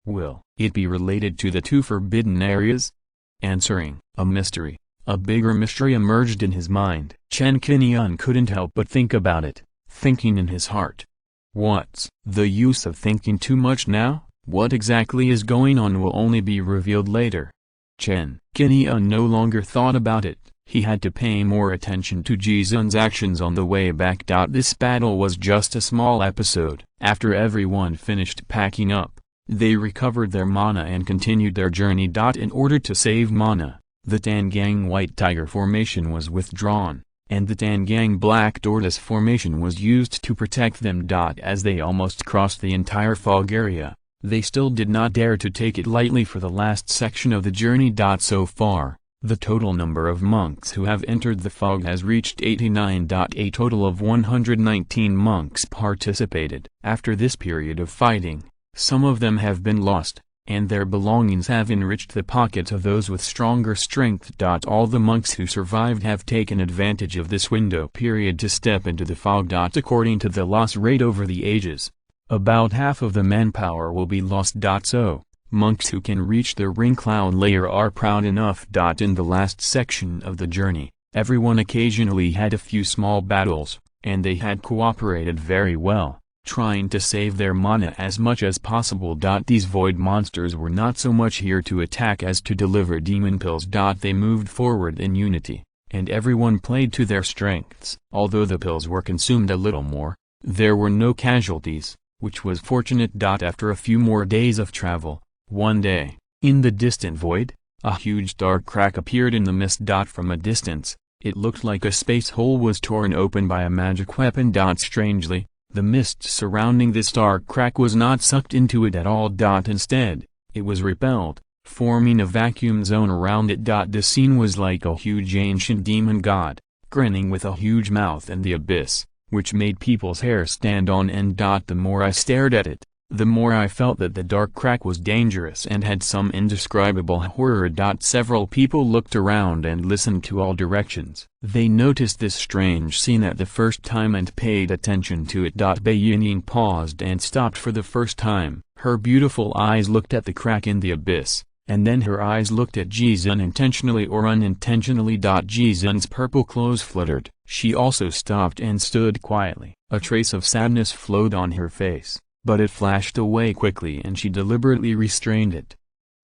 Will it be related to the two forbidden areas? Answering a mystery, a bigger mystery emerged in his mind. Chen Qingyun couldn't help but think about it, thinking in his heart. What's the use of thinking too much now? What exactly is going on will only be revealed later. Chen Qingyun no longer thought about it. He had to pay more attention to Ji Zun's actions on the way back. This battle was just a small episode. After everyone finished packing up, they recovered their mana and continued their journey. In order to save mana, the Tangang White Tiger formation was withdrawn, and the Tangang Black Tortoise formation was used to protect them. As they almost crossed the entire fog area, they still did not dare to take it lightly for the last section of the journey. So far, the total number of monks who have entered the fog has reached 89. A total of 119 monks participated. After this period of fighting, some of them have been lost, and their belongings have enriched the pockets of those with stronger strength. All the monks who survived have taken advantage of this window period to step into the fog. According to the loss rate over the ages, about half of the manpower will be lost. So, monks who can reach the ring cloud layer are proud enough. In the last section of the journey, everyone occasionally had a few small battles, and they had cooperated very well, trying to save their mana as much as possible. These void monsters were not so much here to attack as to deliver demon pills. They moved forward in unity, and everyone played to their strengths. Although the pills were consumed a little more, there were no casualties, which was fortunate. After a few more days of travel, one day, in the distant void, a huge dark crack appeared in the mist. From a distance, it looked like a space hole was torn open by a magic weapon. Strangely, the mist surrounding this dark crack was not sucked into it at all. Instead, it was repelled, forming a vacuum zone around it. The scene was like a huge ancient demon god, grinning with a huge mouth in the abyss, which made people's hair stand on end. The more I stared at it, the more I felt that the dark crack was dangerous and had some indescribable horror. Several people looked around and listened to all directions. They noticed this strange scene at the first time and paid attention to it. Bai Yinying paused and stopped for the first time. Her beautiful eyes looked at the crack in the abyss, and then her eyes looked at Ji Zun intentionally or unintentionally. Ji Zun's purple clothes fluttered. She also stopped and stood quietly. A trace of sadness flowed on her face, but it flashed away quickly and she deliberately restrained it.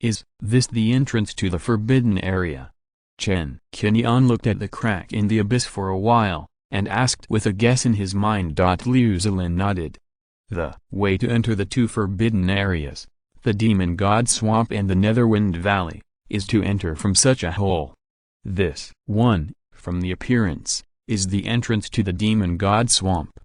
Is this the entrance to the forbidden area? Chen Qingyun looked at the crack in the abyss for a while, and asked with a guess in his mind. Liu Zilin nodded. The way to enter the two forbidden areas, the Demon God Swamp and the Netherwind Valley, is to enter from such a hole. This one, from the appearance, is the entrance to the Demon God Swamp.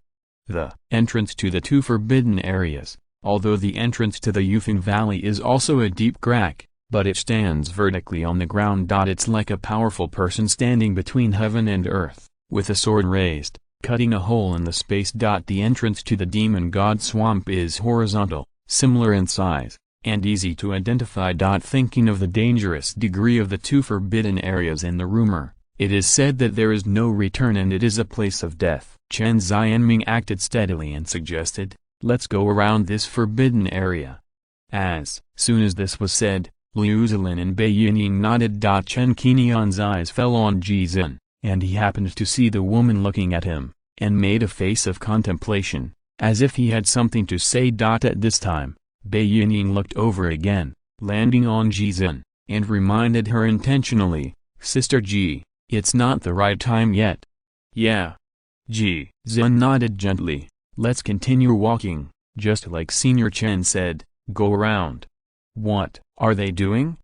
The entrance to the two forbidden areas, although the entrance to the Yufeng Valley is also a deep crack, but it stands vertically on the ground. It's like a powerful person standing between heaven and earth, with a sword raised, cutting a hole in the space. The entrance to the Demon God Swamp is horizontal, similar in size, and easy to identify. Thinking of the dangerous degree of the two forbidden areas and the rumor, it is said that there is no return and it is a place of death. Chen Xianming acted steadily and suggested, "Let's go around this forbidden area." As soon as this was said, Liu Zilin and Bai Yinying nodded. Chen Qingyun's eyes fell on Ji Zun, and he happened to see the woman looking at him, and made a face of contemplation, as if he had something to say. At this time, Bai Yinying looked over again, landing on Ji Zun, and reminded her intentionally, "Sister Ji, it's not the right time yet." "Yeah." Ji Zun nodded gently. "Let's continue walking, just like Senior Chen said, go around." "What are they doing?"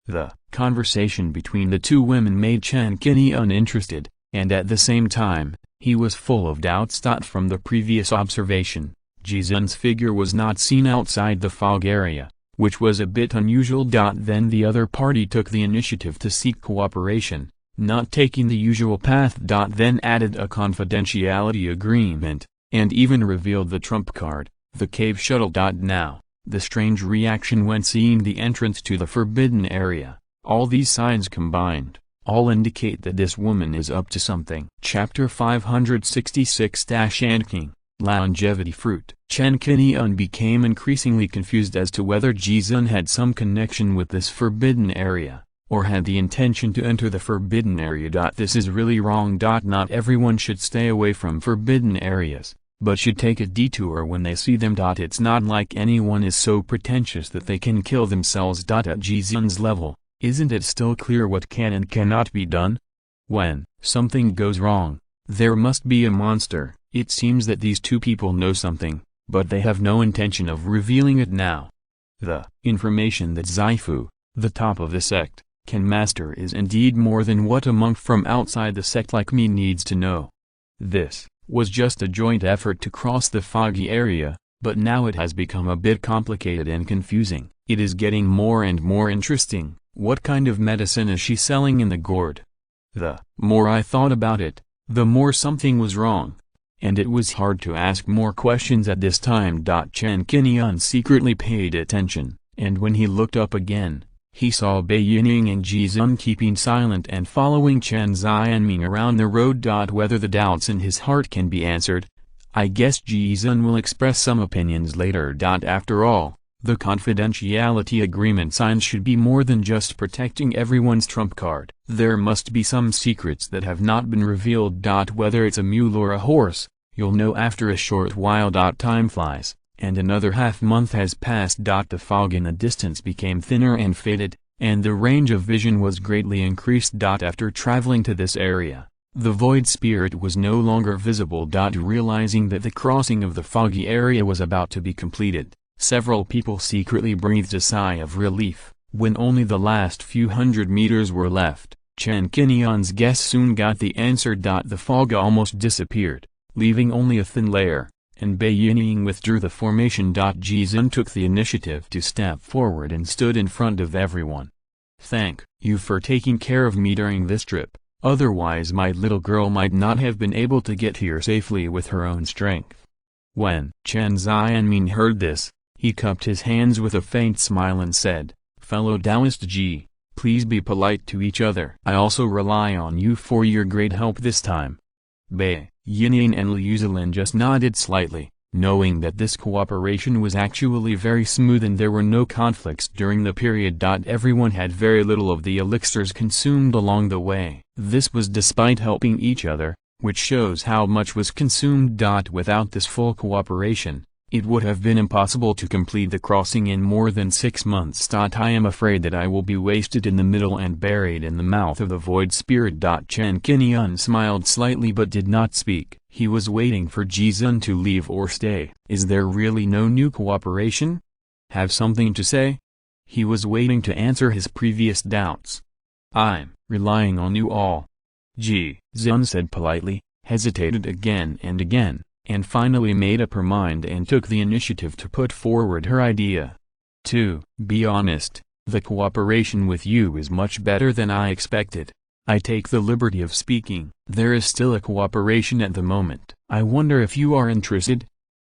The conversation between the two women made Chen Qingyun interested, and at the same time, he was full of doubts. From the previous observation, Ji Zun's figure was not seen outside the fog area, which was a bit unusual. Then the other party took the initiative to seek cooperation, not taking the usual path. Then added a confidentiality agreement, and even revealed the trump card, the cave shuttle. Now, the strange reaction when seeing the entrance to the forbidden area, all these signs combined, all indicate that this woman is up to something. Chapter 566-King, Longevity Fruit. Chen Qingyun became increasingly confused as to whether Jizun had some connection with this forbidden area, or had the intention to enter the forbidden area. This is really wrong. Not everyone should stay away from forbidden areas, but should take a detour when they see them. It's not like anyone is so pretentious that they can kill themselves. At Jizun's level, isn't it still clear what can and cannot be done? When something goes wrong, there must be a monster. It seems that these two people know something, but they have no intention of revealing it now. The information that Zaifu, the top of the sect, can master is indeed more than what a monk from outside the sect like me needs to know. This was just a joint effort to cross the foggy area, but now it has become a bit complicated and confusing. It is getting more and more interesting. What kind of medicine is she selling in the gourd? The more I thought about it, the more something was wrong. And it was hard to ask more questions at this time. Chen Qingyun secretly paid attention, and when he looked up again, he saw Bai Yining and Jizun keeping silent and following Chen Xianming around the road. Whether the doubts in his heart can be answered, I guess Jizun will express some opinions later. After all, the confidentiality agreement signs should be more than just protecting everyone's trump card. There must be some secrets that have not been revealed. Whether it's a mule or a horse, you'll know after a short while. Time flies, and another half-month has passed. The fog in the distance became thinner and faded, and the range of vision was greatly increased. After traveling to this area, the void spirit was no longer visible. Realizing that the crossing of the foggy area was about to be completed, several people secretly breathed a sigh of relief. When only the last few hundred meters were left, Chen Qingyun's guess soon got the answer. The fog almost disappeared, leaving only a thin layer, and Bai Yining withdrew the formation. Jizun took the initiative to step forward and stood in front of everyone. Thank you for taking care of me during this trip, otherwise my little girl might not have been able to get here safely with her own strength. When Chen Xianming heard this, he cupped his hands with a faint smile and said, Fellow Taoist Ji, please be polite to each other. I also rely on you for your great help this time. Bai Yining and Liu Zilin just nodded slightly, knowing that this cooperation was actually very smooth and there were no conflicts during the period. Everyone had very little of the elixirs consumed along the way. This was despite helping each other, which shows how much was consumed. Without this full cooperation, it would have been impossible to complete the crossing in more than 6 months. I am afraid that I will be wasted in the middle and buried in the mouth of the void spirit. Chen Qingyun smiled slightly but did not speak. He was waiting for Jizun to leave or stay. Is there really no new cooperation? Have something to say? He was waiting to answer his previous doubts. I'm relying on you all. Jizun said politely, hesitated again, and finally made up her mind and took the initiative to put forward her idea. To be honest, the cooperation with you is much better than I expected. I take the liberty of speaking. There is still a cooperation at the moment. I wonder if you are interested?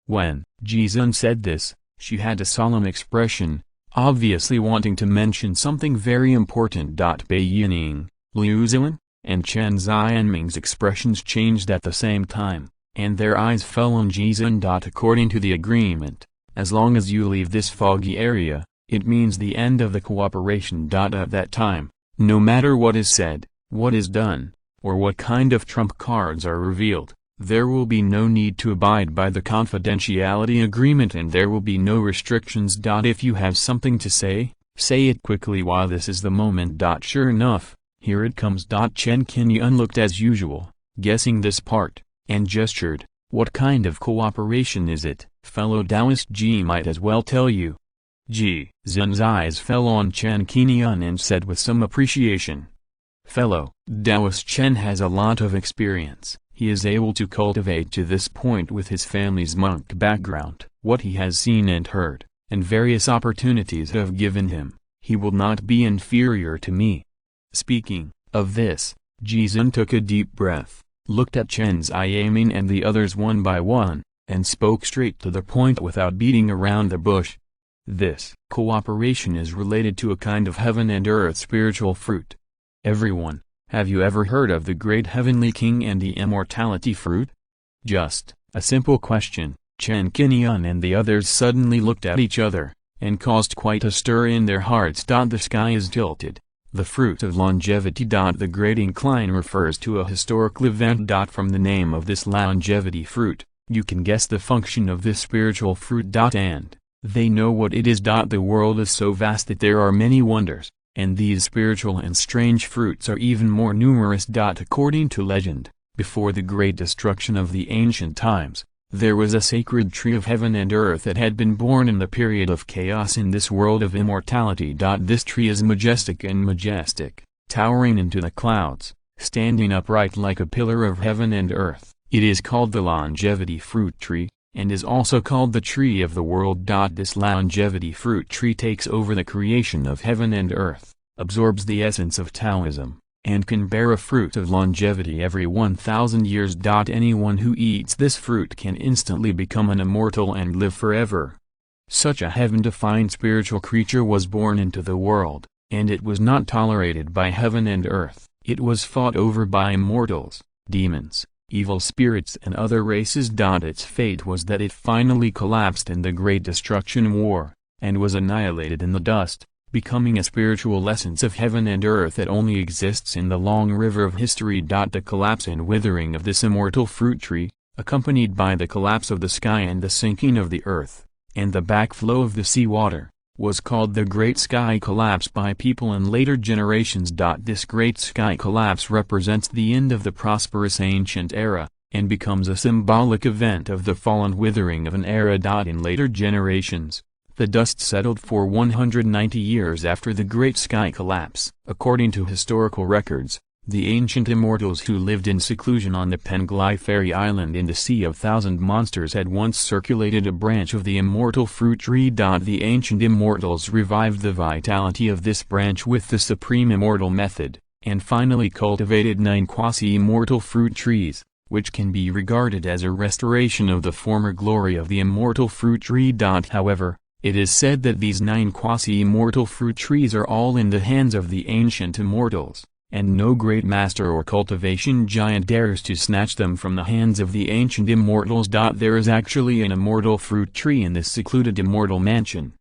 When Jizun said this, she had a solemn expression, obviously wanting to mention something very important. Bai Yining, Liu Zilin, and Chen Xianming's expressions changed at the same time, and their eyes fell on Jizun. According to the agreement, as long as you leave this foggy area, it means the end of the cooperation. At that time, no matter what is said, what is done, or what kind of trump cards are revealed, there will be no need to abide by the confidentiality agreement and there will be no restrictions. If you have something to say it quickly while this is the moment. Sure enough, here it comes. Chen Qingyun looked as usual, guessing this part, and gestured. What kind of cooperation is it? Fellow Taoist Ji might as well tell you. Jizun's eyes fell on Chen Qingyun and said with some appreciation. Fellow Taoist Chen has a lot of experience. He is able to cultivate to this point with his family's monk background. What he has seen and heard, and various opportunities have given him, he will not be inferior to me." Speaking of this, Jizun took a deep breath, looked at Chen Xiaoming and the others one by one, and spoke straight to the point without beating around the bush. "This cooperation is related to a kind of heaven and earth spiritual fruit. Everyone, have you ever heard of the great heavenly king and the immortality fruit?" Just a simple question. Chen Qingyun and the others suddenly looked at each other, and caused quite a stir in their hearts. The sky is tilted. The fruit of longevity. The great incline refers to a historical event. From the name of this longevity fruit, you can guess the function of this spiritual fruit. And they know what it is. The world is so vast that there are many wonders, and these spiritual and strange fruits are even more numerous. According to legend, before the great destruction of the ancient times, there was a sacred tree of heaven and earth that had been born in the period of chaos in this world of immortality. This tree is majestic, towering into the clouds, standing upright like a pillar of heaven and earth. It is called the longevity fruit tree, and is also called the tree of the world. This longevity fruit tree takes over the creation of heaven and earth, absorbs the essence of Taoism, and can bear a fruit of longevity every 1,000 years. Anyone who eats this fruit can instantly become an immortal and live forever. Such a heaven-defined spiritual creature was born into the world, and it was not tolerated by heaven and earth. It was fought over by immortals, demons, evil spirits and other races. Its fate was that it finally collapsed in the Great Destruction War, and was annihilated in the dust, becoming a spiritual essence of heaven and earth that only exists in the long river of history. The collapse and withering of this immortal fruit tree, accompanied by the collapse of the sky and the sinking of the earth, and the backflow of the sea water, was called the Great Sky Collapse by people in later generations. This Great Sky Collapse represents the end of the prosperous ancient era, and becomes a symbolic event of the fall and withering of an era. In later generations, the dust settled for 190 years after the Great Sky Collapse. According to historical records, the ancient immortals who lived in seclusion on the Penglai Fairy Island in the Sea of Thousand Monsters had once circulated a branch of the immortal fruit tree. The ancient immortals revived the vitality of this branch with the supreme immortal method, and finally cultivated 9 quasi-immortal fruit trees, which can be regarded as a restoration of the former glory of the immortal fruit tree. However, it is said that these 9 quasi-immortal fruit trees are all in the hands of the ancient immortals, and no great master or cultivation giant dares to snatch them from the hands of the ancient immortals. There is actually an immortal fruit tree in this secluded immortal mansion.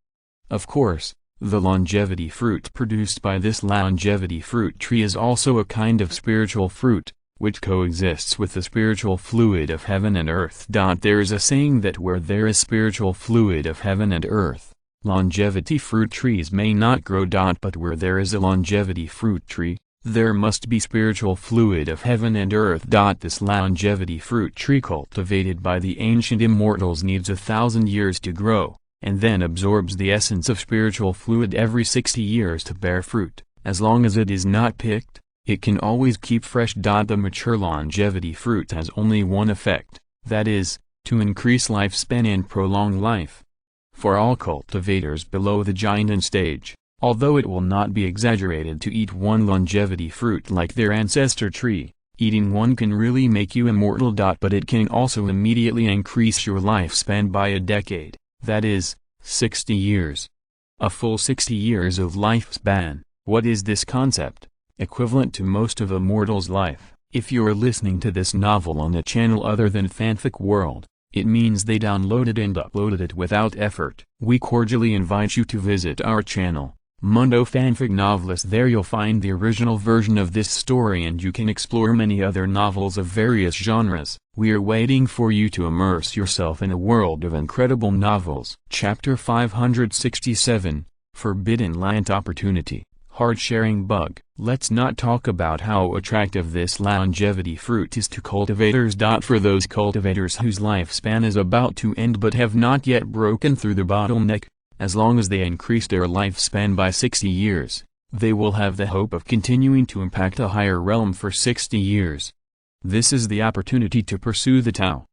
Of course, the longevity fruit produced by this longevity fruit tree is also a kind of spiritual fruit, which coexists with the spiritual fluid of heaven and earth. There is a saying that where there is spiritual fluid of heaven and earth, longevity fruit trees may not grow. But where there is a longevity fruit tree, there must be spiritual fluid of heaven and earth. This longevity fruit tree cultivated by the ancient immortals needs 1,000 years to grow, and then absorbs the essence of spiritual fluid every 60 years to bear fruit. As long as it is not picked, it can always keep fresh. The mature longevity fruit has only one effect, that is, to increase lifespan and prolong life. For all cultivators below the giant stage, although it will not be exaggerated to eat one longevity fruit like their ancestor tree, eating one can really make you immortal. But it can also immediately increase your lifespan by a decade, that is, 60 years. A full 60 years of lifespan. What is this concept? Equivalent to most of a mortal's life. If you're listening to this novel on a channel other than Fanfic World, it means they downloaded and uploaded it without effort. We cordially invite you to visit our channel, Mundo Fanfic Novelist. There you'll find the original version of this story and you can explore many other novels of various genres. We are waiting for you to immerse yourself in a world of incredible novels. Chapter 567, Forbidden Land Opportunity. Hard-sharing bug. Let's not talk about how attractive this longevity fruit is to cultivators. For those cultivators whose lifespan is about to end but have not yet broken through the bottleneck, as long as they increase their lifespan by 60 years, they will have the hope of continuing to impact a higher realm for 60 years. This is the opportunity to pursue the Tao.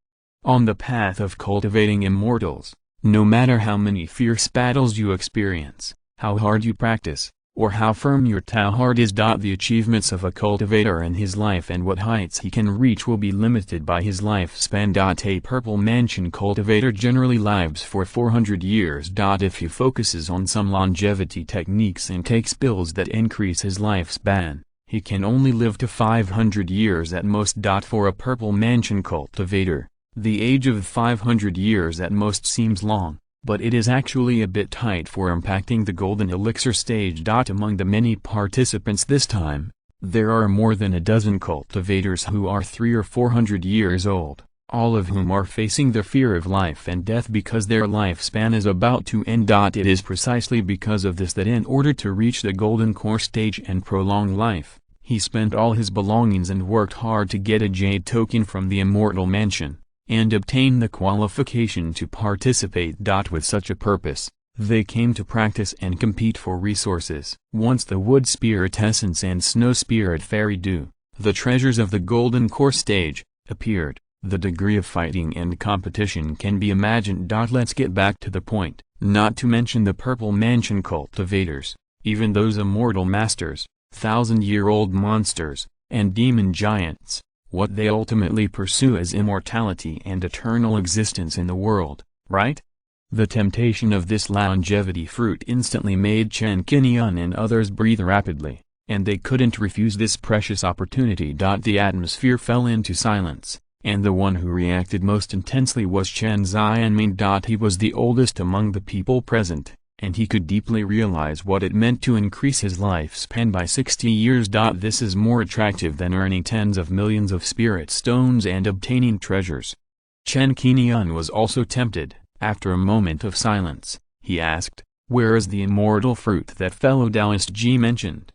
On the path of cultivating immortals, No matter how many fierce battles you experience, how hard you practice, or how firm your Tao heart is. The achievements of a cultivator in his life and what heights he can reach will be limited by his lifespan. A purple mansion cultivator generally lives for 400 years. If he focuses on some longevity techniques and takes pills that increase his lifespan, he can only live to 500 years at most. For a purple mansion cultivator, the age of 500 years at most seems long, but it is actually a bit tight for impacting the golden elixir stage. Among the many participants this time, there are more than a dozen cultivators who are 300 or 400 years old, all of whom are facing the fear of life and death because their lifespan is about to end. It is precisely because of this that in order to reach the golden core stage and prolong life, he spent all his belongings and worked hard to get a jade token from the Immortal Mansion, and obtain the qualification to participate. With such a purpose, they came to practice and compete for resources. Once the wood spirit essence and snow spirit fairy dew, the treasures of the golden core stage, appeared, the degree of fighting and competition can be imagined. Let's get back to the point, not to mention the purple mansion cultivators, even those immortal masters, thousand-year-old monsters, and demon giants. What they ultimately pursue is immortality and eternal existence in the world, right? The temptation of this longevity fruit instantly made Chen Qingyun and others breathe rapidly, and they couldn't refuse this precious opportunity. The atmosphere fell into silence, and the one who reacted most intensely was Chen Xianmin. He was the oldest among the people present, and he could deeply realize what it meant to increase his lifespan by 60 years. This is more attractive than earning tens of millions of spirit stones and obtaining treasures. Chen Qingyun was also tempted. After a moment of silence, he asked, "Where is the immortal fruit that fellow Taoist Ji mentioned?"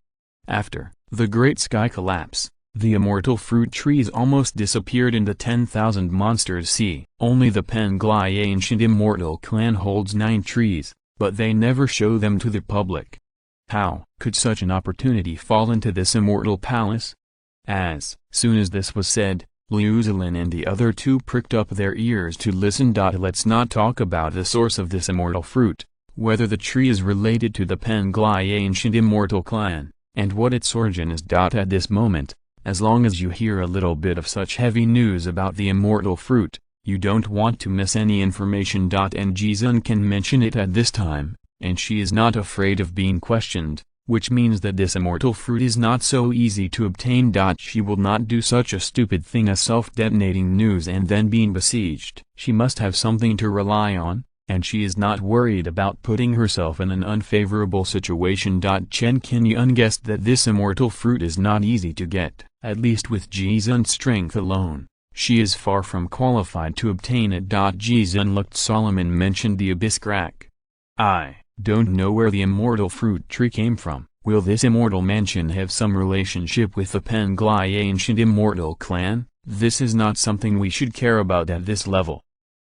After the great sky collapse, the immortal fruit trees almost disappeared in the 10,000 monsters sea. Only the Penglai ancient immortal clan holds 9 trees, but they never show them to the public. How could such an opportunity fall into this immortal palace? As soon as this was said, Liu Zilin and the other two pricked up their ears to listen. Let's not talk about the source of this immortal fruit, whether the tree is related to the Penglai ancient immortal clan, and what its origin is. At this moment, as long as you hear a little bit of such heavy news about the immortal fruit, you don't want to miss any information. And Jizun can mention it at this time, and she is not afraid of being questioned, which means that this immortal fruit is not so easy to obtain. She will not do such a stupid thing as self-detonating news and then being besieged. She must have something to rely on, and she is not worried about putting herself in an unfavorable situation. Chen Qingyun guessed that this immortal fruit is not easy to get, at least with Jizun's strength alone. She is far from qualified to obtain it. Jizun looked solemn and mentioned the abyss crack. "I don't know where the immortal fruit tree came from. Will this immortal mansion have some relationship with the Penglai ancient immortal clan? This is not something we should care about at this level."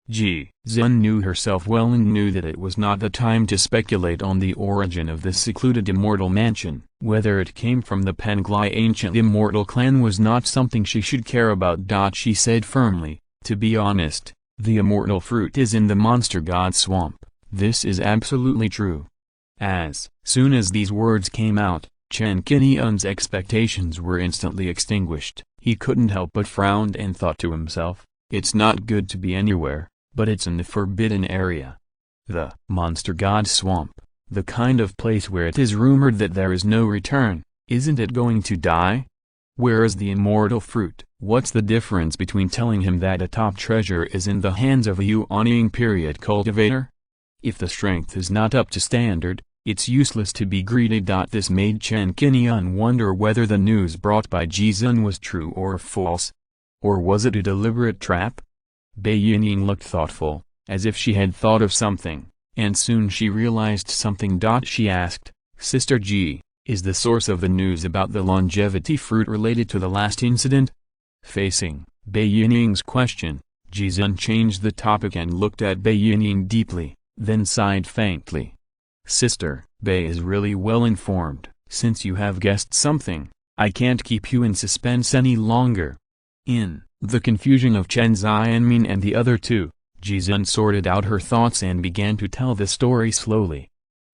Jizun knew herself well and knew that it was not the time to speculate on the origin of this secluded immortal mansion. Whether it came from the Penglai ancient immortal clan was not something she should care about. She said firmly, "To be honest, the immortal fruit is in the monster god swamp. This is absolutely true." As soon as these words came out, Chen Qingyun's expectations were instantly extinguished. He couldn't help but frown and thought to himself, "It's not good to be anywhere, but it's in the forbidden area. The monster god swamp, the kind of place where it is rumored that there is no return. Isn't it going to die? Where is the immortal fruit?" What's the difference between telling him that a top treasure is in the hands of a Yuanying period cultivator? If the strength is not up to standard, it's useless to be greedy. This made Chen Qingyun wonder whether the news brought by Jizun was true or false. Or was it a deliberate trap? Bai Yinying looked thoughtful, as if she had thought of something, and soon she realized something. She asked, "Sister Ji, is the source of the news about the longevity fruit related to the last incident?" Facing Bai Yinying's question, Jizun changed the topic and looked at Bai Yinying deeply, then sighed faintly. "Sister, Bai is really well informed. Since you have guessed something, I can't keep you in suspense any longer." In the confusion of Chen Xianmin and the other two, Jizun sorted out her thoughts and began to tell the story slowly.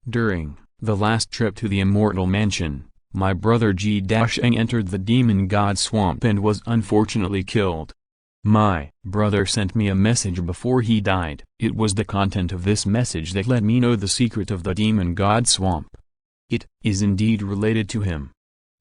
During the last trip to the Immortal Mansion, my brother Ji-Eng entered the demon god swamp and was unfortunately killed. My brother sent me a message before he died. It was the content of this message that let me know the secret of the demon god swamp. It is indeed related to him.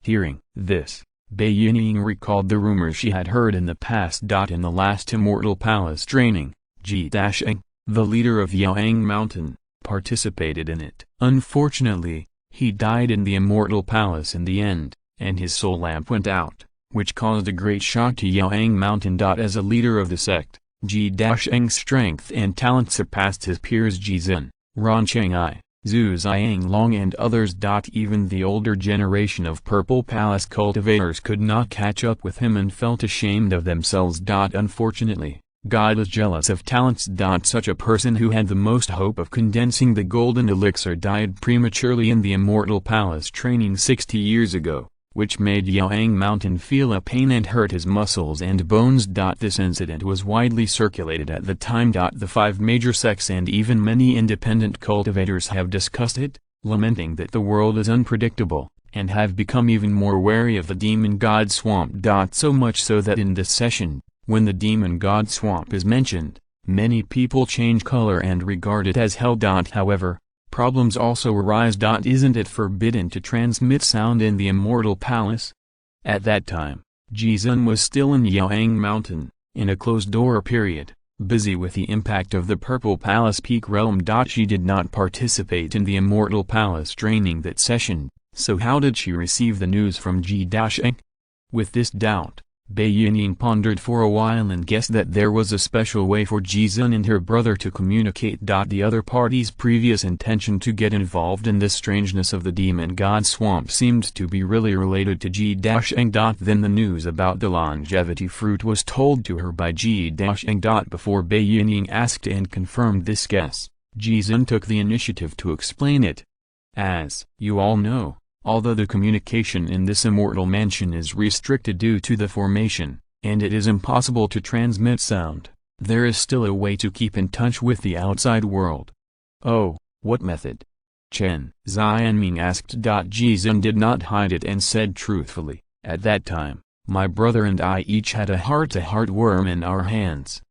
Hearing this, Bai Yinying recalled the rumors she had heard in the past. In the last Immortal Palace training, Ji-Eng, the leader of Yaoang Mountain, participated in it. Unfortunately, he died in the Immortal Palace in the end, and his soul lamp went out, which caused a great shock to Yaoang Mountain. As a leader of the sect, Ji-Eng's strength and talent surpassed his peers Jizun, Ran Cheng'ai, Zhu Xianglong and others. Even the older generation of Purple Palace cultivators could not catch up with him and felt ashamed of themselves. Unfortunately, God is jealous of talents. Such a person who had the most hope of condensing the golden elixir died prematurely in the Immortal Palace training 60 years ago, which made Yaoang Mountain feel a pain and hurt his muscles and bones. This incident was widely circulated at the time. The 5 major sects and even many independent cultivators have discussed it, lamenting that the world is unpredictable, and have become even more wary of the demon god swamp. So much so that in this session, when the demon god swamp is mentioned, many people change color and regard it as hell. However, problems also arise. Isn't it forbidden to transmit sound in the Immortal Palace? At that time, Jizun was still in Yaoang Mountain, in a closed-door period, busy with the impact of the Purple Palace Peak Realm. She did not participate in the Immortal Palace training that session, so how did she receive the news from Ji-Eng? With this doubt, Bai Yinying pondered for a while and guessed that there was a special way for Jizun and her brother to communicate. The other party's previous intention to get involved in this strangeness of the demon god swamp seemed to be really related to Ji-Eng. Then the news about the longevity fruit was told to her by Ji-Eng. Before Bai Yinying asked and confirmed this guess, Jizun took the initiative to explain it. As you all know, although the communication in this Immortal Mansion is restricted due to the formation, and it is impossible to transmit sound, there is still a way to keep in touch with the outside world. Oh, what method? Chen Xianming asked. Jizun did not hide it and said truthfully, at that time, my brother and I each had a heart-to-heart worm in our hands.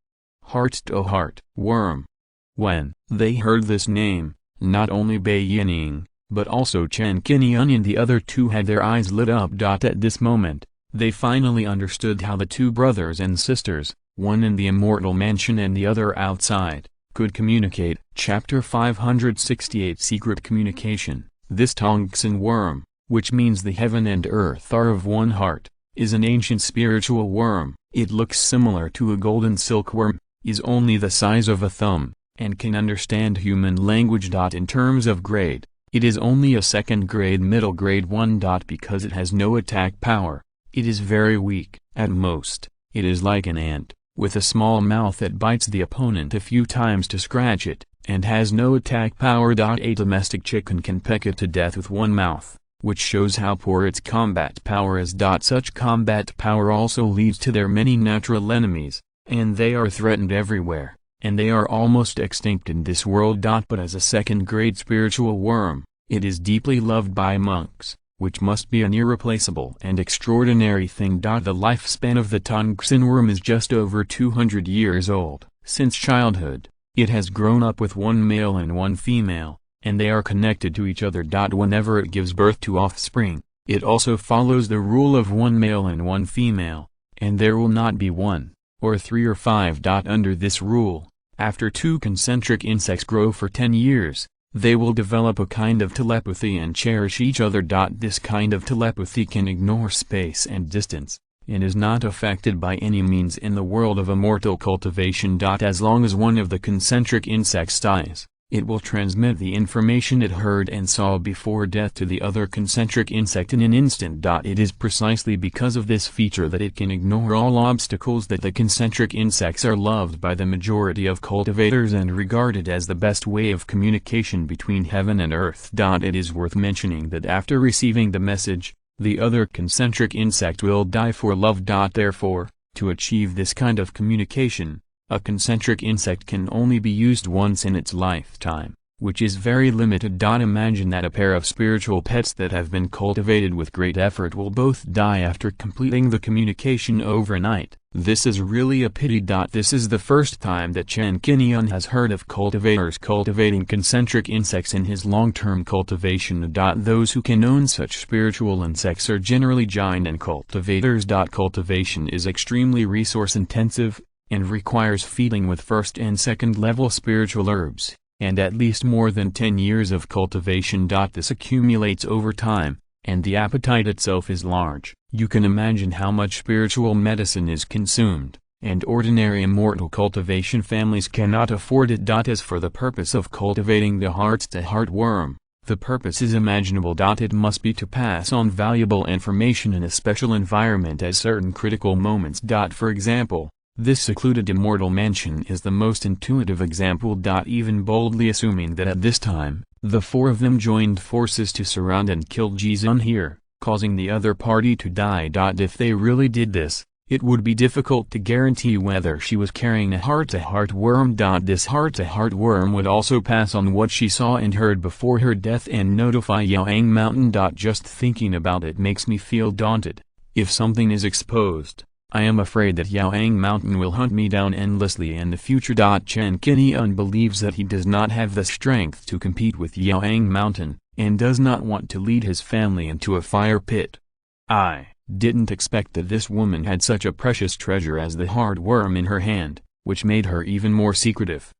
Heart-to-heart worm. When they heard this name, not only Bai Yinying, but also Chen Qingyun and the other two had their eyes lit up. At this moment, they finally understood how the two brothers and sisters, one in the Immortal Mansion and the other outside, could communicate. Chapter 568 Secret Communication. This Tongxin worm, which means the heaven and earth are of one heart, is an ancient spiritual worm. It looks similar to a golden silkworm, is only the size of a thumb, and can understand human language. In terms of grade, it is only a second grade middle grade 1. Because it has no attack power, it is very weak. At most, it is like an ant, with a small mouth that bites the opponent a few times to scratch it, and has no attack power. A domestic chicken can peck it to death with one mouth, which shows how poor its combat power is. Such combat power also leads to their many natural enemies, and they are threatened everywhere, and they are almost extinct in this world. But as a second-grade spiritual worm, it is deeply loved by monks, which must be an irreplaceable and extraordinary thing. The lifespan of the Tongxin worm is just over 200 years old. Since childhood, it has grown up with one male and one female, and they are connected to each other. Whenever it gives birth to offspring, it also follows the rule of one male and one female, and there will not be one, or 3 or 5. Under this rule, after 2 concentric insects grow for 10 years, they will develop a kind of telepathy and cherish each other. This kind of telepathy can ignore space and distance, and is not affected by any means in the world of immortal cultivation. As long as one of the concentric insects dies, it will transmit the information it heard and saw before death to the other concentric insect in an instant. It is precisely because of this feature that it can ignore all obstacles that the concentric insects are loved by the majority of cultivators and regarded as the best way of communication between heaven and earth. It is worth mentioning that after receiving the message, the other concentric insect will die for love. Therefore, to achieve this kind of communication, A concentric insect can only be used once in its lifetime, which is very limited. Imagine that a pair of spiritual pets that have been cultivated with great effort will both die after completing the communication overnight. This is really a pity. This is the first time that Chen Qingyun has heard of cultivators cultivating concentric insects in his long-term cultivation. Those who can own such spiritual insects are generally giant and cultivators. Cultivation is extremely resource-intensive, and requires feeding with first and second level spiritual herbs, and at least more than 10 years of cultivation. This accumulates over time, and the appetite itself is large. You can imagine how much spiritual medicine is consumed, and ordinary immortal cultivation families cannot afford it. As for the purpose of cultivating the heart-to-heart worm, the purpose is imaginable. It must be to pass on valuable information in a special environment at certain critical moments. For example, this secluded immortal mansion is the most intuitive example. Even boldly assuming that at this time, the four of them joined forces to surround and kill Jizun here, causing the other party to die. If they really did this, it would be difficult to guarantee whether she was carrying a heart-to-heart worm. This heart-to-heart worm would also pass on what she saw and heard before her death and notify Yaoang Mountain. Just thinking about it makes me feel daunted. If something is exposed, I am afraid that Yaoang Mountain will hunt me down endlessly in the future. Chen Qingyun believes that he does not have the strength to compete with Yaoang Mountain, and does not want to lead his family into a fire pit. I didn't expect that this woman had such a precious treasure as the hard worm in her hand, which made her even more secretive.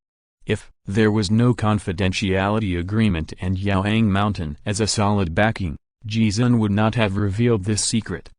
If there was no confidentiality agreement and Yaoang Mountain as a solid backing, Jizun would not have revealed this secret.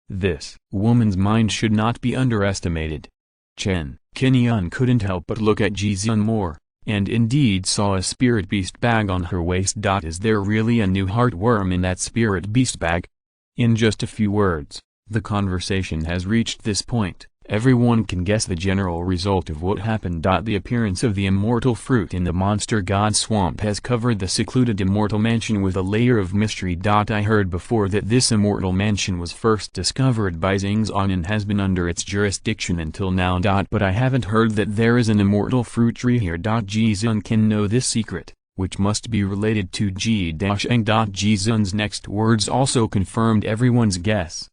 This woman's mind should not be underestimated. Chen Qingyun couldn't help but look at Jizun more, and indeed saw a spirit beast bag on her waist. Is there really a new heartworm in that spirit beast bag? In just a few words, the conversation has reached this point. Everyone can guess the general result of what happened. The appearance of the immortal fruit in the monster god swamp has covered the secluded immortal mansion with a layer of mystery. I heard before that this immortal mansion was first discovered by Xingzan and has been under its jurisdiction until now. But I haven't heard that there is an immortal fruit tree here. Jizun can know this secret, which must be related to Ji-Sheng. Jizun's next words also confirmed everyone's guess.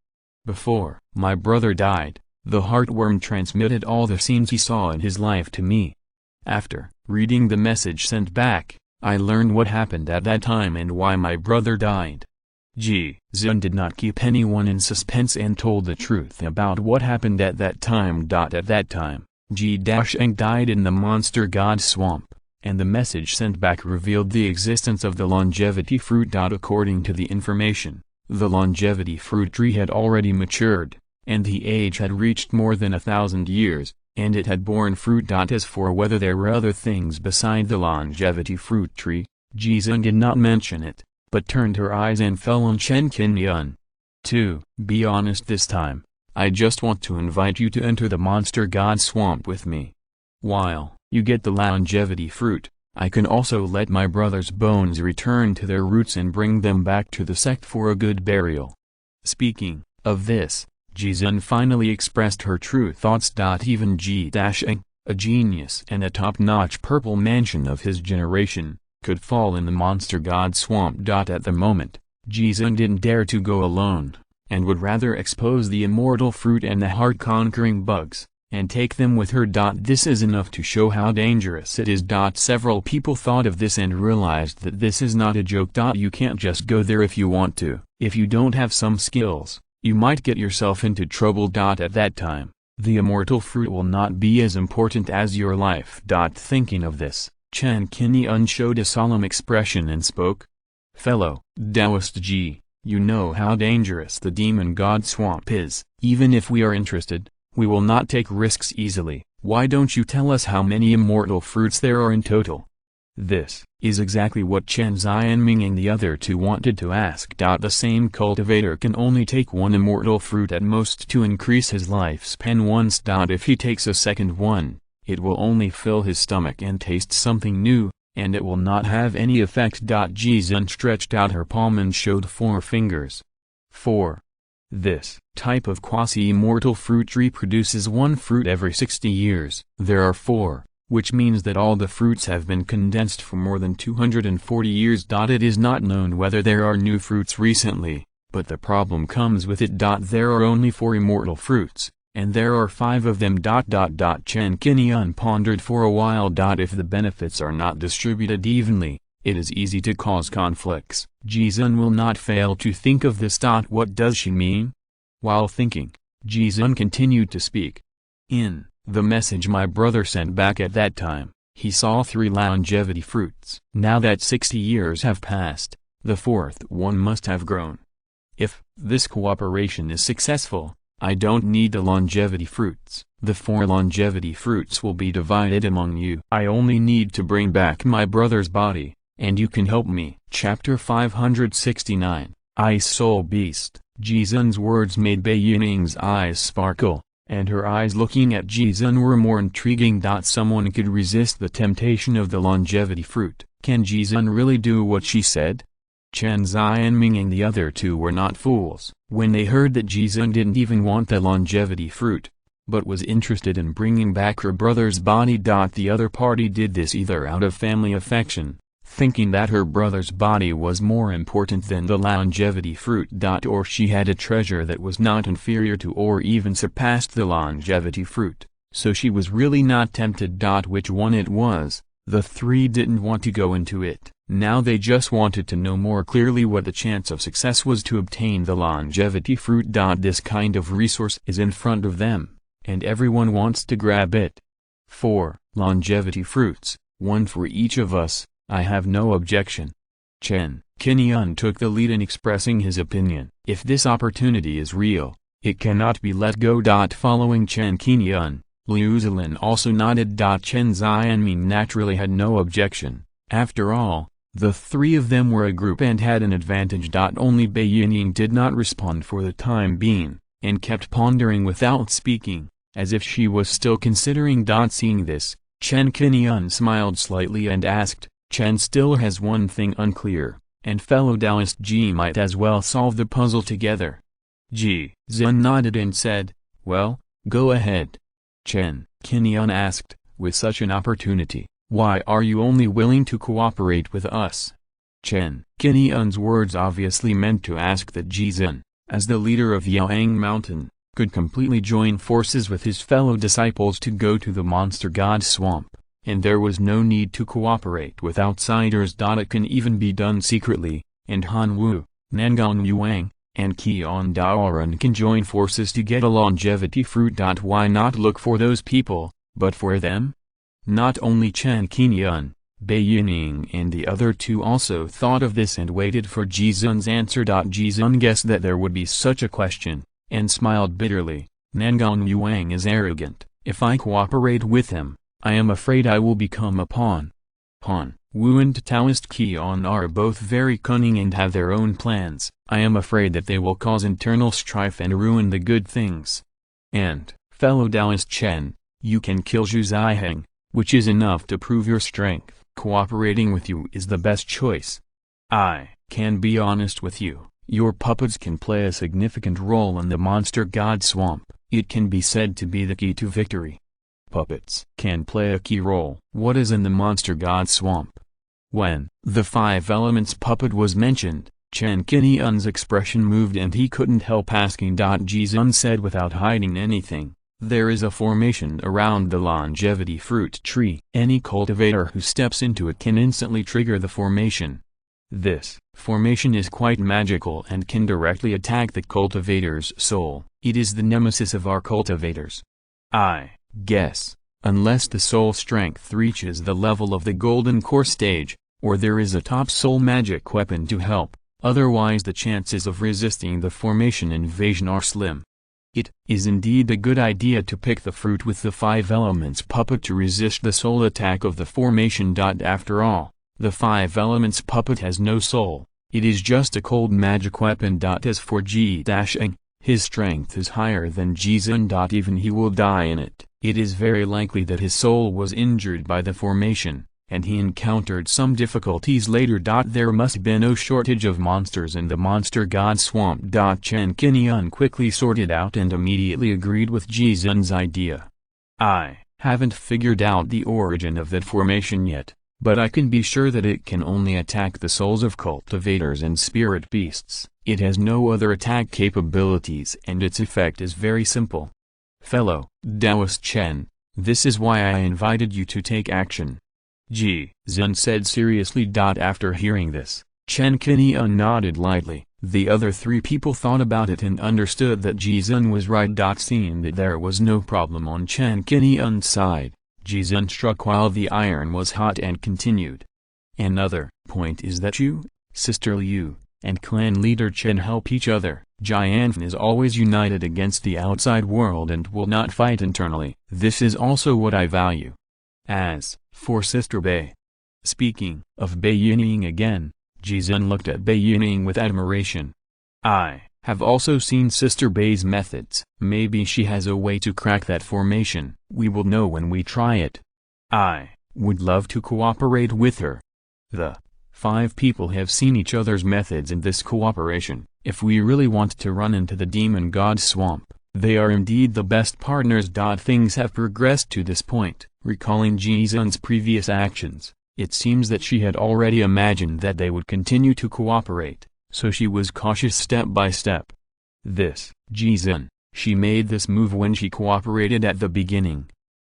Before my brother died, the heartworm transmitted all the scenes he saw in his life to me. After reading the message sent back, I learned what happened at that time and why my brother died. Jizun did not keep anyone in suspense and told the truth about what happened at that time. At that time, Ji-Sheng died in the monster god swamp, and the message sent back revealed the existence of the longevity fruit. According to the information, the longevity fruit tree had already matured, and the age had reached more than 1,000 years, and it had borne fruit. As for whether there were other things beside the longevity fruit tree, Jizun did not mention it, but turned her eyes and fell on Chen Qingyun. To be honest this time, I just want to invite you to enter the monster god swamp with me. While you get the longevity fruit, I can also let my brother's bones return to their roots and bring them back to the sect for a good burial. Speaking of this, Jizun finally expressed her true thoughts. Even Ji-Sheng, a genius and a top-notch purple mansion of his generation, could fall in the monster god swamp. At the moment, Jizun didn't dare to go alone, and would rather expose the immortal fruit and the heart-conquering bugs, and take them with her. This is enough to show how dangerous it is. Several people thought of this and realized that this is not a joke. You can't just go there if you want to. If you don't have some skills, you might get yourself into trouble. At that time, the immortal fruit will not be as important as your life. Thinking of this, Chen Qingyun showed a solemn expression and spoke. Fellow Taoist Ji, you know how dangerous the demon god swamp is. Even if we are interested, we will not take risks easily. Why don't you tell us how many immortal fruits there are in total? This is exactly what Chen Xianming and the other two wanted to ask. The same cultivator can only take one immortal fruit at most to increase his lifespan once. If he takes a second one, it will only fill his stomach and taste something new, and it will not have any effect. Jizun stretched out her palm and showed 4 fingers. 4. This type of quasi-immortal fruit tree produces one fruit every 60 years. There are 4, which means that all the fruits have been condensed for more than 240 years. It is not known whether there are new fruits recently, but the problem comes with it. There are only 4 immortal fruits, and there are 5 of them. Chen Qingyun pondered for a while. If the benefits are not distributed evenly, it is easy to cause conflicts. Jizun will not fail to think of this. What does she mean? While thinking, Jizun continued to speak. In the message my brother sent back at that time, he saw 3 longevity fruits. Now that 60 years have passed, the 4th one must have grown. If this cooperation is successful, I don't need the longevity fruits. The 4 longevity fruits will be divided among you. I only need to bring back my brother's body, and you can help me. Chapter 569, Ice Soul Beast. Jizun's words made Bai Yining's eyes sparkle, and her eyes looking at Jizun were more intriguing. Someone could resist the temptation of the longevity fruit. Can Jizun really do what she said? Chen Xianming and the other 2 were not fools. When they heard that Jizun didn't even want the longevity fruit, but was interested in bringing back her brother's body. The other party did this either out of family affection, thinking that her brother's body was more important than the longevity fruit, or she had a treasure that was not inferior to or even surpassed the longevity fruit, so she was really not tempted. Which one it was, the 3 didn't want to go into it. Now they just wanted to know more clearly what the chance of success was to obtain the longevity fruit. This kind of resource is in front of them, and everyone wants to grab it. 4 longevity fruits, 1 for each of us. I have no objection. Chen Qingyun took the lead in expressing his opinion. If this opportunity is real, it cannot be let go. Following Chen Qingyun, Liu Zilin also nodded. Chen Xianming naturally had no objection. After all, the 3 of them were a group and had an advantage. Only Bai Yining did not respond for the time being, and kept pondering without speaking, as if she was still considering. Seeing this, Chen Qingyun smiled slightly and asked, Chen still has one thing unclear, and fellow Taoist Ji might as well solve the puzzle together. Ji Zun nodded and said, well, go ahead. Chen Qingyun asked, with such an opportunity, why are you only willing to cooperate with us? Chen Qingyun's words obviously meant to ask that Ji Zun, as the leader of Yaoang Mountain, could completely join forces with his fellow disciples to go to the monster god swamp. And there was no need to cooperate with outsiders. It can even be done secretly, and Han Wu, Nangang Yuang, and Qian Daoran can join forces to get a longevity fruit. Why not look for those people, but for them? Not only Chen Qingyun, Bai Yining and the other 2 also thought of this and waited for Jizun's answer. Jizun guessed that there would be such a question, and smiled bitterly. Nangang Yuang is arrogant. If I cooperate with him, I am afraid I will become a pawn. Han Wu and Taoist Qian are both very cunning and have their own plans. I am afraid that they will cause internal strife and ruin the good things. And, fellow Taoist Chen, you can kill Zhu Ziheng, which is enough to prove your strength. Cooperating with you is the best choice. I can be honest with you, your puppets can play a significant role in the monster god swamp. It can be said to be the key to victory. Puppets can play a key role. What is in the monster god swamp? When the 5 elements puppet was mentioned, Chen Qingyun's expression moved and he couldn't help asking. Jizun said without hiding anything, there is a formation around the longevity fruit tree. Any cultivator who steps into it can instantly trigger the formation. This formation is quite magical and can directly attack the cultivator's soul. It is the nemesis of our cultivators. I guess, unless the soul strength reaches the level of the golden core stage, or there is a top soul magic weapon to help, otherwise the chances of resisting the formation invasion are slim. It is indeed a good idea to pick the fruit with the 5 elements puppet to resist the soul attack of the formation. After all, the 5 elements puppet has no soul, it is just a cold magic weapon. As for Ji-Dasheng, his strength is higher than Jizun. Even he will die in it. It is very likely that his soul was injured by the formation, and he encountered some difficulties later. There must be no shortage of monsters in the monster god swamp. Chen Qingyun quickly sorted out and immediately agreed with Ji Zun's idea. I haven't figured out the origin of that formation yet, but I can be sure that it can only attack the souls of cultivators and spirit beasts. It has no other attack capabilities and its effect is very simple. Fellow Taoist Chen, this is why I invited you to take action. Ji Zun said seriously. After hearing this, Chen Qingyun nodded lightly. The other three people thought about it and understood that Ji Zun was right. Seeing that there was no problem on Chen Qingyun's side, Ji Zun struck while the iron was hot and continued. Another point is that you, Sister Liu, and clan leader Chen help each other. Jianfen is always united against the outside world and will not fight internally. This is also what I value. As for Sister Bei. Speaking of Bei Yining again, Ji Zun looked at Bei Yining with admiration. I have also seen Sister Bei's methods. Maybe she has a way to crack that formation. We will know when we try it. I would love to cooperate with her. The 5 people have seen each other's methods in this cooperation. If we really want to run into the demon god swamp, they are indeed the best partners. Things have progressed to this point. Recalling Ji Zun's previous actions, it seems that she had already imagined that they would continue to cooperate, so she was cautious step by step. This, Ji Zun, she made this move when she cooperated at the beginning.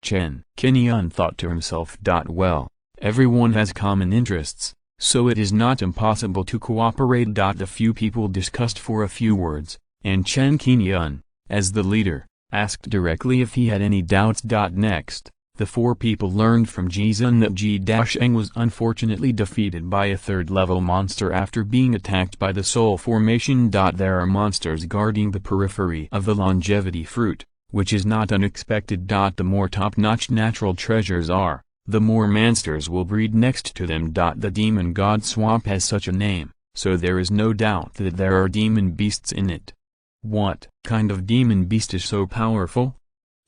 Chen Qingyun thought to himself. Well, everyone has common interests, so it is not impossible to cooperate. The few people discussed for a few words, and Chen Qingyun, as the leader, asked directly if he had any doubts. Next, the 4 people learned from Ji Zun that Ji Dasheng was unfortunately defeated by a 3rd-level monster after being attacked by the soul formation. There are monsters guarding the periphery of the longevity fruit, which is not unexpected. The more top-notch natural treasures are, the more monsters will breed next to them. The demon god swamp has such a name, so there is no doubt that there are demon beasts in it. What kind of demon beast is so powerful?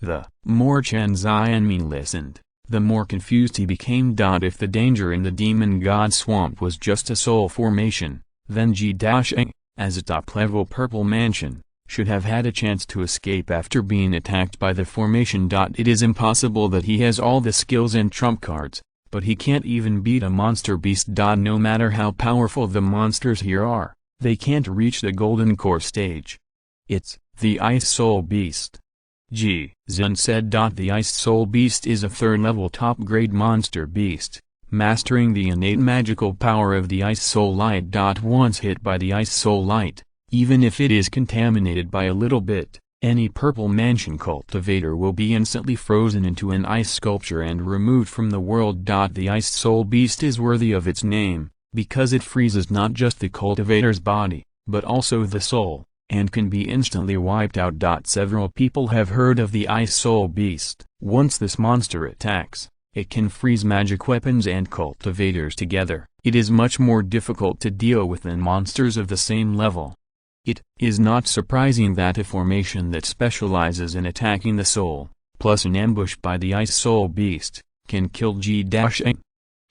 The more Chen Xianmin listened, the more confused he became. If the danger in the demon god swamp was just a soul formation, then Ji Dasheng, as a top-level purple mansion, should have had a chance to escape after being attacked by the formation. It is impossible that he has all the skills and trump cards, but he can't even beat a monster beast. No matter how powerful the monsters here are, they can't reach the golden core stage. It's the Ice Soul Beast. Ji Zun said. The Ice Soul Beast is a 3rd-level top-grade monster beast, mastering the innate magical power of the Ice Soul Light. Once hit by the Ice Soul Light, even if it is contaminated by a little bit, any purple mansion cultivator will be instantly frozen into an ice sculpture and removed from the world. The Ice Soul Beast is worthy of its name, because it freezes not just the cultivator's body, but also the soul, and can be instantly wiped out. Several people have heard of the Ice Soul Beast. Once this monster attacks, it can freeze magic weapons and cultivators together. It is much more difficult to deal with than monsters of the same level. It is not surprising that a formation that specializes in attacking the soul, plus an ambush by the Ice Soul Beast, can kill Ji Dasheng.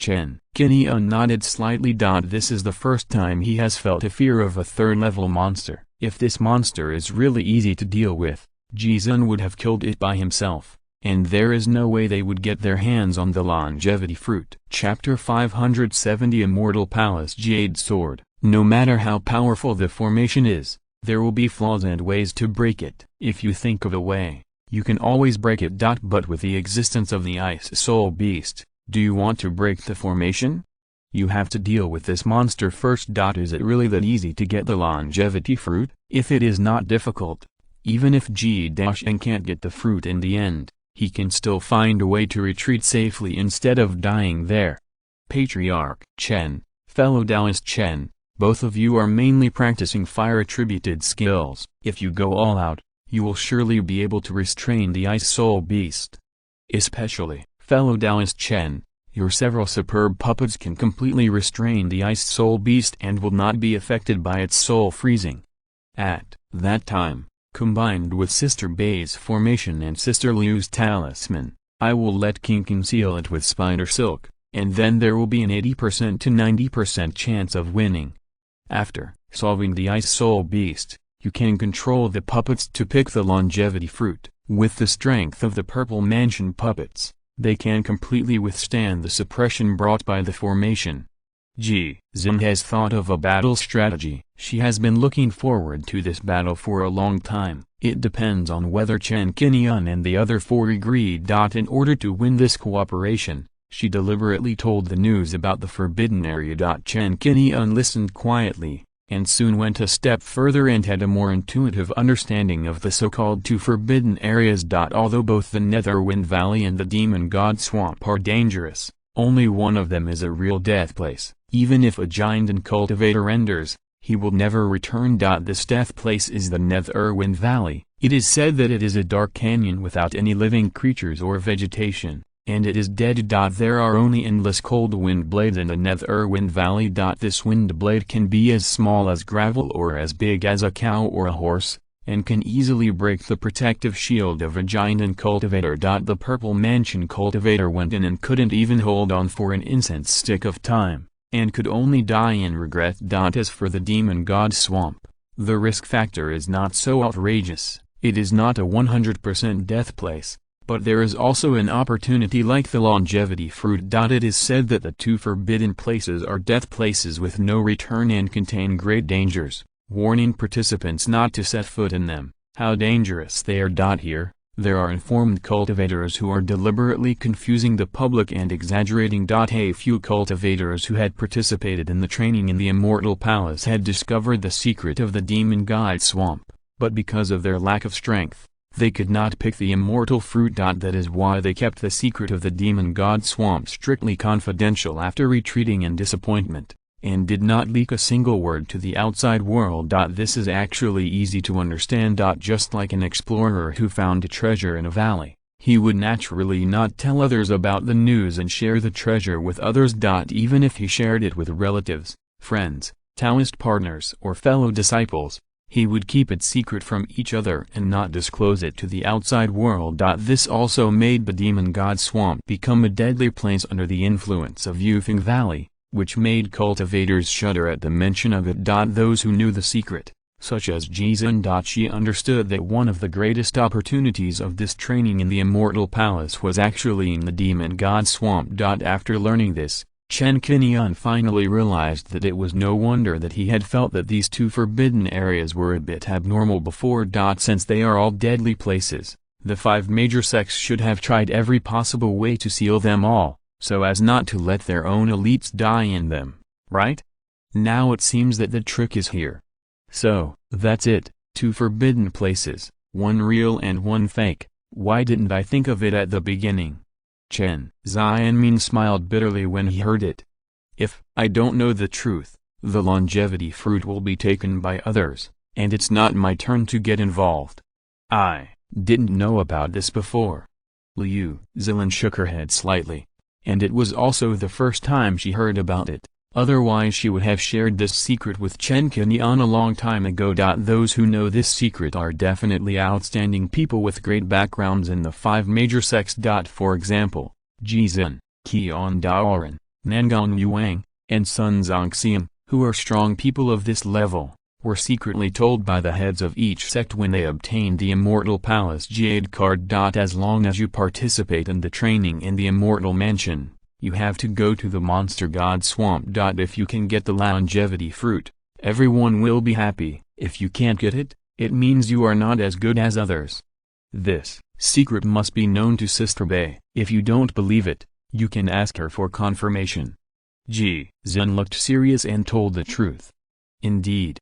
Chen Qingyun nodded slightly. This is the first time he has felt a fear of a 3rd-level monster. If this monster is really easy to deal with, Ji Zun would have killed it by himself, and there is no way they would get their hands on the longevity fruit. Chapter 570 Immortal Palace Jade Sword. No matter how powerful the formation is, there will be flaws and ways to break it. If you think of a way, you can always break it. But with the existence of the Ice Soul Beast, do you want to break the formation? You have to deal with this monster first. Is it really that easy to get the longevity fruit? If it is not difficult, even if Ji Dasheng can't get the fruit in the end, he can still find a way to retreat safely instead of dying there. Patriarch Chen, fellow Taoist Chen, both of you are mainly practicing fire-attributed skills. If you go all out, you will surely be able to restrain the Ice Soul Beast. Especially, fellow Taoist Chen, your several superb puppets can completely restrain the Ice Soul Beast and will not be affected by its soul freezing. At that time, combined with Sister Bei's formation and Sister Liu's talisman, I will let King conceal it with spider silk, and then there will be an 80% to 90% chance of winning. After solving the Ice Soul Beast, you can control the puppets to pick the longevity fruit. With the strength of the Purple Mansion puppets, they can completely withstand the suppression brought by the formation. Xin has thought of a battle strategy. She has been looking forward to this battle for a long time. It depends on whether Chen Qingyun and the other four agree. In order to win this cooperation, she deliberately told the news about the forbidden area. Chen Qingyun listened quietly, and soon went a step further and had a more intuitive understanding of the so-called two forbidden areas. Although both the Netherwind Valley and the Demon God Swamp are dangerous, only one of them is a real death place. Even if a giant and cultivator enters, he will never return. This death place is the Netherwind Valley. It is said that it is a dark canyon without any living creatures or vegetation, and it is dead. There are only endless cold wind blades in the Netherwind Valley. This wind blade can be as small as gravel or as big as a cow or a horse, and can easily break the protective shield of a giant and cultivator. The Purple Mansion cultivator went in and couldn't even hold on for an incense stick of time, and could only die in regret. As for the Demon God Swamp, the risk factor is not so outrageous. It is not a 100% death place, but there is also an opportunity like the longevity fruit. It is said that the two forbidden places are death places with no return and contain great dangers, warning participants not to set foot in them. How dangerous they are. Here, there are informed cultivators who are deliberately confusing the public and exaggerating. A few cultivators who had participated in the training in the Immortal Palace had discovered the secret of the Demon God Swamp, but because of their lack of strength, they could not pick the immortal fruit. That is why they kept the secret of the Demon God Swamp strictly confidential after retreating in disappointment, and did not leak a single word to the outside world. This is actually easy to understand. Just like an explorer who found a treasure in a valley, he would naturally not tell others about the news and share the treasure with others. Even if he shared it with relatives, friends, Taoist partners or fellow disciples, he would keep it secret from each other and not disclose it to the outside world. This also made the Demon God Swamp become a deadly place under the influence of Yufeng Valley, which made cultivators shudder at the mention of it. Those who knew the secret, such as Xin. She understood that one of the greatest opportunities of this training in the Immortal Palace was actually in the Demon God Swamp. After learning this, Chen Qingyun finally realized that it was no wonder that he had felt that these two forbidden areas were a bit abnormal before. Since they are all deadly places, the five major sects should have tried every possible way to seal them all, so as not to let their own elites die in them, right? Now it seems that the trick is here. So, that's it, two forbidden places, one real and one fake. Why didn't I think of it at the beginning? Chen Xianmin smiled bitterly when he heard it. If I don't know the truth, the longevity fruit will be taken by others, and it's not my turn to get involved. I didn't know about this before. Liu Zilin shook her head slightly, and it was also the first time she heard about it. Otherwise she would have shared this secret with Chen Qingyun a long time ago. Those who know this secret are definitely outstanding people with great backgrounds in the five major sects. For example, Jizhen, Qian Daoran, Nangang Yuang, and Sun Zongxian, who are strong people of this level, were secretly told by the heads of each sect when they obtained the Immortal Palace Jade card. As long as you participate in the training in the Immortal Mansion, you have to go to the Monster God Swamp. If you can get the longevity fruit, everyone will be happy. If you can't get it, it means you are not as good as others. This secret must be known to Sister Bei. If you don't believe it, you can ask her for confirmation. Zhen looked serious and told the truth. Indeed.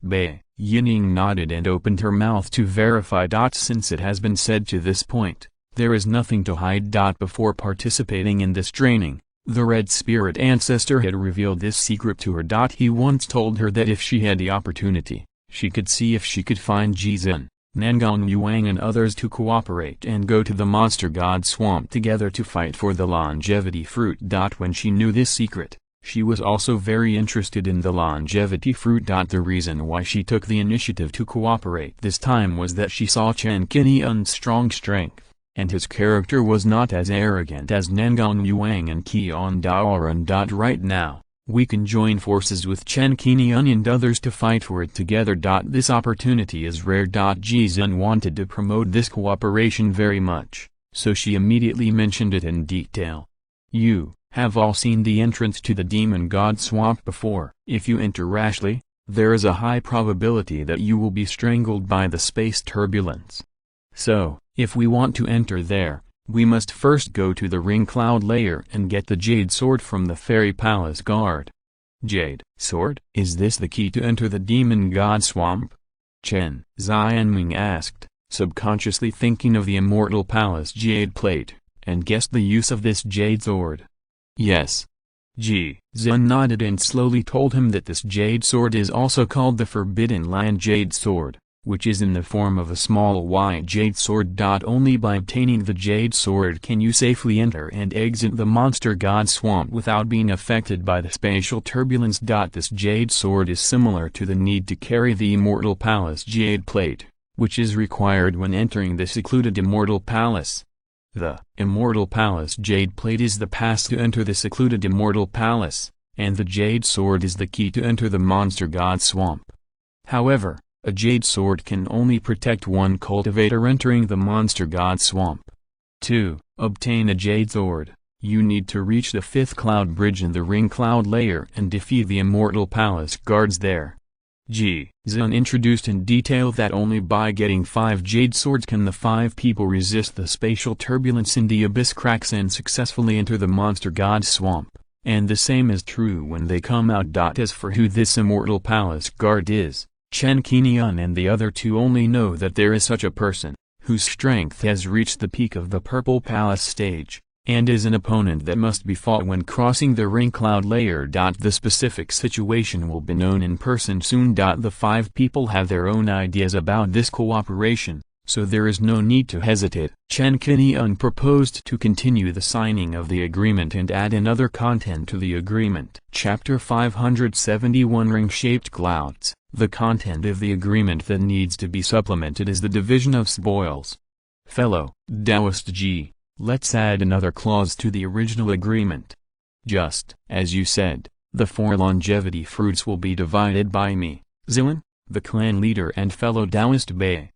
Bei Yining nodded and opened her mouth to verify. Since it has been said to this point, there is nothing to hide. Before participating in this training, the Red Spirit Ancestor had revealed this secret to her. He once told her that if she had the opportunity, she could see if she could find Jizhen, Nangang Yuang and others to cooperate and go to the Monster God Swamp together to fight for the longevity fruit. When she knew this secret, she was also very interested in the longevity fruit. The reason why she took the initiative to cooperate this time was that she saw Chen Qingyun's strong strength, and his character was not as arrogant as Nengong Yuang and Qian Daoran. Right now, we can join forces with Chen Qingyun and others to fight for it together. This opportunity is rare. Ji Zun wanted to promote this cooperation very much, so she immediately mentioned it in detail. You have all seen the entrance to the Demon God Swamp before. If you enter rashly, there is a high probability that you will be strangled by the space turbulence. So, if we want to enter there, we must first go to the ring cloud layer and get the Jade Sword from the Fairy Palace guard. Jade Sword? Is this the key to enter the Demon God Swamp? Chen Xianming asked, subconsciously thinking of the Immortal Palace Jade Plate, and guessed the use of this Jade Sword. Yes. Ji Zun nodded and slowly told him that this Jade Sword is also called the Forbidden Land Jade Sword, which is in the form of a small white jade sword. Only by obtaining the Jade Sword can you safely enter and exit the Monster God Swamp without being affected by the spatial turbulence. This Jade Sword is similar to the need to carry the Immortal Palace Jade Plate, which is required when entering the secluded Immortal Palace. The Immortal Palace Jade Plate is the pass to enter the secluded Immortal Palace, and the Jade Sword is the key to enter the Monster God Swamp. However, a Jade Sword can only protect one cultivator entering the Monster God Swamp. To obtain a Jade Sword, you need to reach the 5th cloud bridge in the ring cloud layer and defeat the Immortal Palace guards there. Ji Zun introduced in detail that only by getting 5 Jade Swords can the 5 people resist the spatial turbulence in the abyss cracks and successfully enter the Monster God Swamp, and the same is true when they come out. As for who this Immortal Palace guard is, Chen Qingyun and the other two only know that there is such a person, whose strength has reached the peak of the Purple Palace stage, and is an opponent that must be fought when crossing the ring cloud layer. The specific situation will be known in person soon. The 5 people have their own ideas about this cooperation, so there is no need to hesitate. Chen Qingyun proposed to continue the signing of the agreement and add another content to the agreement. Chapter 571 Ring-Shaped Clouds. The content of the agreement that needs to be supplemented is the division of spoils. Fellow Taoist Ji, let's add another clause to the original agreement. Just as you said, the 4 longevity fruits will be divided by me, Zilin, the clan leader and fellow Taoist Bei.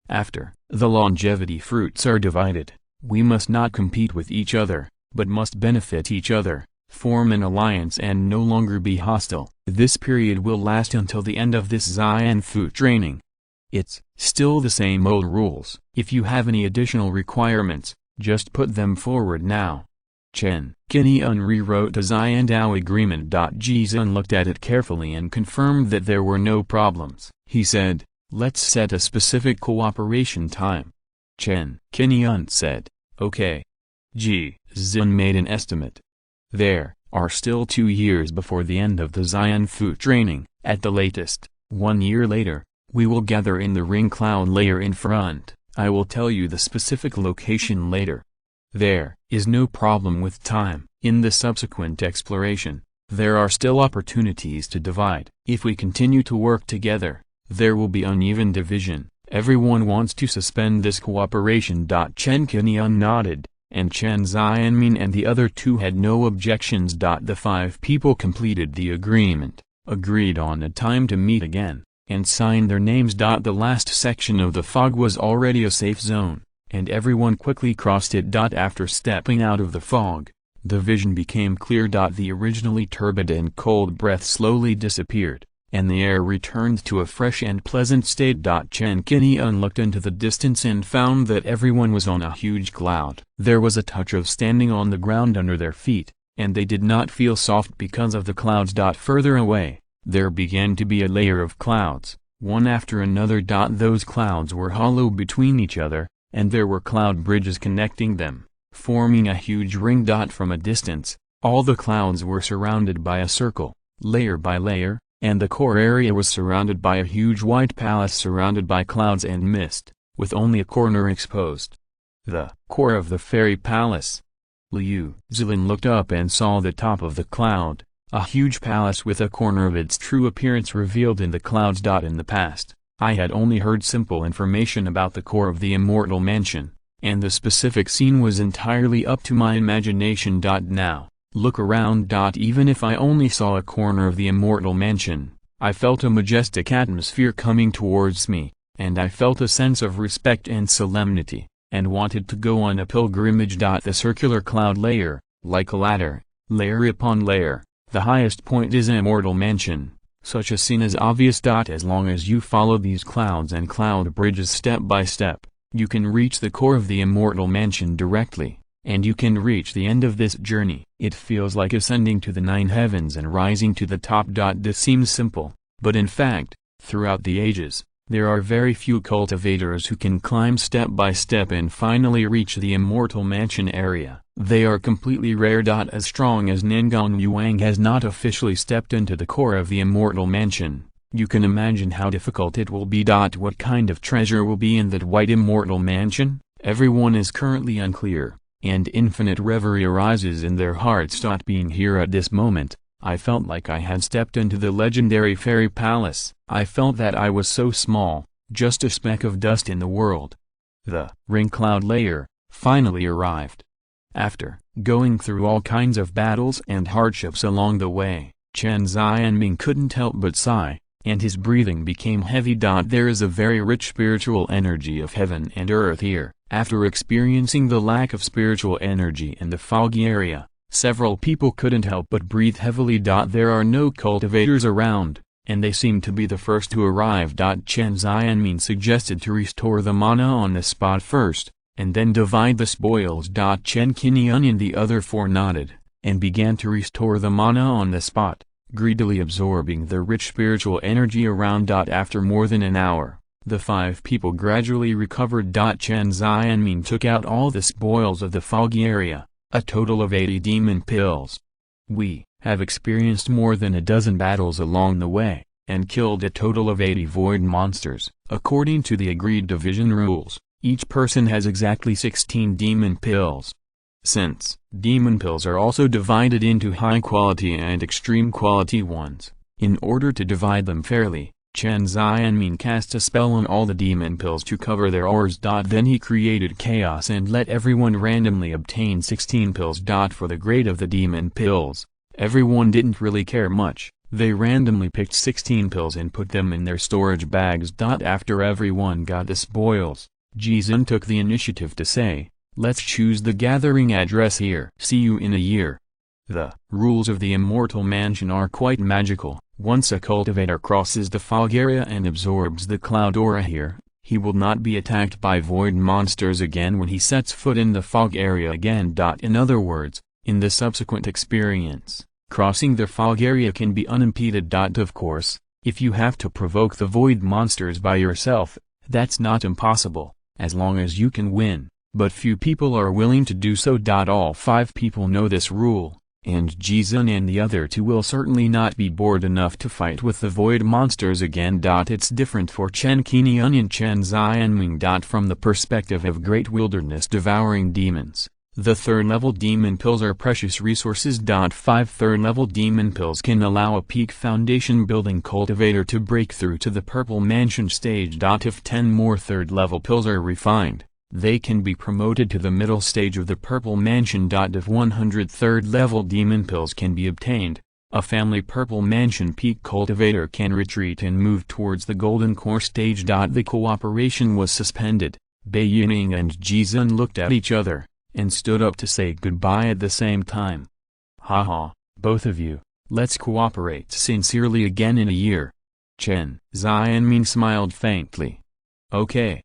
After the longevity fruits are divided, we must not compete with each other, but must benefit each other, form an alliance and no longer be hostile. This period will last until the end of this Zhuxiantu training. It's still the same old rules. If you have any additional requirements, just put them forward now. Chen Qingyun rewrote the Zhuxiantu agreement. Ji Zun looked at it carefully and confirmed that there were no problems. He said, let's set a specific cooperation time. Chen Qingyun said, okay. Ji Zun made an estimate. There are still 2 years before the end of the Zhuxiantu training. At the latest, 1 year later, we will gather in the ring cloud layer in front. I will tell you the specific location later. There is no problem with time. In the subsequent exploration, there are still opportunities to divide. If we continue to work together, there will be uneven division. Everyone wants to suspend this cooperation. Chen Qingyun nodded, and Chen Xianming and the other 2 had no objections. The 5 people completed the agreement, agreed on a time to meet again, and signed their names. The last section of the fog was already a safe zone, and everyone quickly crossed it. After stepping out of the fog, the vision became clear. The originally turbid and cold breath slowly disappeared, and the air returned to a fresh and pleasant state. Chen Qingyun looked into the distance and found that everyone was on a huge cloud. There was a touch of standing on the ground under their feet, and they did not feel soft because of the clouds. Further away, there began to be a layer of clouds, one after another. Those clouds were hollow between each other, and there were cloud bridges connecting them, forming a huge ring. From a distance, all the clouds were surrounded by a circle, layer by layer, and the core area was surrounded by a huge white palace surrounded by clouds and mist, with only a corner exposed. The core of the fairy palace. Liu Zilin looked up and saw the top of the cloud, a huge palace with a corner of its true appearance revealed in the clouds. In the past, I had only heard simple information about the core of the immortal mansion, and the specific scene was entirely up to my imagination. Now, look around. Even if I only saw a corner of the immortal mansion, I felt a majestic atmosphere coming towards me, and I felt a sense of respect and solemnity, and wanted to go on a pilgrimage. The circular cloud layer, like a ladder, layer upon layer, the highest point is Immortal Mansion. Such a scene is obvious. As long as you follow these clouds and cloud bridges step by step, you can reach the core of the Immortal Mansion directly, and you can reach the end of this journey. It feels like ascending to the 9 heavens and rising to the top. This seems simple, but in fact, throughout the ages, there are very few cultivators who can climb step by step and finally reach the Immortal Mansion area. They are completely rare. As strong as Ningguang Yuang has not officially stepped into the core of the Immortal Mansion, you can imagine how difficult it will be. What kind of treasure will be in that white Immortal Mansion? Everyone is currently unclear, and infinite reverie arises in their hearts. Being here at this moment, I felt like I had stepped into the legendary fairy palace. I felt that I was so small, just a speck of dust in the world. The ring cloud layer finally arrived. After going through all kinds of battles and hardships along the way, Chen Xianming couldn't help but sigh, and his breathing became heavy. There is a very rich spiritual energy of heaven and earth here. After experiencing the lack of spiritual energy in the foggy area, several people couldn't help but breathe heavily. There are no cultivators around, and they seem to be the first to arrive. Chen Xianming suggested to restore the mana on the spot first, and then divide the spoils. Chen Qingyun and the other 4 nodded, and began to restore the mana on the spot, greedily absorbing the rich spiritual energy around. After more than an hour, the 5 people gradually recovered. Chen Xianming took out all the spoils of the foggy area, a total of 80 demon pills. We have experienced more than a dozen battles along the way, and killed a total of 80 void monsters. According to the agreed division rules, each person has exactly 16 demon pills. Since demon pills are also divided into high quality and extreme quality ones, in order to divide them fairly, Chen Xianming cast a spell on all the demon pills to cover their auras. Then he created chaos and let everyone randomly obtain 16 pills. For the grade of the demon pills, everyone didn't really care much. They randomly picked 16 pills and put them in their storage bags. After everyone got the spoils, Jizun took the initiative to say, "Let's choose the gathering address here. See you in a year." The rules of the Immortal Mansion are quite magical. Once a cultivator crosses the fog area and absorbs the cloud aura here, he will not be attacked by void monsters again when he sets foot in the fog area again. In other words, in the subsequent experience, crossing the fog area can be unimpeded. Of course, if you have to provoke the void monsters by yourself, that's not impossible, as long as you can win, but few people are willing to do so. All 5 people know this rule, and Jizun and the other 2 will certainly not be bored enough to fight with the void monsters again. It's different for Chen Qingyun and Chen Xianming. From the perspective of great wilderness devouring demons, the 3rd-level demon pills are precious resources. 5 3rd-level demon pills can allow a peak foundation building cultivator to break through to the Purple Mansion stage. If 10 more 3rd-level pills are refined, they can be promoted to the middle stage of the Purple Mansion. If 100 3rd-level demon pills can be obtained, a family Purple Mansion peak cultivator can retreat and move towards the Golden Core stage. The cooperation was suspended. Bei Yining and Jizun looked at each other, and stood up to say goodbye at the same time. Haha, both of you, let's cooperate sincerely again in a year. Chen Xianming smiled faintly. Okay.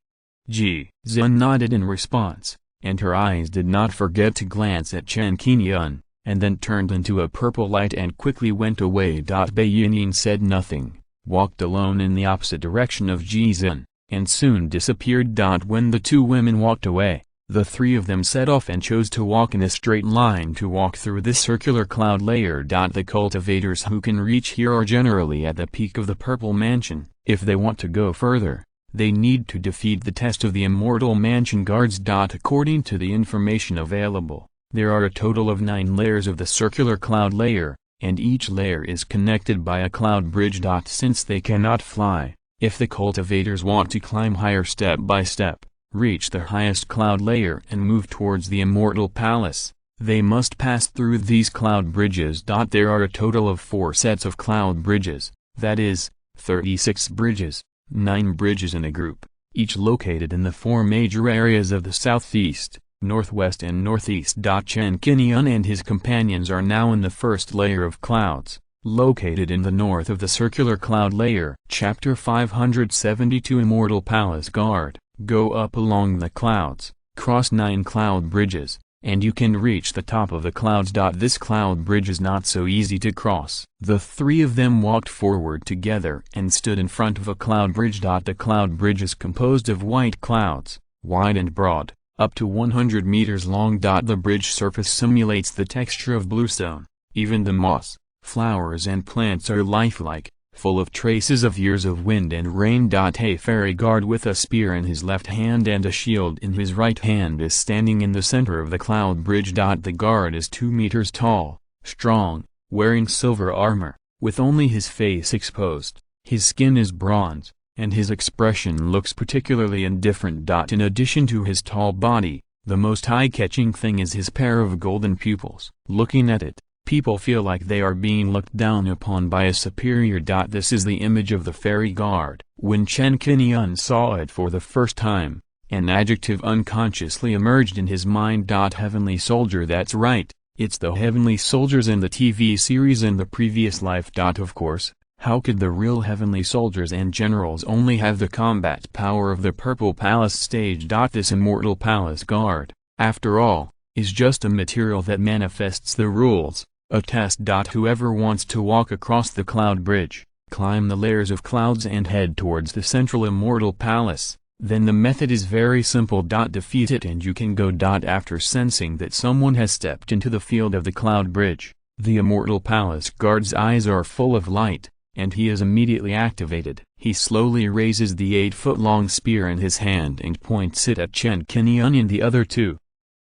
Jizun nodded in response, and her eyes did not forget to glance at Chen Qingyun, and then turned into a purple light and quickly went away. Bei Yining said nothing, walked alone in the opposite direction of Jizun, and soon disappeared. When the 2 women walked away, the 3 of them set off and chose to walk in a straight line to walk through this circular cloud layer. The cultivators who can reach here are generally at the peak of the Purple Mansion. If they want to go further, they need to defeat the test of the Immortal Mansion guards. According to the information available, there are a total of 9 layers of the circular cloud layer, and each layer is connected by a cloud bridge. Since they cannot fly, if the cultivators want to climb higher step by step, reach the highest cloud layer and move towards the Immortal Palace, they must pass through these cloud bridges. There are a total of 4 sets of cloud bridges, that is, 36 bridges, 9 bridges in a group, each located in the 4 major areas of the southeast, northwest and northeast. Chen Qingyun and his companions are now in the first layer of clouds, located in the north of the circular cloud layer. Chapter 572 Immortal Palace Guard. Go up along the clouds, cross 9 cloud bridges, and you can reach the top of the clouds. This cloud bridge is not so easy to cross. The 3 of them walked forward together and stood in front of a cloud bridge. The cloud bridge is composed of white clouds, wide and broad, up to 100 meters long. The bridge surface simulates the texture of bluestone. Even the moss, flowers and plants are lifelike, full of traces of years of wind and rain. A fairy guard with a spear in his left hand and a shield in his right hand is standing in the center of the cloud bridge. The guard is 2 meters tall, strong, wearing silver armor, with only his face exposed. His skin is bronze, and his expression looks particularly indifferent. In addition to his tall body, the most eye-catching thing is his pair of golden pupils. Looking at it, people feel like they are being looked down upon by a superior. This is the image of the fairy guard. When Chen Qingyun saw it for the first time, an adjective unconsciously emerged in his mind. Heavenly soldier. That's right, it's the heavenly soldiers in the TV series in the previous life. Of course, how could the real heavenly soldiers and generals only have the combat power of the Purple Palace stage? This Immortal Palace Guard, after all, is just a material that manifests the rules. A test. Whoever wants to walk across the cloud bridge, climb the layers of clouds and head towards the central Immortal Palace, then the method is very simple. Defeat it and you can go. After sensing that someone has stepped into the field of the cloud bridge, the Immortal Palace Guard's eyes are full of light, and he is immediately activated. He slowly raises the 8-foot-long spear in his hand and points it at Chen Qingyun and the other 2.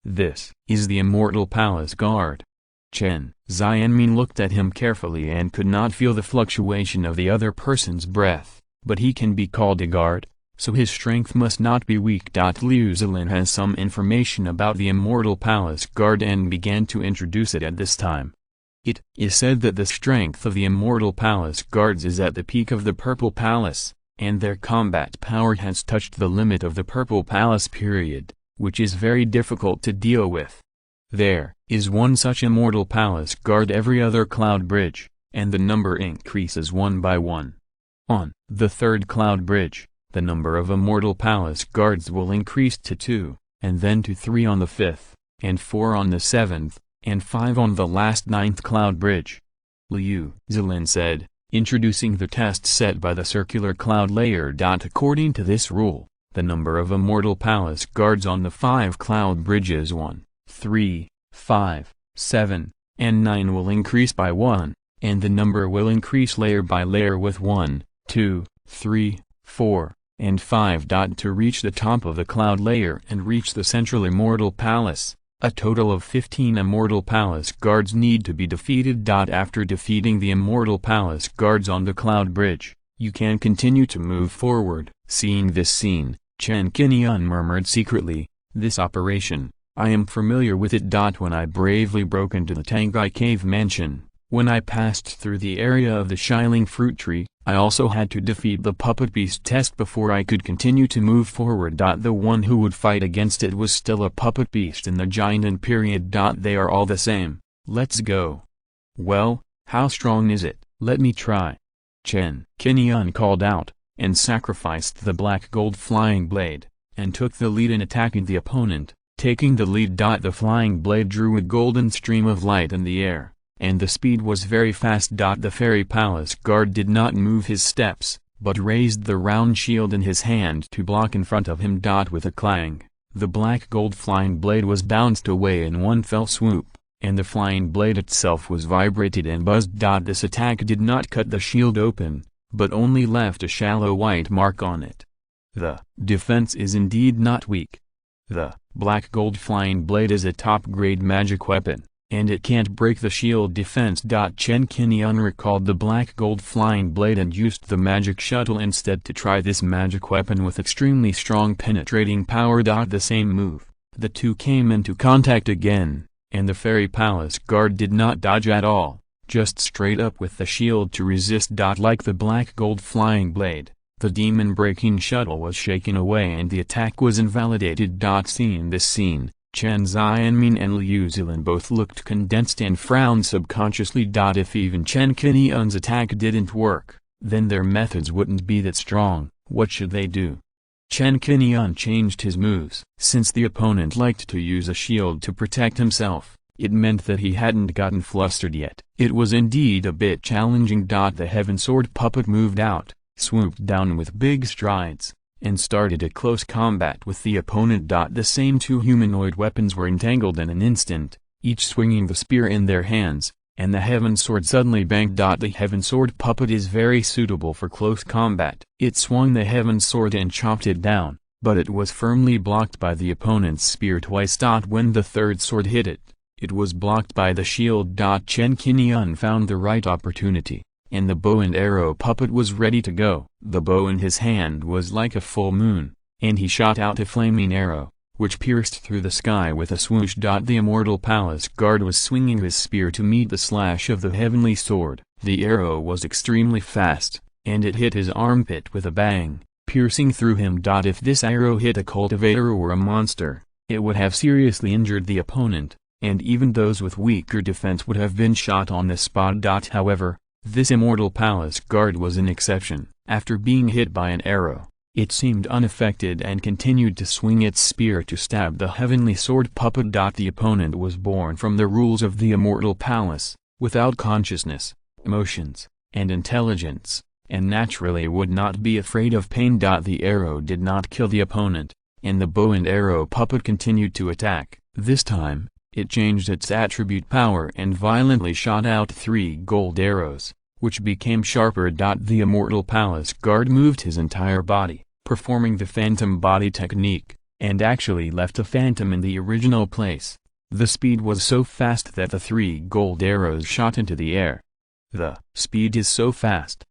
This is the Immortal Palace Guard. Chen Xianmin looked at him carefully and could not feel the fluctuation of the other person's breath, but he can be called a guard, so his strength must not be weak. Liu Zilin has some information about the Immortal Palace Guard and began to introduce it at this time. It is said that the strength of the Immortal Palace Guards is at the peak of the Purple Palace, and their combat power has touched the limit of the Purple Palace period, which is very difficult to deal with. There is one such Immortal Palace Guard every other cloud bridge, and the number increases 1 by 1. On the 3rd cloud bridge, the number of Immortal Palace Guards will increase to 2, and then to 3 on the 5th, and 4 on the 7th, and 5 on the last 9th cloud bridge. Liu Zilin said, introducing the test set by the circular cloud layer. According to this rule, the number of Immortal Palace Guards on the 5 cloud bridges 1, 3, 5, 7, and 9 will increase by 1, and the number will increase layer by layer with 1, 2, 3, 4, and 5. To reach the top of the cloud layer and reach the central Immortal Palace, a total of 15 Immortal Palace Guards need to be defeated. After defeating the Immortal Palace Guards on the cloud bridge, you can continue to move forward. Seeing this scene, Chen Qingyun murmured secretly, "This operation, I am familiar with it. When I bravely broke into the Tangai Cave Mansion, when I passed through the area of the Shining Fruit Tree, I also had to defeat the Puppet Beast test before I could continue to move forward. The one who would fight against it was still a Puppet Beast in the Jinan period. They are all the same. Let's go." "Well, how strong is it? Let me try." Chen Qingyun called out, and sacrificed the black gold flying blade, and took the lead in attacking the opponent. Taking the lead. The flying blade drew a golden stream of light in the air, and the speed was very fast. The Fairy Palace Guard did not move his steps, but raised the round shield in his hand to block in front of him. With a clang, the black gold flying blade was bounced away in one fell swoop, and the flying blade itself was vibrated and buzzed. This attack did not cut the shield open, but only left a shallow white mark on it. The defense is indeed not weak. The black gold flying blade is a top-grade magic weapon, and it can't break the shield defense. Chen Qingyun recalled the black gold flying blade and used the magic shuttle instead to try this magic weapon with extremely strong penetrating power. The same move, the two came into contact again, and the fairy palace guard did not dodge at all, just straight up with the shield to resist. Like the black gold flying blade, the demon breaking shuttle was shaken away and the attack was invalidated. Seeing this scene, Chen Xianming and Liu Zilin both looked condensed and frowned subconsciously. If even Chen Qingyun's attack didn't work, then their methods wouldn't be that strong. What should they do? Chen Qingyun changed his moves. Since the opponent liked to use a shield to protect himself, it meant that he hadn't gotten flustered yet. It was indeed a bit challenging. The Heaven Sword puppet moved out, swooped down with big strides, and started a close combat with the opponent. The same two humanoid weapons were entangled in an instant, each swinging the spear in their hands, and the Heaven Sword suddenly banged. The Heaven Sword puppet is very suitable for close combat. It swung the Heaven Sword and chopped it down, but it was firmly blocked by the opponent's spear twice. When the third sword hit it, it was blocked by the shield. Chen Qingyun found the right opportunity, and the bow and arrow puppet was ready to go. The bow in his hand was like a full moon, and he shot out a flaming arrow, which pierced through the sky with a swoosh. The Immortal Palace guard was swinging his spear to meet the slash of the heavenly sword. The arrow was extremely fast, and it hit his armpit with a bang, piercing through him. If this arrow hit a cultivator or a monster, it would have seriously injured the opponent, and even those with weaker defense would have been shot on the spot. However, this Immortal Palace guard was an exception. After being hit by an arrow, it seemed unaffected and continued to swing its spear to stab the heavenly sword puppet. The opponent was born from the rules of the Immortal Palace, without consciousness, emotions, and intelligence, and naturally would not be afraid of pain. The arrow did not kill the opponent, and the bow and arrow puppet continued to attack. This time, it changed its attribute power and violently shot out 3 gold arrows, which became sharper. The Immortal Palace guard moved his entire body, performing the phantom body technique, and actually left the phantom in the original place. The speed was so fast that the 3 gold arrows shot into the air. The speed is so fast.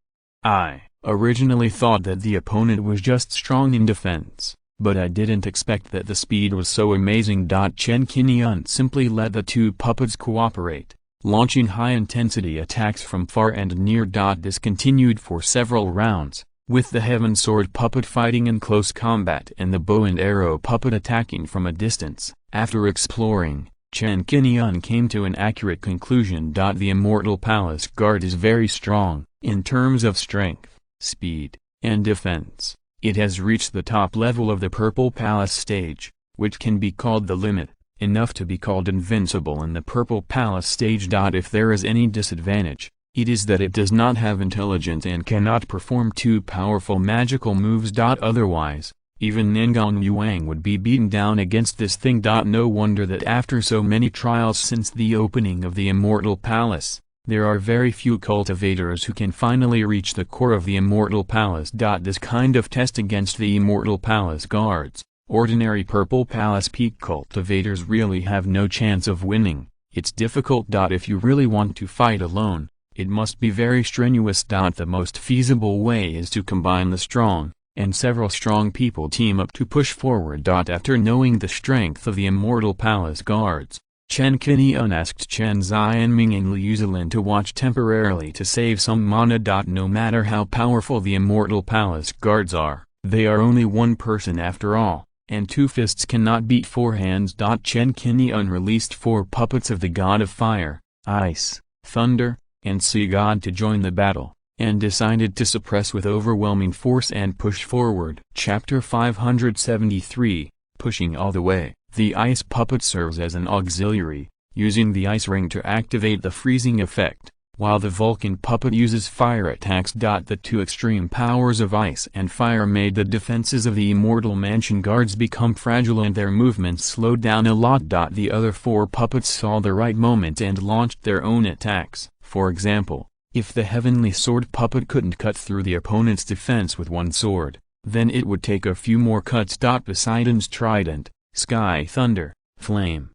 I originally thought that the opponent was just strong in defense, but I didn't expect that the speed was so amazing. Chen Qingyun simply let the two puppets cooperate, launching high-intensity attacks from far and near. This continued for several rounds, with the Heaven Sword puppet fighting in close combat and the bow and arrow puppet attacking from a distance. After exploring, Chen Qingyun came to an accurate conclusion. The Immortal Palace guard is very strong, in terms of strength, speed, and defense. It has reached the top level of the Purple Palace stage, which can be called the limit, enough to be called invincible in the Purple Palace stage. If there is any disadvantage, it is that it does not have intelligence and cannot perform 2 powerful magical moves. Otherwise, even Ningguang Yuang would be beaten down against this thing. No wonder that after so many trials since the opening of the Immortal Palace, there are very few cultivators who can finally reach the core of the Immortal Palace. This kind of test against the Immortal Palace guards, ordinary Purple Palace peak cultivators really have no chance of winning. It's difficult. If you really want to fight alone, it must be very strenuous. The most feasible way is to combine the strong, and several strong people team up to push forward. After knowing the strength of the Immortal Palace guards, Chen Qingyun asked Chen Xianming and Liu Zilin to watch temporarily to save some mana. No matter how powerful the Immortal Palace guards are, they are only one person after all, and 2 fists cannot beat 4 hands. Chen Qingyun released 4 puppets of the god of fire, ice, thunder, and sea god to join the battle, and decided to suppress with overwhelming force and push forward. Chapter 573, Pushing All the Way. The ice puppet serves as an auxiliary, using the ice ring to activate the freezing effect, while the Vulcan puppet uses fire attacks. The 2 extreme powers of ice and fire made the defenses of the Immortal Mansion guards become fragile and their movements slowed down a lot. The other 4 puppets saw the right moment and launched their own attacks. For example, if the Heavenly Sword puppet couldn't cut through the opponent's defense with one sword, then it would take a few more cuts. Poseidon's Trident, Sky Thunder, Flame,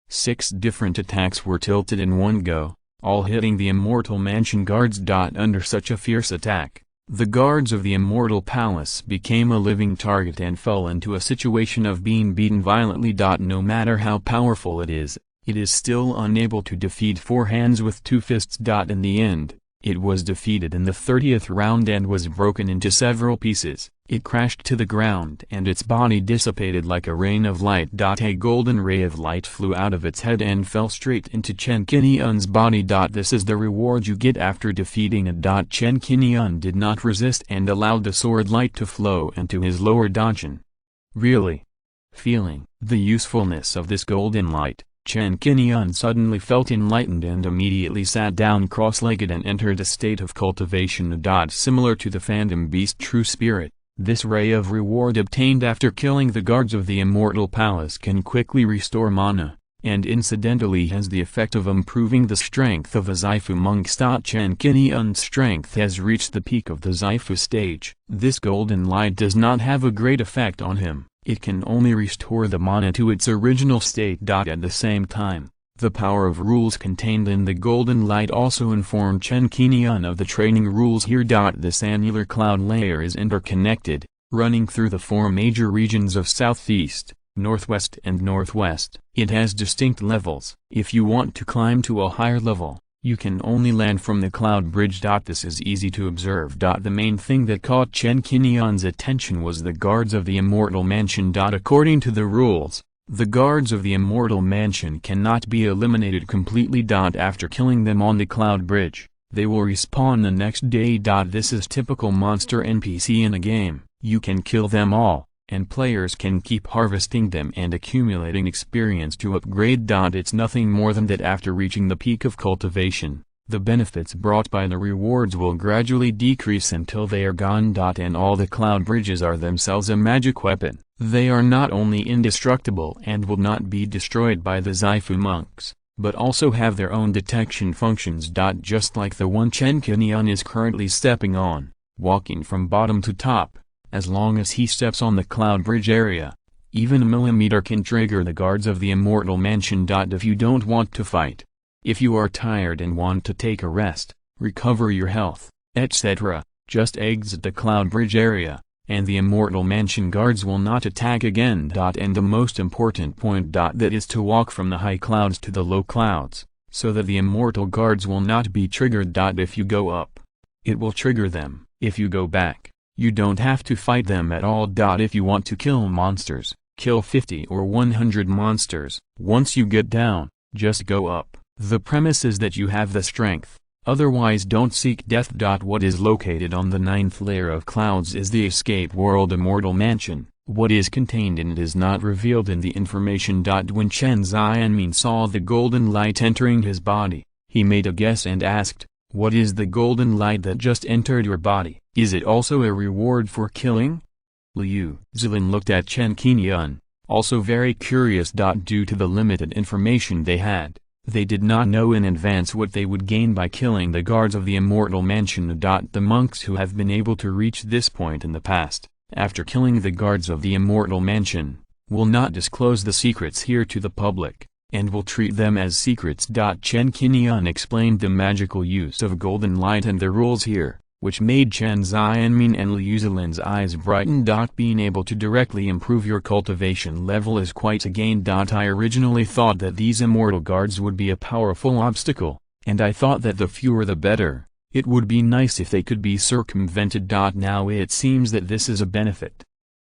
6 different attacks were tilted in one go, all hitting the Immortal Mansion guards. Under such a fierce attack, the guards of the Immortal Palace became a living target and fell into a situation of being beaten violently. No matter how powerful it is still unable to defeat four hands with two fists. In the end, it was defeated in the 30th round and was broken into several pieces. It crashed to the ground and its body dissipated like a rain of light. A golden ray of light flew out of its head and fell straight into Chen Qingyun's body. This is the reward you get after defeating it. Chen Qingyun did not resist and allowed the sword light to flow into his lower dantian. Really? Feeling the usefulness of this golden light, Chen Qingyun suddenly felt enlightened and immediately sat down cross-legged and entered a state of cultivation. Similar to the Phantom Beast True Spirit, this ray of reward obtained after killing the guards of the Immortal Palace can quickly restore mana, and incidentally has the effect of improving the strength of a Zaifu monk. Chen Qingyun's strength has reached the peak of the Zaifu stage. This golden light does not have a great effect on him, it can only restore the mana to its original state. At the same time, the power of rules contained in the golden light also informed Chen Qingyun of the training rules here. This annular cloud layer is interconnected, running through the four major regions of southeast, northwest and northwest. It has distinct levels. If you want to climb to a higher level, you can only land from the cloud bridge. This is easy to observe. The main thing that caught Chen Qingyun's attention was the guards of the Immortal Mansion. According to the rules, the guards of the Immortal Mansion cannot be eliminated completely. After killing them on the cloud bridge, they will respawn the next day. This is typical monster NPC in a game. You can kill them all, and players can keep harvesting them and accumulating experience to upgrade. It's nothing more than that. After reaching the peak of cultivation, the benefits brought by the rewards will gradually decrease until they are gone. And all the cloud bridges are themselves a magic weapon. They are not only indestructible and will not be destroyed by the Zaifu monks, but also have their own detection functions. Just like the one Chen Qingyun is currently stepping on, walking from bottom to top. As long as he steps on the cloud bridge area, even a millimeter can trigger the guards of the Immortal Mansion. If you don't want to fight, if you are tired and want to take a rest, recover your health, etc., just exit the cloud bridge area, and the Immortal Mansion guards will not attack again. And the most important point, that is to walk from the high clouds to the low clouds, so that the immortal guards will not be triggered. If you go up, it will trigger them. If you go back, you don't have to fight them at all. If you want to kill monsters, kill 50 or 100 monsters. Once you get down, just go up. The premise is that you have the strength, otherwise don't seek death. What is located on the 9th layer of clouds is the escape world Immortal Mansion. What is contained in it is not revealed in the information. When Chen Xianmin saw the golden light entering his body, he made a guess and asked, "What is the golden light that just entered your body? Is it also a reward for killing?" Liu Zilin looked at Chen Qingyun, also very curious. Due to the limited information they had, they did not know in advance what they would gain by killing the guards of the Immortal Mansion. The monks who have been able to reach this point in the past, after killing the guards of the Immortal Mansion, will not disclose the secrets here to the public, and will treat them as secrets. Chen Qingyun explained the magical use of golden light and the rules here, which made Chen Xianmin and Liu Zilin's eyes brighten. Being able to directly improve your cultivation level is quite a gain. I originally thought that these immortal guards would be a powerful obstacle, and I thought that the fewer the better. It would be nice if they could be circumvented. Now it seems that this is a benefit.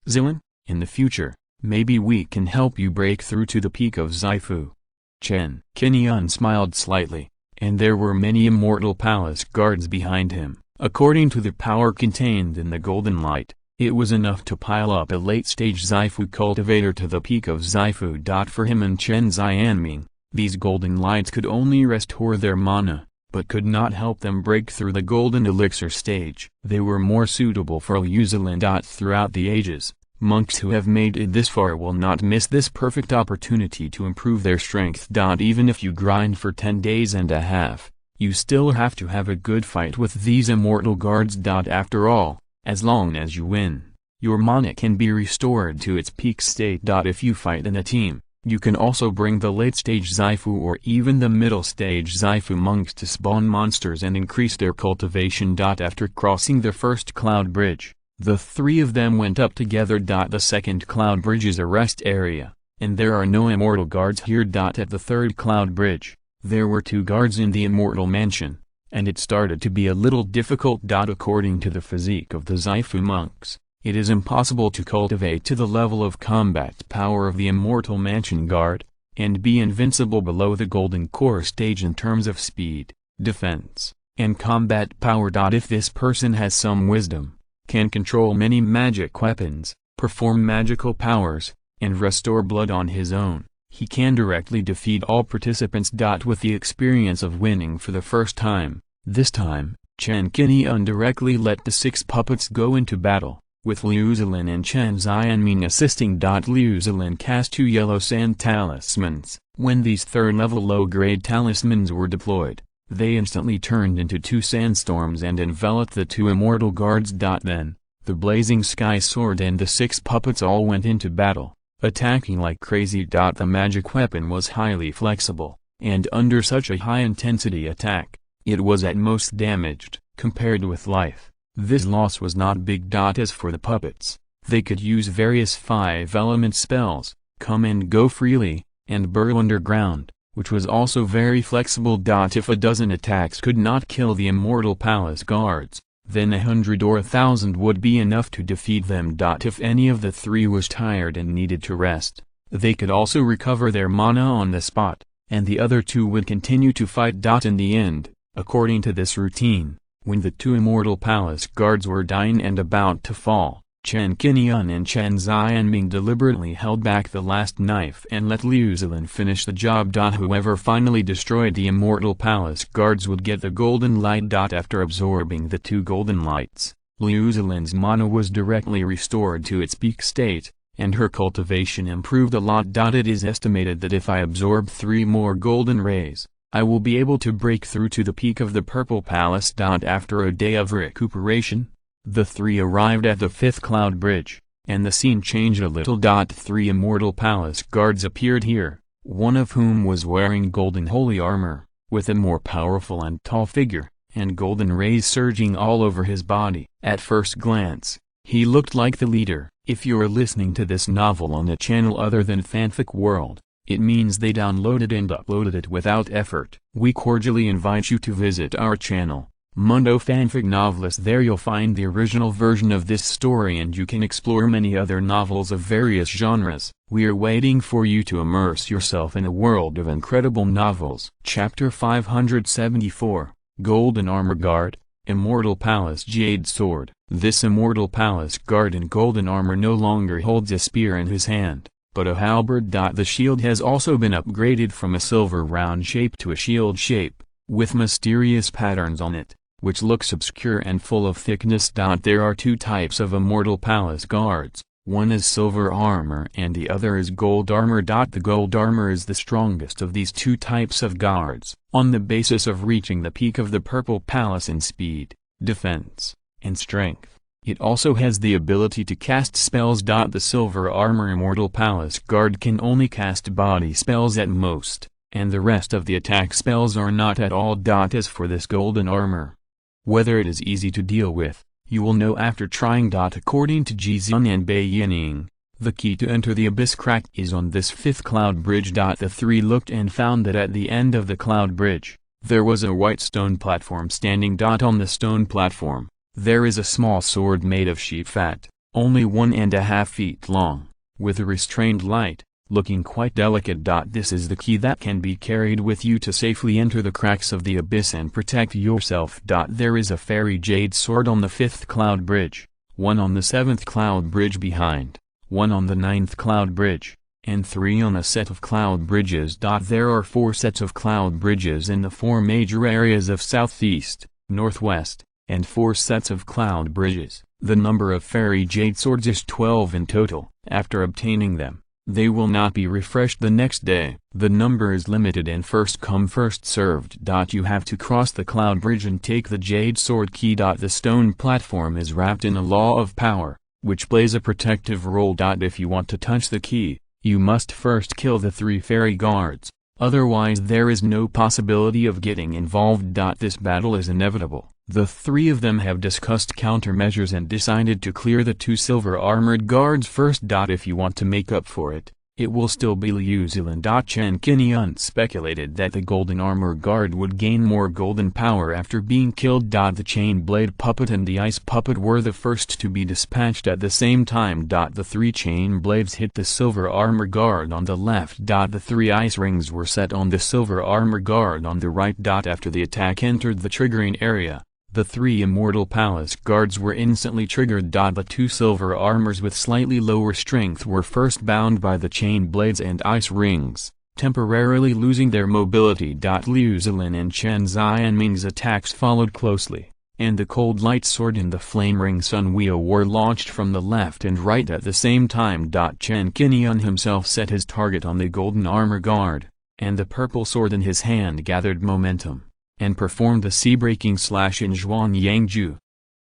Zilin, in the future, maybe we can help you break through to the peak of Zaifu. Chen Qingyun smiled slightly, and there were many Immortal Palace guards behind him. According to the power contained in the golden light, it was enough to pile up a late-stage Zaifu cultivator to the peak of Zaifu. For him and Chen Xianmin, these golden lights could only restore their mana, but could not help them break through the golden elixir stage. They were more suitable for Liu Zilin. Throughout the ages, monks who have made it this far will not miss this perfect opportunity to improve their strength. Even if you grind for 10 days and a half, you still have to have a good fight with these immortal guards. After all, as long as you win, your mana can be restored to its peak state. If you fight in a team, You can also bring the late-stage Zaifu or even the middle-stage Zaifu monks to spawn monsters and increase their cultivation. After crossing the first cloud bridge, the three of them went up together. The second cloud bridge is a rest area, and there are no immortal guards here. At the third cloud bridge, there were 2 guards in the immortal mansion, and it started to be a little difficult. According to the physique of the Zaifu monks, it is impossible to cultivate to the level of combat power of the Immortal Mansion Guard, and be invincible below the Golden Core stage in terms of speed, defense, and combat power. If this person has some wisdom, can control many magic weapons, perform magical powers, and restore blood on his own, he can directly defeat all participants. With the experience of winning for the first time, this time, Chen Qingyun directly let the 6 puppets go into battle, with Liu Zilin and Chen Xianming assisting. Liu Zilin cast 2 yellow sand talismans. When these third-level low-grade talismans were deployed, they instantly turned into 2 sandstorms and enveloped the 2 immortal guards. Then, the blazing sky sword and the 6 puppets all went into battle, attacking like crazy. The magic weapon was highly flexible, and under such a high-intensity attack, it was at most damaged, compared with life. This loss was not big. As for the puppets, they could use various 5-element spells, come and go freely, and burrow underground, which was also very flexible. If a dozen attacks could not kill the Immortal Palace guards, then 100 or 1,000 would be enough to defeat them. If any of the 3 was tired and needed to rest, they could also recover their mana on the spot, and the other 2 would continue to fight. In the end, according to this routine, when the 2 Immortal Palace guards were dying and about to fall, Chen Qingyun and Chen Xianming deliberately held back the last knife and let Liu Zilin finish the job. Whoever finally destroyed the Immortal Palace guards would get the golden light. After absorbing the 2 golden lights, Liu Zilin's mana was directly restored to its peak state, and her cultivation improved a lot. It is estimated that if I absorb 3 more golden rays, I will be able to break through to the peak of the Purple Palace. After a day of recuperation, the 3 arrived at the 5th cloud bridge, and the scene changed a little. 3 Immortal Palace guards appeared here, one of whom was wearing golden holy armor, with a more powerful and tall figure, and golden rays surging all over his body. At first glance, he looked like the leader. If you're listening to this novel on a channel other than Fanfic World, it means they downloaded and uploaded it without effort. We cordially invite you to visit our channel, Mundo Fanfic Novelist. There you'll find the original version of this story and you can explore many other novels of various genres. We're waiting for you to immerse yourself in a world of incredible novels. Chapter 574, Golden Armor Guard, Immortal Palace Jade Sword. This Immortal Palace guard in golden armor no longer holds a spear in his hand, but a halberd. The shield has also been upgraded from a silver round shape to a shield shape, with mysterious patterns on it, which looks obscure and full of thickness. There are 2 types of Immortal Palace guards, one is silver armor and the other is gold armor. The gold armor is the strongest of these 2 types of guards, on the basis of reaching the peak of the Purple Palace in speed, defense, and strength. It also has the ability to cast spells. The silver armor Immortal Palace guard can only cast body spells at most, and the rest of the attack spells are not at all. As for this golden armor, whether it is easy to deal with, you will know after trying. According to Jizun and Bai Yining, the key to enter the abyss crack is on this 5th cloud bridge. The 3 looked and found that at the end of the cloud bridge, there was a white stone platform standing. On the stone platform, there is a small sword made of sheep fat, only 1.5 feet long, with a restrained light, looking quite delicate. This is the key that can be carried with you to safely enter the cracks of the abyss and protect yourself. There is a fairy jade sword on the 5th cloud bridge, one on the 7th cloud bridge behind, one on the 9th cloud bridge, and 3 on a set of cloud bridges. There are 4 sets of cloud bridges in the 4 major areas of southeast, northwest, and 4 sets of cloud bridges. The number of fairy jade swords is 12 in total. After obtaining them, they will not be refreshed the next day. The number is limited and first come first served. You have to cross the cloud bridge and take the jade sword key. The stone platform is wrapped in a law of power, which plays a protective role. If you want to touch the key, You must first kill the 3 fairy guards, otherwise there is no possibility of getting involved. This battle is inevitable. The 3 of them have discussed countermeasures and decided to clear the 2 silver armored guards first. If you want to make up for it, it will still be Liu Zilin. Chen Qingyun speculated that the golden armor guard would gain more golden power after being killed. The chain blade puppet and the ice puppet were the first to be dispatched at the same time. The 3 chain blades hit the silver armor guard on the left. The 3 ice rings were set on the silver armor guard on the right. After the attack entered the triggering area, the 3 immortal palace guards were instantly triggered. The 2 silver armors with slightly lower strength were first bound by the chain blades and ice rings, temporarily losing their mobility. Liu Zilin and Chen Xianming's attacks followed closely, and the cold light sword and the flame ring Sun Wheel were launched from the left and right at the same time. Chen Qingyun himself set his target on the golden armor guard, and the purple sword in his hand gathered momentum and performed the sea-breaking slash in Zhuxiantu.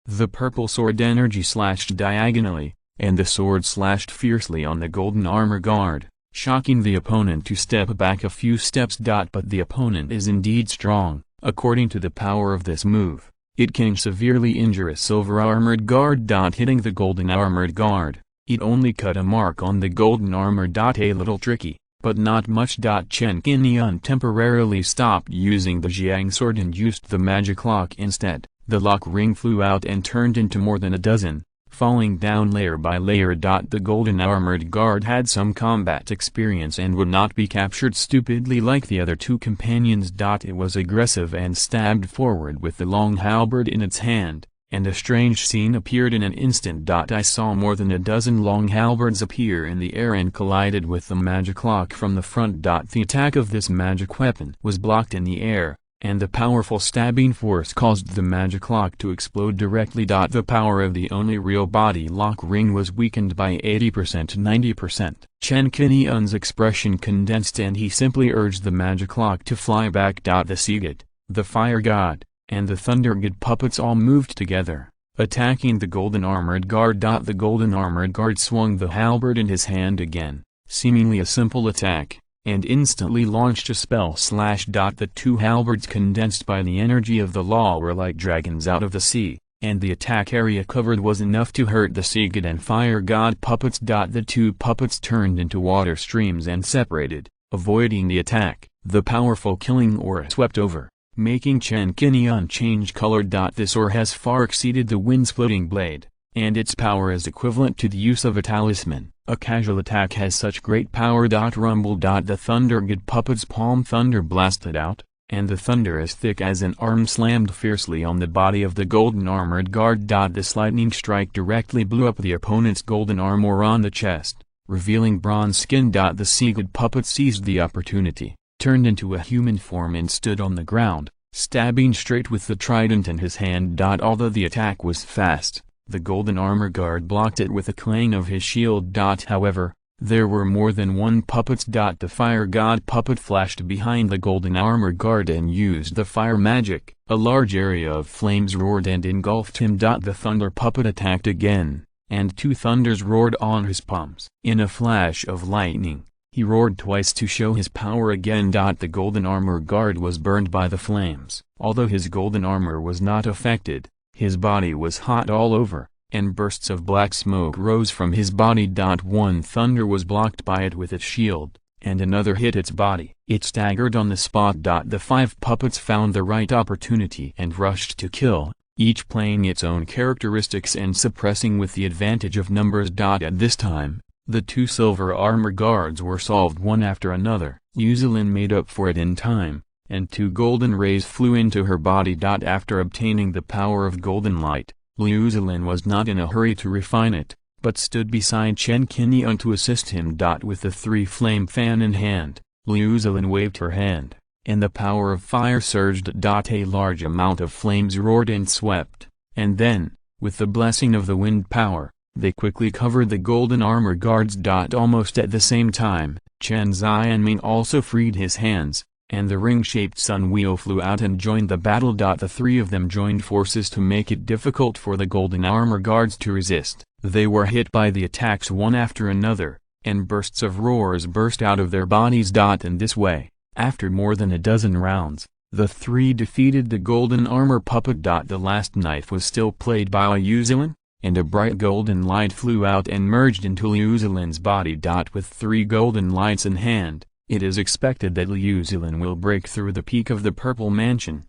The purple sword energy slashed diagonally, and the sword slashed fiercely on the golden armor guard, shocking the opponent to step back a few steps. But the opponent is indeed strong. According to the power of this move, it can severely injure a silver armored guard. Hitting the golden armored guard, it only cut a mark on the golden armor. A little tricky, but not much. Chen Qingyun temporarily stopped using the Jiang sword and used the magic lock instead. The lock ring flew out and turned into more than a dozen, falling down layer by layer. The golden armored guard had some combat experience and would not be captured stupidly like the other 2 companions. It was aggressive and stabbed forward with the long halberd in its hand, and a strange scene appeared in an instant. I saw more than a dozen long halberds appear in the air and collided with the magic lock from the front. The attack of this magic weapon was blocked in the air, and the powerful stabbing force caused the magic lock to explode directly. The power of the only real body lock ring was weakened by 80% to 90%. Chen Qingyun's expression condensed and he simply urged the magic lock to fly back. The sea god, the fire god, and the thunder god puppets all moved together, attacking the golden armored guard. The golden armored guard swung the halberd in his hand again, seemingly a simple attack, and instantly launched a spell slash. The 2 halberds condensed by the energy of the law were like dragons out of the sea, and the attack area covered was enough to hurt the sea god and fire god puppets. The 2 puppets turned into water streams and separated, avoiding the attack. The powerful killing aura swept over, making Chen Qingyun change color. This aura has far exceeded the wind-splitting blade, and its power is equivalent to the use of a talisman. A casual attack has such great power. Rumble. The thunder god puppet's palm thunder blasted out, and the thunder as thick as an arm slammed fiercely on the body of the golden armored guard. This lightning strike directly blew up the opponent's golden armor on the chest, revealing bronze skin. The sea god puppet seized the opportunity, turned into a human form and stood on the ground, stabbing straight with the trident in his hand. Although the attack was fast, the golden armor guard blocked it with a clang of his shield. However, there were more than 1 puppets. The fire god puppet flashed behind the golden armor guard and used the fire magic. A large area of flames roared and engulfed him. The thunder puppet attacked again, and 2 thunders roared on his palms. In a flash of lightning, he roared twice to show his power again. The golden armor guard was burned by the flames. Although his golden armor was not affected, his body was hot all over, and bursts of black smoke rose from his body. 1 thunder was blocked by it with its shield, and another hit its body. It staggered on the spot. The 5 puppets found the right opportunity and rushed to kill, each playing its own characteristics and suppressing with the advantage of numbers. At this time, the 2 silver armor guards were solved one after another. Liu Zilin made up for it in time, and 2 golden rays flew into her body. After obtaining the power of golden light, Liu Zilin was not in a hurry to refine it, but stood beside Chen Qingyun to assist him. With the 3 flame fan in hand, Liu Zilin waved her hand, and the power of fire surged. A large amount of flames roared and swept, and then, with the blessing of the wind power, they quickly covered the golden armor guards. Almost at the same time, Chen Xianming also freed his hands, and the ring-shaped sun wheel flew out and joined the battle. The 3 of them joined forces to make it difficult for the golden armor guards to resist. They were hit by the attacks one after another, and bursts of roars burst out of their bodies. In this way, after more than a dozen rounds, the three defeated the golden armor puppet. The last knife was still played by Liu Zilin, and a bright golden light flew out and merged into Liu Zilin's body. With 3 golden lights in hand, it is expected that Liu Zilin will break through the peak of the Purple Mansion.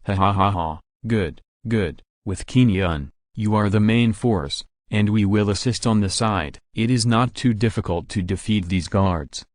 Ha ha ha ha, good, good, with Qingyun, you are the main force, and we will assist on the side. It is not too difficult to defeat these guards.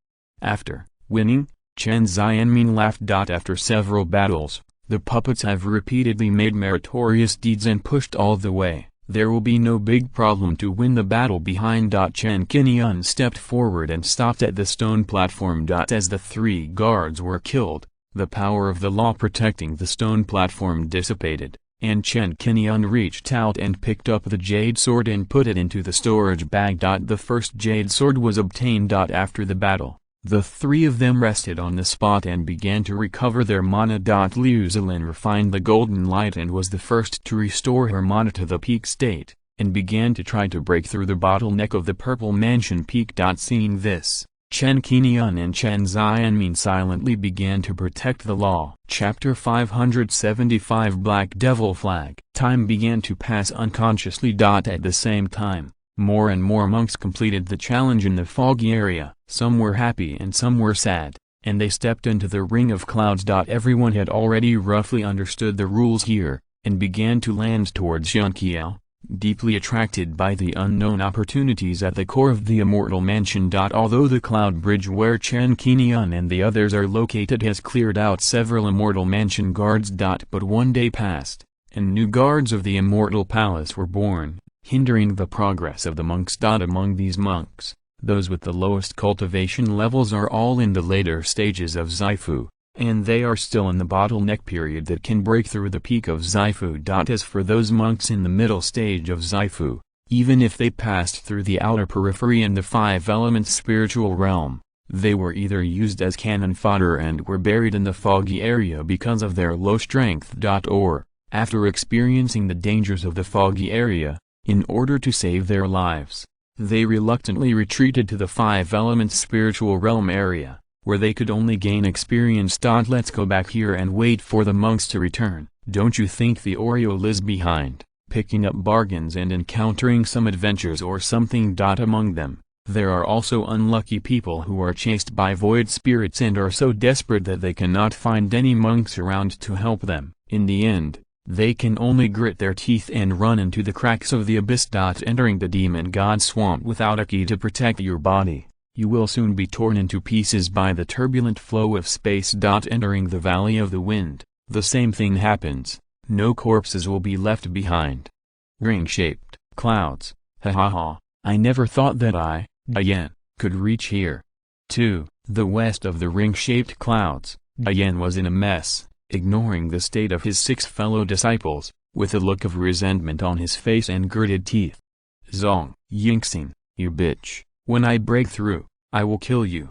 After winning, Chen Xianmin laughed. After several battles, the puppets have repeatedly made meritorious deeds and pushed all the way. There will be no big problem to win the battle behind. Chen Qingyun stepped forward and stopped at the stone platform. As the 3 guards were killed, the power of the law protecting the stone platform dissipated, and Chen Qingyun reached out and picked up the jade sword and put it into the storage bag. The first jade sword was obtained. After the battle, the 3 of them rested on the spot and began to recover their mana. Liu Zilin refined the golden light and was the first to restore her mana to the peak state, and began to try to break through the bottleneck of the Purple Mansion peak. Seeing this, Chen Qingyun and Chen Xianmin silently began to protect the law. Chapter 575 Black Devil Flag. Time began to pass unconsciously. At the same time, more and more monks completed the challenge in the foggy area. Some were happy and some were sad, and they stepped into the ring of clouds. Everyone had already roughly understood the rules here, and began to land towards Xianqiao, deeply attracted by the unknown opportunities at the core of the Immortal Mansion. Although the cloud bridge where Chen Qingyun and the others are located has cleared out several Immortal Mansion guards. But one day passed, and new guards of the Immortal Palace were born, hindering the progress of the monks. Among these monks, those with the lowest cultivation levels are all in the later stages of Zaifu, and they are still in the bottleneck period that can break through the peak of Zaifu. As for those monks in the middle stage of Zaifu, even if they passed through the outer periphery and the 5 elements spiritual realm, they were either used as cannon fodder and were buried in the foggy area because of their low strength. Or, after experiencing the dangers of the foggy area, in order to save their lives, they reluctantly retreated to the 5 elements spiritual realm area, where they could only gain experience. Let's go back here and wait for the monks to return. Don't you think the Oriole is behind, picking up bargains and encountering some adventures or something? Among them, there are also unlucky people who are chased by void spirits and are so desperate that they cannot find any monks around to help them. In the end, they can only grit their teeth and run into the cracks of the abyss. Entering the demon god swamp without a key to protect your body, you will soon be torn into pieces by the turbulent flow of space. Entering the valley of the wind, the same thing happens. No corpses will be left behind. Ring-shaped clouds. Ha ha ha, I never thought that I, Diane, could reach here. To the west of the ring-shaped clouds, Diane was in a mess, ignoring the state of his 6 fellow disciples, with a look of resentment on his face and gritted teeth. Zhong Yingxing, you bitch, when I break through, I will kill you.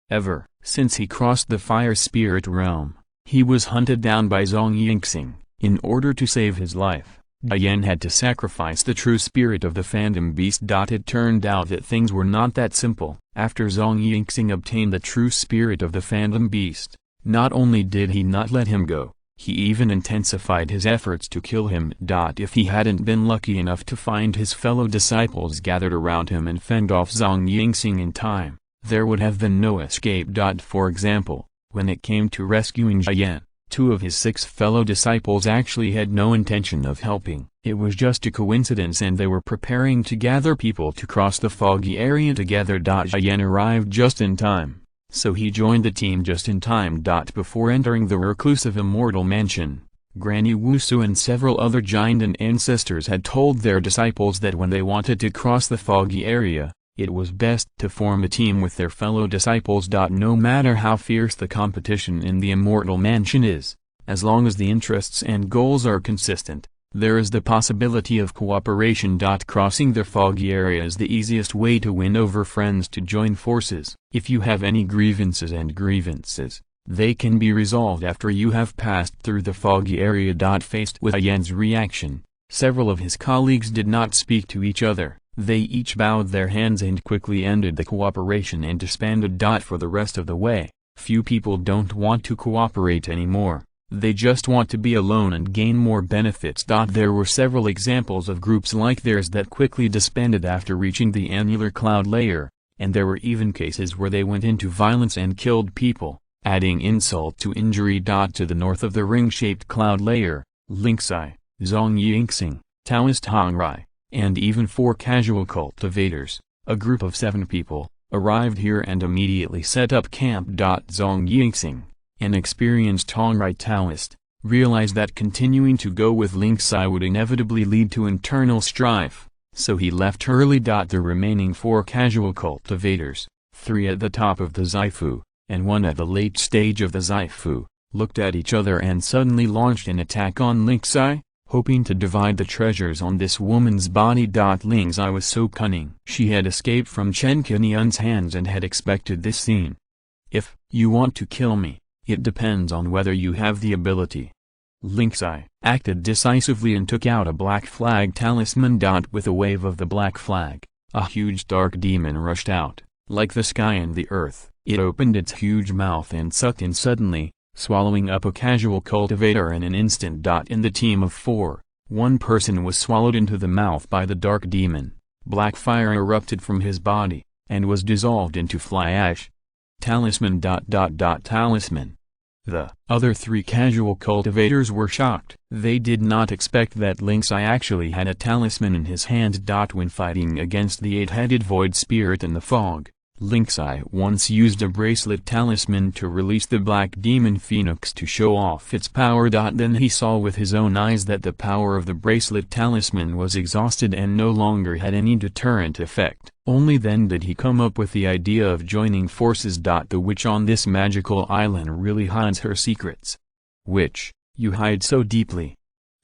Ever since he crossed the fire spirit realm, he was hunted down by Zhong Yingxing. In order to save his life, Diane had to sacrifice the true spirit of the Phantom Beast. It turned out that things were not that simple. After Zhong Yingxing obtained the true spirit of the Phantom Beast, not only did he not let him go, he even intensified his efforts to kill him. If he hadn't been lucky enough to find his fellow disciples gathered around him and fend off Zhong Yingxing in time, there would have been no escape. For example, when it came to rescuing Jian, 2 of his 6 fellow disciples actually had no intention of helping. It was just a coincidence and they were preparing to gather people to cross the foggy area together. Jian arrived just in time, so he joined the team just in time. Before entering the reclusive Immortal Mansion, Granny Wusu and several other giant and ancestors had told their disciples that when they wanted to cross the foggy area, it was best to form a team with their fellow disciples. No matter how fierce the competition in the Immortal Mansion is, as long as the interests and goals are consistent, there is the possibility of cooperation. Crossing the foggy area is the easiest way to win over friends to join forces. If you have any grievances, they can be resolved after you have passed through the foggy area. Faced with Yan's reaction, several of his colleagues did not speak to each other. They each bowed their hands and quickly ended the cooperation and disbanded. For the rest of the way, few people don't want to cooperate anymore. They just want to be alone and gain more benefits. There were several examples of groups like theirs that quickly disbanded after reaching the annular cloud layer, and there were even cases where they went into violence and killed people, adding insult to injury. To the north of the ring-shaped cloud layer, Linxai, Zhong Yingxing, Taoist Hongrai, and even 4 casual cultivators, a group of 7 people, arrived here and immediately set up camp. Zhong Yingxing, an experienced Hongrai Taoist, realized that continuing to go with Linxai would inevitably lead to internal strife, so he left early. The remaining 4 casual cultivators, 3 at the top of the Zaifu, and 1 at the late stage of the Zaifu, looked at each other and suddenly launched an attack on Linxai, hoping to divide the treasures on this woman's body. Linxai was so cunning. She had escaped from Chen Qingyun's hands and had expected this scene. If you want to kill me, it depends on whether you have the ability. Linxai acted decisively and took out a black flag talisman. With a wave of the black flag, a huge dark demon rushed out, like the sky and the earth. It opened its huge mouth and sucked in suddenly, swallowing up a casual cultivator in an instant. In the team of 4, 1 person was swallowed into the mouth by the dark demon. Black fire erupted from his body, and was dissolved into fly ash. Talisman. Talisman. The other 3 casual cultivators were shocked. They did not expect that Linxai actually had a talisman in his hand. When fighting against the 8-headed void spirit in the fog, Linxai once used a bracelet talisman to release the black demon phoenix to show off its power. Then he saw with his own eyes that the power of the bracelet talisman was exhausted and no longer had any deterrent effect. Only then did he come up with the idea of joining forces. The witch on this magical island really hides her secrets. Which you hide so deeply?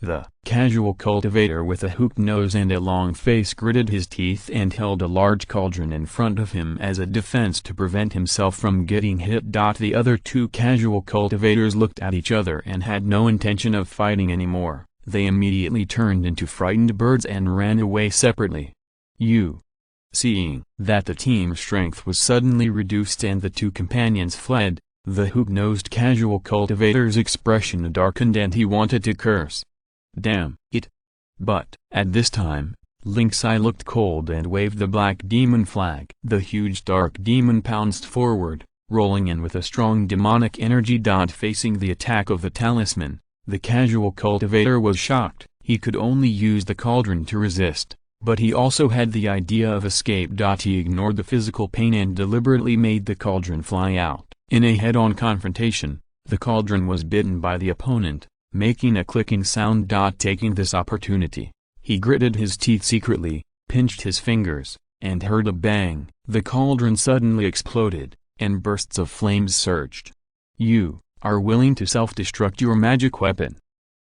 The casual cultivator with a hooked nose and a long face gritted his teeth and held a large cauldron in front of him as a defense to prevent himself from getting hit. The other 2 casual cultivators looked at each other and had no intention of fighting anymore. They immediately turned into frightened birds and ran away separately. Seeing that the team's strength was suddenly reduced and the 2 companions fled, the hook-nosed casual cultivator's expression darkened and he wanted to curse. Damn it! But, at this time, Linxai looked cold and waved the black demon flag. The huge dark demon pounced forward, rolling in with a strong demonic energy. Facing the attack of the talisman, the casual cultivator was shocked. He could only use the cauldron to resist, but he also had the idea of escape. He ignored the physical pain and deliberately made the cauldron fly out. In a head-on confrontation, the cauldron was bitten by the opponent, making a clicking sound. Taking this opportunity, he gritted his teeth secretly, pinched his fingers, and heard a bang. The cauldron suddenly exploded, and bursts of flames surged. You are willing to self-destruct your magic weapon?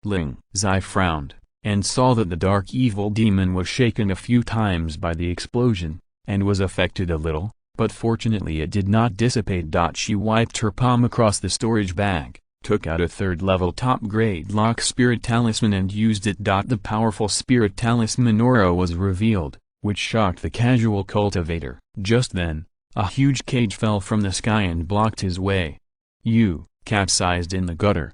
Linxai frowned, and saw that the dark evil demon was shaken a few times by the explosion, and was affected a little, but fortunately it did not dissipate. She wiped her palm across the storage bag, took out a 3rd-level top-grade lock spirit talisman and used it. The powerful spirit talisman aura was revealed, which shocked the casual cultivator. Just then, a huge cage fell from the sky and blocked his way. You capsized in the gutter.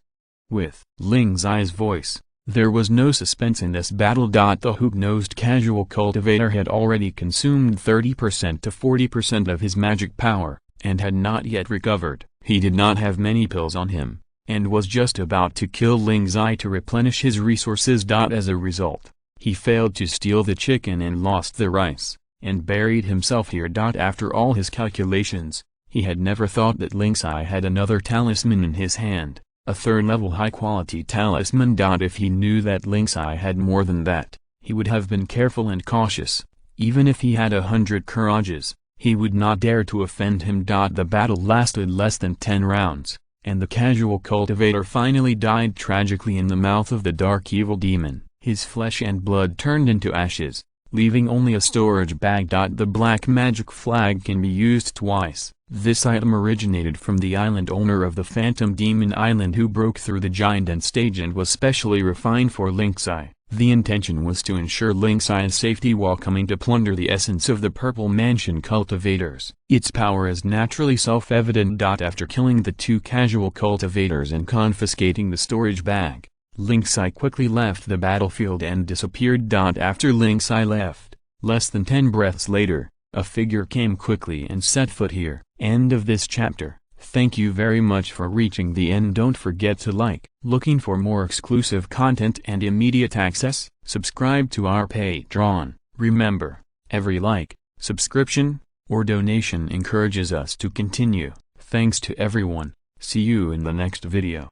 With Linxai's voice, there was no suspense in this battle. The hook-nosed casual cultivator had already consumed 30% to 40% of his magic power, and had not yet recovered. He did not have many pills on him, and was just about to kill Linxai to replenish his resources. As a result, he failed to steal the chicken and lost the rice, and buried himself here. After all his calculations, he had never thought that Linxai had another talisman in his hand, a 3rd-level high-quality talisman. If he knew that Linxai had more than that, he would have been careful and cautious. Even if he had 100 courages, he would not dare to offend him. The battle lasted less than 10 rounds, and the casual cultivator finally died tragically in the mouth of the dark evil demon. His flesh and blood turned into ashes, leaving only a storage bag. The black magic flag can be used twice. This item originated from the island owner of the Phantom Demon Island who broke through the giant end stage and was specially refined for Linxai. The intention was to ensure Ling Xi's safety while coming to plunder the essence of the Purple Mansion cultivators. Its power is naturally self-evident. After killing the two casual cultivators and confiscating the storage bag, Ling Xi quickly left the battlefield and disappeared. After Ling Xi left, less than 10 breaths later, a figure came quickly and set foot here. End of this chapter. Thank you very much for reaching the end. Don't forget to like. Looking for more exclusive content and immediate access? Subscribe to our Patreon. Remember, every like, subscription, or donation encourages us to continue. Thanks to everyone. See you in the next video.